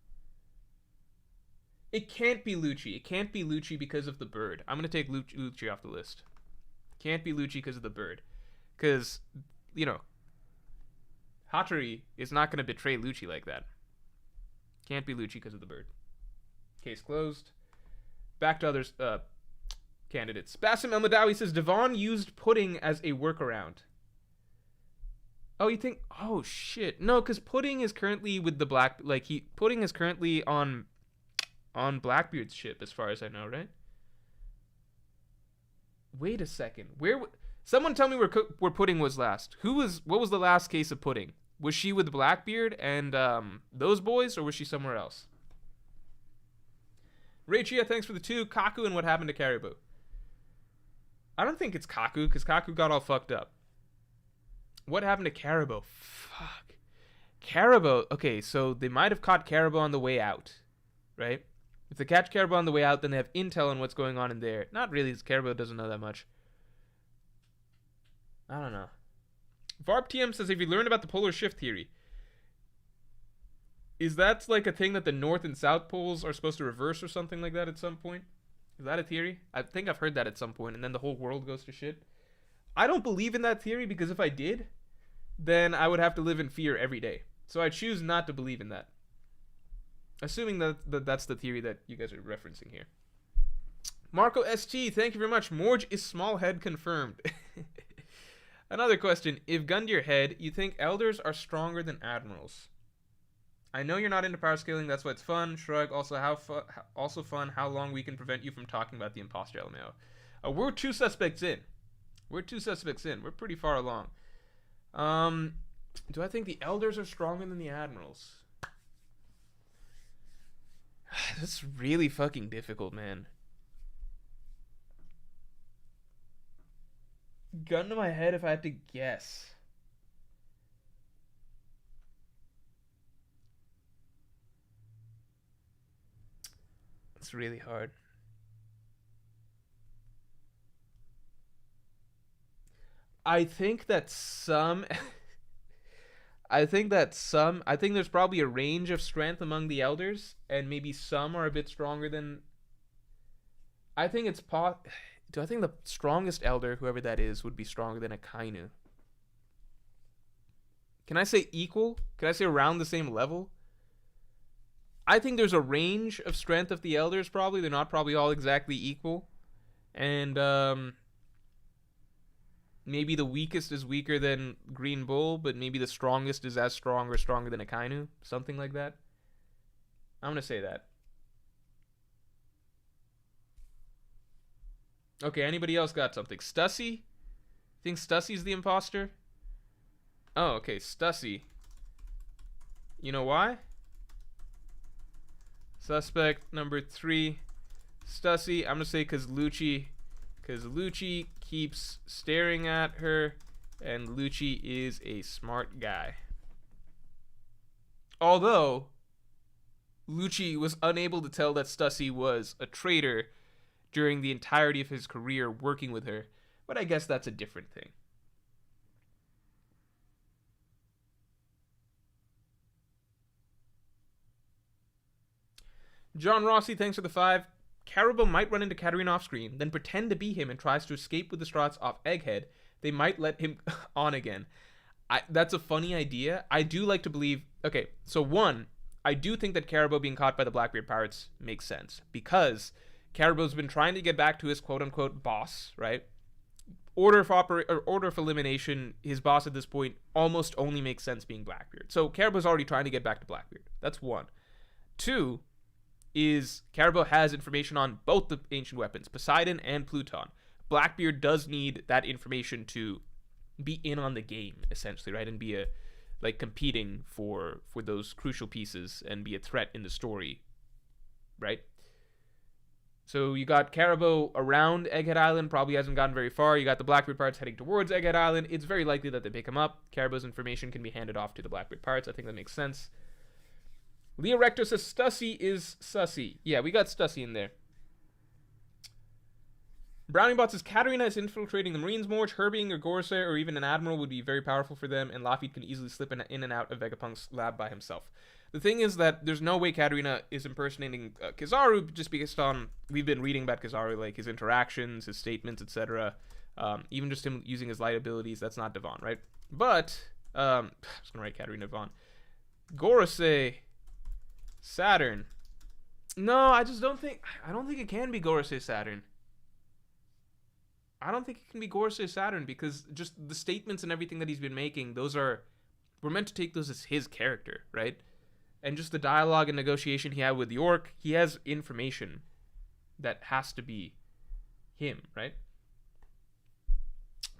Speaker 1: It can't be Lucci. It can't be Lucci because of the bird. I'm going to take Lucci off the list. Can't be Lucci because of the bird. Because, you know, Hattori is not going to betray Lucci like that. Can't be Lucci because of the bird. Case closed. Back to others candidates. Bassem El Madawi says Devon used pudding as a workaround. Oh, you think? Oh shit! No, because pudding is currently with the pudding is currently on Blackbeard's ship, as far as I know, right? Wait a second. Someone tell me where pudding was last. What was the last case of pudding? Was she with Blackbeard and those boys, or was she somewhere else? Rachia, thanks for the 2. Kaku and what happened to Caribou? I don't think it's Kaku, because Kaku got all fucked up. What happened to Caribou? Fuck. Caribou. Okay, so they might have caught Caribou on the way out, right? If they catch Caribou on the way out, then they have intel on what's going on in there. Not really, because Caribou doesn't know that much. I don't know. VarpTM says, if you learned about the polar shift theory, is that like a thing that the North and South poles are supposed to reverse or something like that at some point? Is that a theory? I think I've heard that at some point, and then the whole world goes to shit. I don't believe in that theory, because if I did, then I would have to live in fear every day. So I choose not to believe in that. Assuming that that's the theory that you guys are referencing here. Marco ST, thank you very much. Morj is small head confirmed. Another question. If gun to your head, you think elders are stronger than admirals? I know you're not into power scaling, that's why it's fun. Shrug. Also fun how long we can prevent you from talking about the imposter LMAO. We're 2 suspects in. We're pretty far along. Do I think the elders are stronger than the admirals? That's really fucking difficult, man. Gun to my head if I had to guess. It's really hard. I think there's probably a range of strength among the elders, and maybe some are a bit stronger than... Do I think the strongest elder, whoever that is, would be stronger than a Kainu? Can I say equal? Can I say around the same level? I think there's a range of strength of the elders, probably. They're not probably all exactly equal. And, maybe the weakest is weaker than Green Bull, but maybe the strongest is as strong or stronger than a Kainu. Something like that. I'm going to say that. Okay, anybody else got something? Stussy? Think Stussy's the imposter? Oh, okay, Stussy. You know why? Suspect number 3. Stussy, I'm going to say because Lucci keeps staring at her, and Lucci is a smart guy. Although, Lucci was unable to tell that Stussy was a traitor during the entirety of his career working with her, but I guess that's a different thing. John Rossi, thanks for the 5. Caribou might run into Katarina off screen, then pretend to be him and tries to escape with the Strats off Egghead. They might let him on again. That's a funny idea. I do like to believe... Okay, so 1, I do think that Caribou being caught by the Blackbeard pirates makes sense, because Caribou's been trying to get back to his quote-unquote boss, right? Order of elimination, his boss at this point almost only makes sense being Blackbeard. So Caribou's already trying to get back to Blackbeard. That's one. Two is Caribou has information on both the ancient weapons, Poseidon and Pluton. Blackbeard does need that information to be in on the game, essentially, right? And be competing for those crucial pieces and be a threat in the story, right? So you got Caribou around Egghead Island, probably hasn't gotten very far. You got the Blackbeard pirates heading towards Egghead Island. It's very likely that they pick him up. Caribou's information can be handed off to the Blackbeard pirates. I think that makes sense. Leo Recto says Stussy is sussy. Yeah, we got Stussy in there. Browningbot says Katarina is infiltrating the Marines Morj. Her being a Gorosei or even an Admiral would be very powerful for them, and Lafitte can easily slip in and out of Vegapunk's lab by himself. The thing is that there's no way Katarina is impersonating Kizaru, just based on, we've been reading about Kizaru, like his interactions, his statements, etc. Even just him using his light abilities, that's not Devon, right? But, I'm just going to write Katarina Devon. Gorosei, Saturn. No, I don't think it can be Gorosei Saturn. I don't think it can be Gorosei Saturn because just the statements and everything that he's been making, we're meant to take those as his character, right? And just the dialogue and negotiation he had with York, he has information that has to be him, right?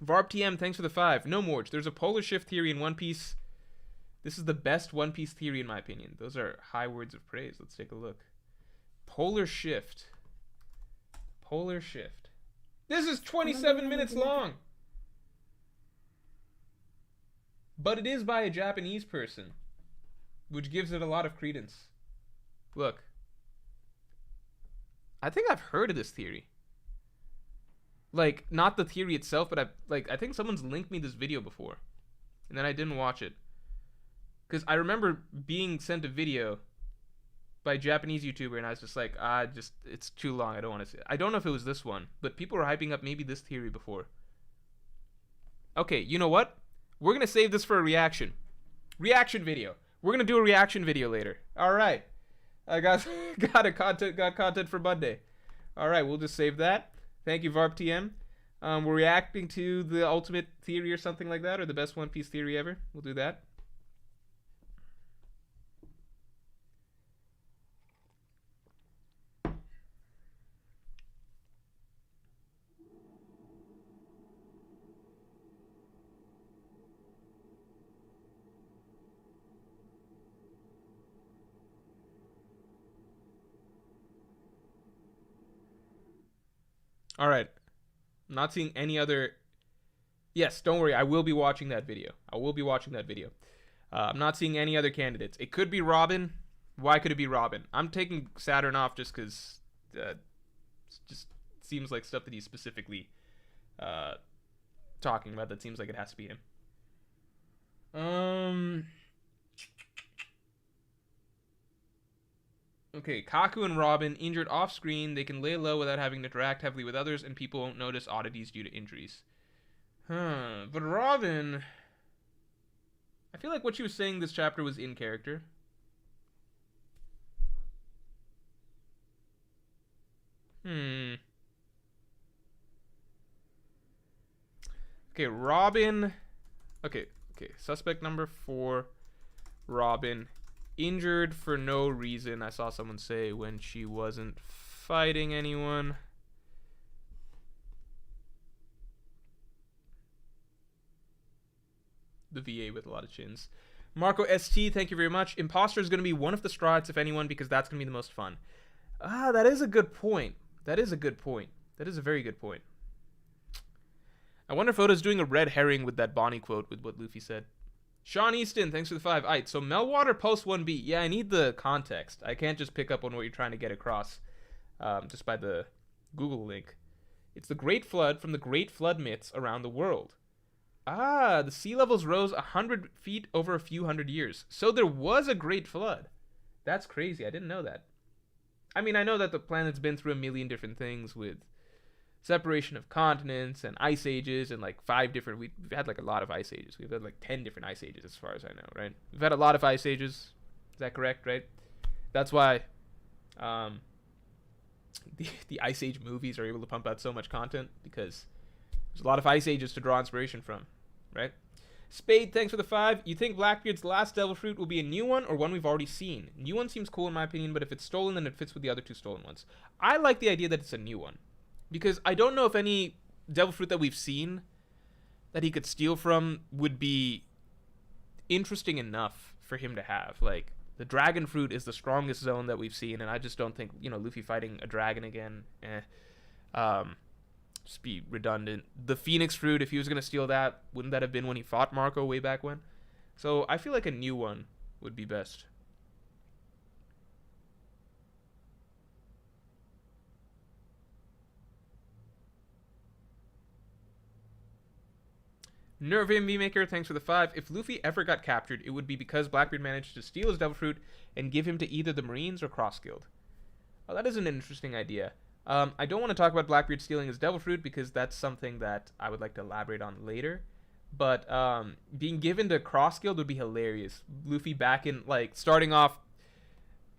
Speaker 1: VarpTM, thanks for the 5. No, Morj, there's a polar shift theory in One Piece. This is the best One Piece theory in my opinion. Those are high words of praise. Let's take a look. Polar shift. Polar shift. This is 27 minutes long. But it is by a Japanese person, which gives it a lot of credence. Look. I think I've heard of this theory. Like, not the theory itself, but I think someone's linked me this video before. And then I didn't watch it. Because I remember being sent a video by a Japanese YouTuber, and I was just like, it's too long, I don't want to see it. I don't know if it was this one, but people were hyping up maybe this theory before. Okay, you know what? We're going to save this for a reaction. Reaction video. We're going to do a reaction video later. All right. I got content for Monday. All right, we'll just save that. Thank you, VarpTM. We're reacting to the ultimate theory or something like that, or the best One Piece theory ever. We'll do that. All right. I'm not seeing any other. Yes, don't worry. I will be watching that video. I'm not seeing any other candidates. It could be Robin. Why could it be Robin? I'm taking Saturn off just because it just seems like stuff that he's specifically talking about. That seems like it has to be him. Okay, Kaku and Robin injured off screen. They can lay low without having to interact heavily with others, and people won't notice oddities due to injuries. But Robin, I feel like what she was saying this chapter was in character. Okay, Robin. Okay. Suspect number 4, Robin. Injured for no reason, I saw someone say, when she wasn't fighting anyone. The VA with a lot of chins. Marco ST, thank you very much. Imposter is going to be one of the strats, if anyone, because that's going to be the most fun. That is a good point. That is a very good point. I wonder if Oda's doing a red herring with that Bonnie quote with what Luffy said. Sean Easton, thanks for the 5. Alright, so Meltwater Post 1B. Yeah, I need the context. I can't just pick up on what you're trying to get across just by the Google link. It's the Great Flood from the Great Flood myths around the world. The sea levels rose 100 feet over a few hundred years. So there was a Great Flood. That's crazy. I didn't know that. I mean, I know that the planet's been through a million different things with separation of continents and ice ages and like 5 different. We've had like a lot of ice ages. We've had like 10 different ice ages as far as I know, right? We've had a lot of ice ages. Is that correct, right? That's why the Ice Age movies are able to pump out so much content because there's a lot of Ice Ages to draw inspiration from, right? Spade, thanks for the 5. You think Blackbeard's last Devil Fruit will be a new one or one we've already seen? New one seems cool in my opinion, but if it's stolen, then it fits with the other 2 stolen ones. I like the idea that it's a new one because I don't know if any Devil Fruit that we've seen that he could steal from would be interesting enough for him to have. Like, the Dragon Fruit is the strongest zone that we've seen, and I just don't think, Luffy fighting a dragon again, just be redundant. The Phoenix Fruit, if he was going to steal that, wouldn't that have been when he fought Marco way back when? So I feel like a new one would be best. Nerve MV Maker, thanks for the 5. If Luffy ever got captured, it would be because Blackbeard managed to steal his Devil Fruit and give him to either the Marines or Cross Guild. Well, that is an interesting idea. I don't want to talk about Blackbeard stealing his Devil Fruit because that's something that I would like to elaborate on later. But being given to Cross Guild would be hilarious. Luffy back in, starting off,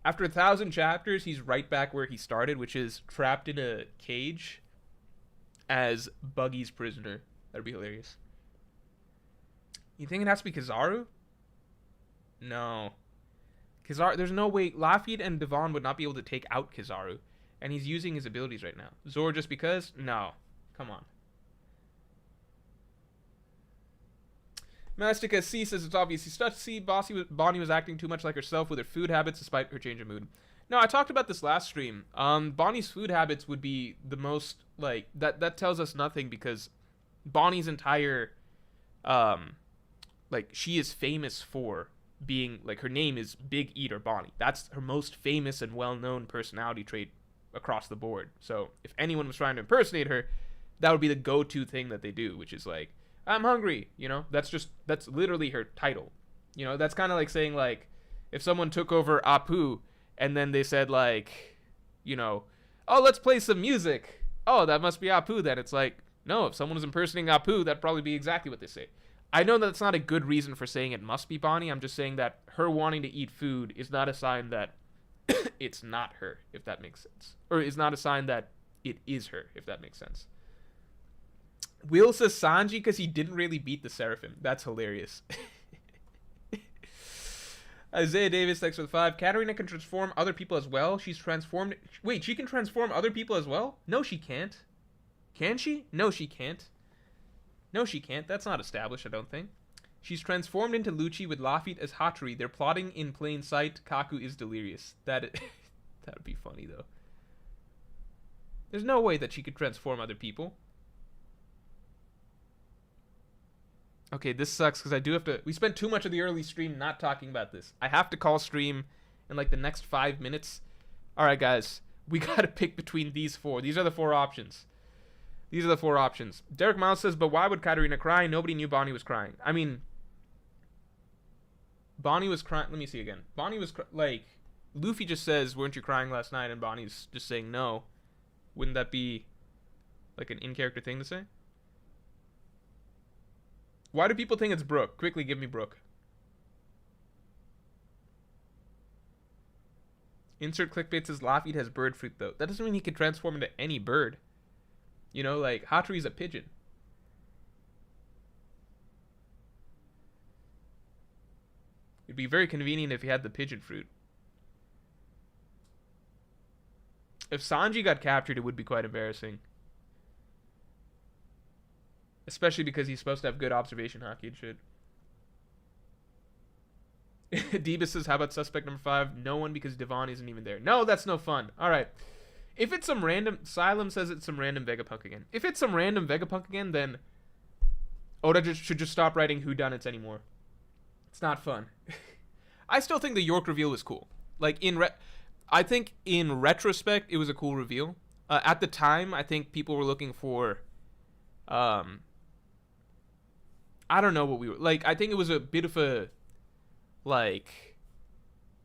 Speaker 1: after 1,000 chapters, he's right back where he started, which is trapped in a cage as Buggy's prisoner. That'd be hilarious. You think it has to be Kizaru? No. Kizaru, there's no way. Lafitte and Devon would not be able to take out Kizaru. And he's using his abilities right now. Zoro just because? No. Come on. Mastica C says it's obvious he's stuck. C. Bonnie was acting too much like herself with her food habits despite her change of mood. No, I talked about this last stream. Bonnie's food habits would be the most, that tells us nothing because Bonnie's entire, she is famous for being, her name is Big Eater Bonnie. That's her most famous and well-known personality trait across the board. So if anyone was trying to impersonate her, that would be the go-to thing that they do, which is I'm hungry, that's literally her title. That's kind of like saying if someone took over Apu and then they said oh, let's play some music. Oh, that must be Apu then. It's no, if someone was impersonating Apu, that'd probably be exactly what they say. I know that's not a good reason for saying it must be Bonnie. I'm just saying that her wanting to eat food is not a sign that it's not her, if that makes sense. Or is not a sign that it is her, if that makes sense. Will says Sanji because he didn't really beat the Seraphim. That's hilarious. Isaiah Davis, thanks for the 5. Katarina can transform other people as well. She's transformed... Wait, she can transform other people as well? No, she can't. Can she? No, she can't. No, she can't. That's not established, I don't think. She's transformed into Lucci with Lafitte as Hattori. They're plotting in plain sight. Kaku is delirious. That would be funny, though. There's no way that she could transform other people. Okay, this sucks because I do have to... We spent too much of the early stream not talking about this. I have to call stream in the next 5 minutes. Alright, guys. We gotta pick between these 4. These are the 4 options. These are the 4 options. Derek Miles says, but why would Katarina cry? Nobody knew Bonnie was crying. I mean... Bonnie was crying... Let me see again. Bonnie was... Luffy just says, weren't you crying last night? And Bonnie's just saying no. Wouldn't that be... an in-character thing to say? Why do people think it's Brook? Quickly give me Brook. Insert clickbait says Lafitte has bird fruit, though. That doesn't mean he can transform into any bird. Hattori's a pigeon. It'd be very convenient if he had the pigeon fruit. If Sanji got captured, it would be quite embarrassing. Especially because he's supposed to have good observation hockey and shit. Debus says, how about suspect number 5? No one because Devon isn't even there. No, that's no fun. Alright. If it's some random... Xylem says it's some random Vegapunk again. If it's some random Vegapunk again, then... Oda should just stop writing whodunits anymore. It's not fun. I still think the York reveal was cool. I think in retrospect, it was a cool reveal. At the time, I think people were looking for... I don't know what we were... I think it was a bit of a...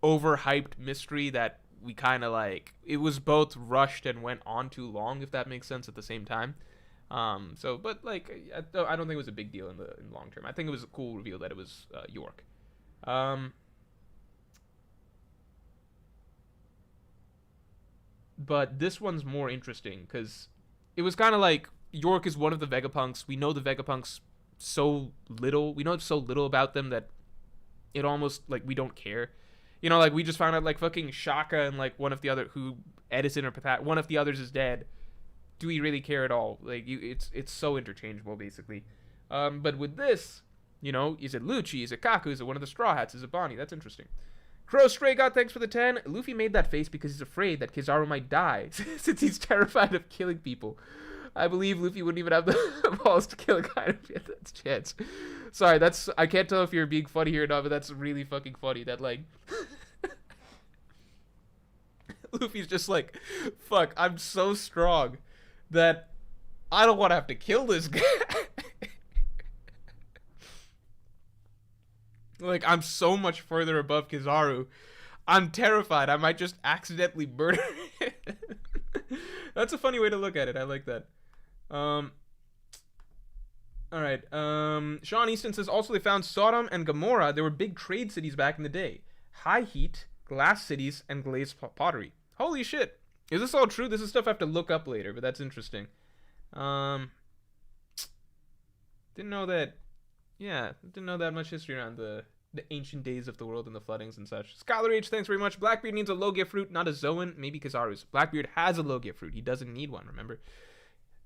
Speaker 1: overhyped mystery that we kind of it was both rushed and went on too long, if that makes sense, at the same time. I don't think it was a big deal in the long term. I think it was a cool reveal that it was York. but this one's more interesting because it was kind of like York is one of the Vegapunks. We know the Vegapunks so little. We know so little about them that it almost like we don't care. You know, like we just found out like fucking Shaka and like one of the other who Edison or Pathat, one of the others is dead. Do we really care at all? Like it's so interchangeable basically. But with this, you know, is it Lucci? Is it Kaku? Is it one of the Straw Hats? Is it Bonnie? That's interesting. Crow Stray God, thanks for the 10. Luffy made that face because he's afraid that Kizaru might die, since he's terrified of killing people. I believe Luffy wouldn't even have the balls to kill a guy if he had that chance. Sorry, I can't tell if you're being funny here or not, but that's really fucking funny. That, like, Luffy's just like, fuck, I'm so strong that I don't want to have to kill this guy. Like, I'm so much further above Kizaru. I'm terrified. I might just accidentally murder him. That's a funny way to look at it. I like that. Alright. Sean Easton says, also they found Sodom and Gomorrah. There were big trade cities back in the day. High heat, glass cities, and glazed pottery. Holy shit. Is this all true? This is stuff I have to look up later, but that's interesting. Didn't know that. Yeah, didn't know that much history around the ancient days of the world and the floodings and such. Scholar H, thanks very much. Blackbeard needs a Logia fruit, not a Zoan. Maybe Kizaru's. Blackbeard has a Logia fruit. He doesn't need one, remember?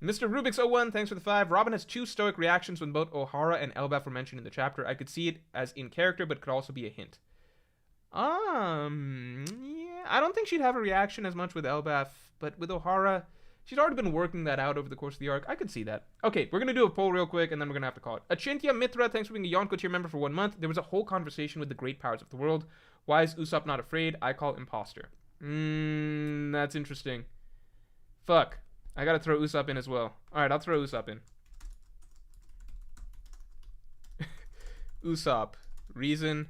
Speaker 1: Mr. Rubik's 01, thanks for the 5. Robin has 2 stoic reactions when both Ohara and Elbaf were mentioned in the chapter. I could see it as in character, but could also be a hint. Yeah, I don't think she'd have a reaction as much with Elbaf, but with Ohara, she's already been working that out over the course of the arc. I could see that. Okay, we're going to do a poll real quick, and then we're going to have to call it. Achintya Mitra, thanks for being a Yonko tier member for 1 month. There was a whole conversation with the great powers of the world. Why is Usopp not afraid? I call Imposter. That's interesting. Fuck. I got to throw Usopp in as well. Alright, I'll throw Usopp in. Usopp. Reason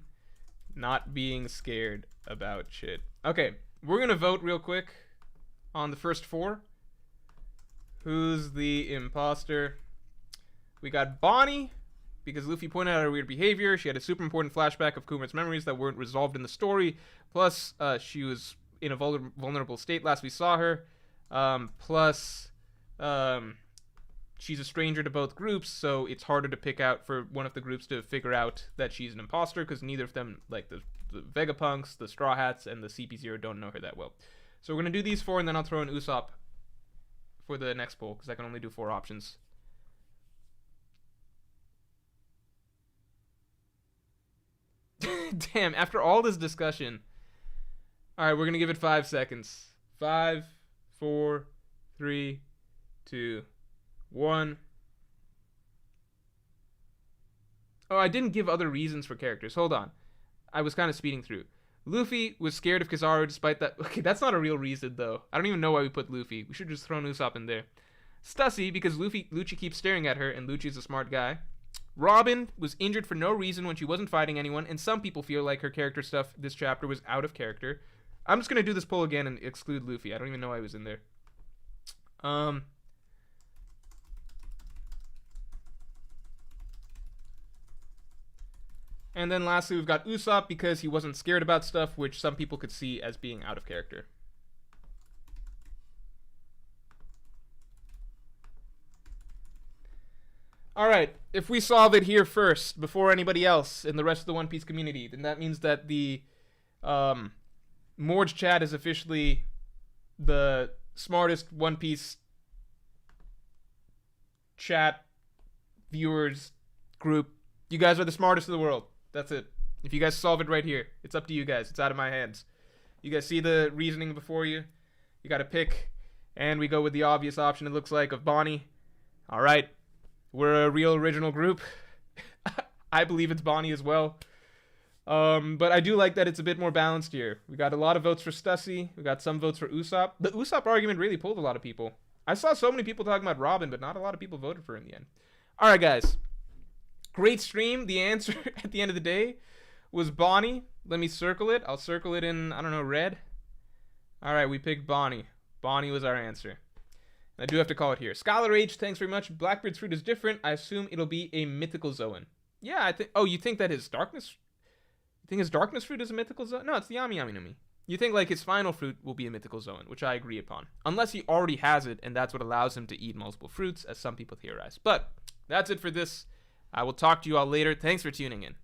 Speaker 1: not being scared about shit. Okay, we're going to vote real quick on the first 4. Who's the imposter? We got Bonnie, because Luffy pointed out her weird behavior. She had a super important flashback of Kumar's memories that weren't resolved in the story. Plus, she was in a vulnerable state last we saw her. Plus, she's a stranger to both groups, so it's harder to pick out for one of the groups to figure out that she's an imposter, because neither of them, like the Vegapunks, the Straw Hats, and the CP0 don't know her that well. So we're going to do these 4, and then I'll throw in Usopp for the next poll, because I can only do 4 options. Damn, after all this discussion. Alright, we're going to give it 5 seconds. 5, 4, 3, 2, 1. Oh, I didn't give other reasons for characters. Hold on. I was kind of speeding through. Luffy was scared of Kizaru despite that. Okay, that's not a real reason, though. I don't even know why we put Luffy. We should just throw Usopp in there. Stussy, because Lucci keeps staring at her, and Lucci's a smart guy. Robin was injured for no reason when she wasn't fighting anyone, and some people feel like her character stuff this chapter was out of character. I'm just going to do this poll again and exclude Luffy. I don't even know why he was in there. And then lastly, we've got Usopp because he wasn't scared about stuff, which some people could see as being out of character. Alright, if we solve it here first, before anybody else in the rest of the One Piece community, then that means that the Morj chat is officially the smartest One Piece chat viewers group. You guys are the smartest in the world. That's it. If you guys solve it right here, it's up to you guys. It's out of my hands. You guys see the reasoning before you? You gotta pick, and we go with the obvious option, it looks like, of Bonnie. Alright. We're a real original group. I believe it's Bonnie as well. But I do like that it's a bit more balanced here. We got a lot of votes for Stussy. We got some votes for Usopp. The Usopp argument really pulled a lot of people. I saw so many people talking about Robin, but not a lot of people voted for her in the end. Alright, guys. Great stream. The answer at the end of the day was Bonnie. Let me circle it. I'll circle it in, I don't know, red. Alright, we picked Bonnie. Bonnie was our answer. I do have to call it here. Scholar H, thanks very much. Blackbeard's fruit is different. I assume it'll be a mythical Zoan. Yeah, I think... Oh, you think that his darkness... You think his darkness fruit is a mythical Zoan? No, it's the Yami Yami no Mi. You think like his final fruit will be a mythical zone, which I agree upon. Unless he already has it, and that's what allows him to eat multiple fruits, as some people theorize. But that's it for this. I will talk to you all later. Thanks for tuning in.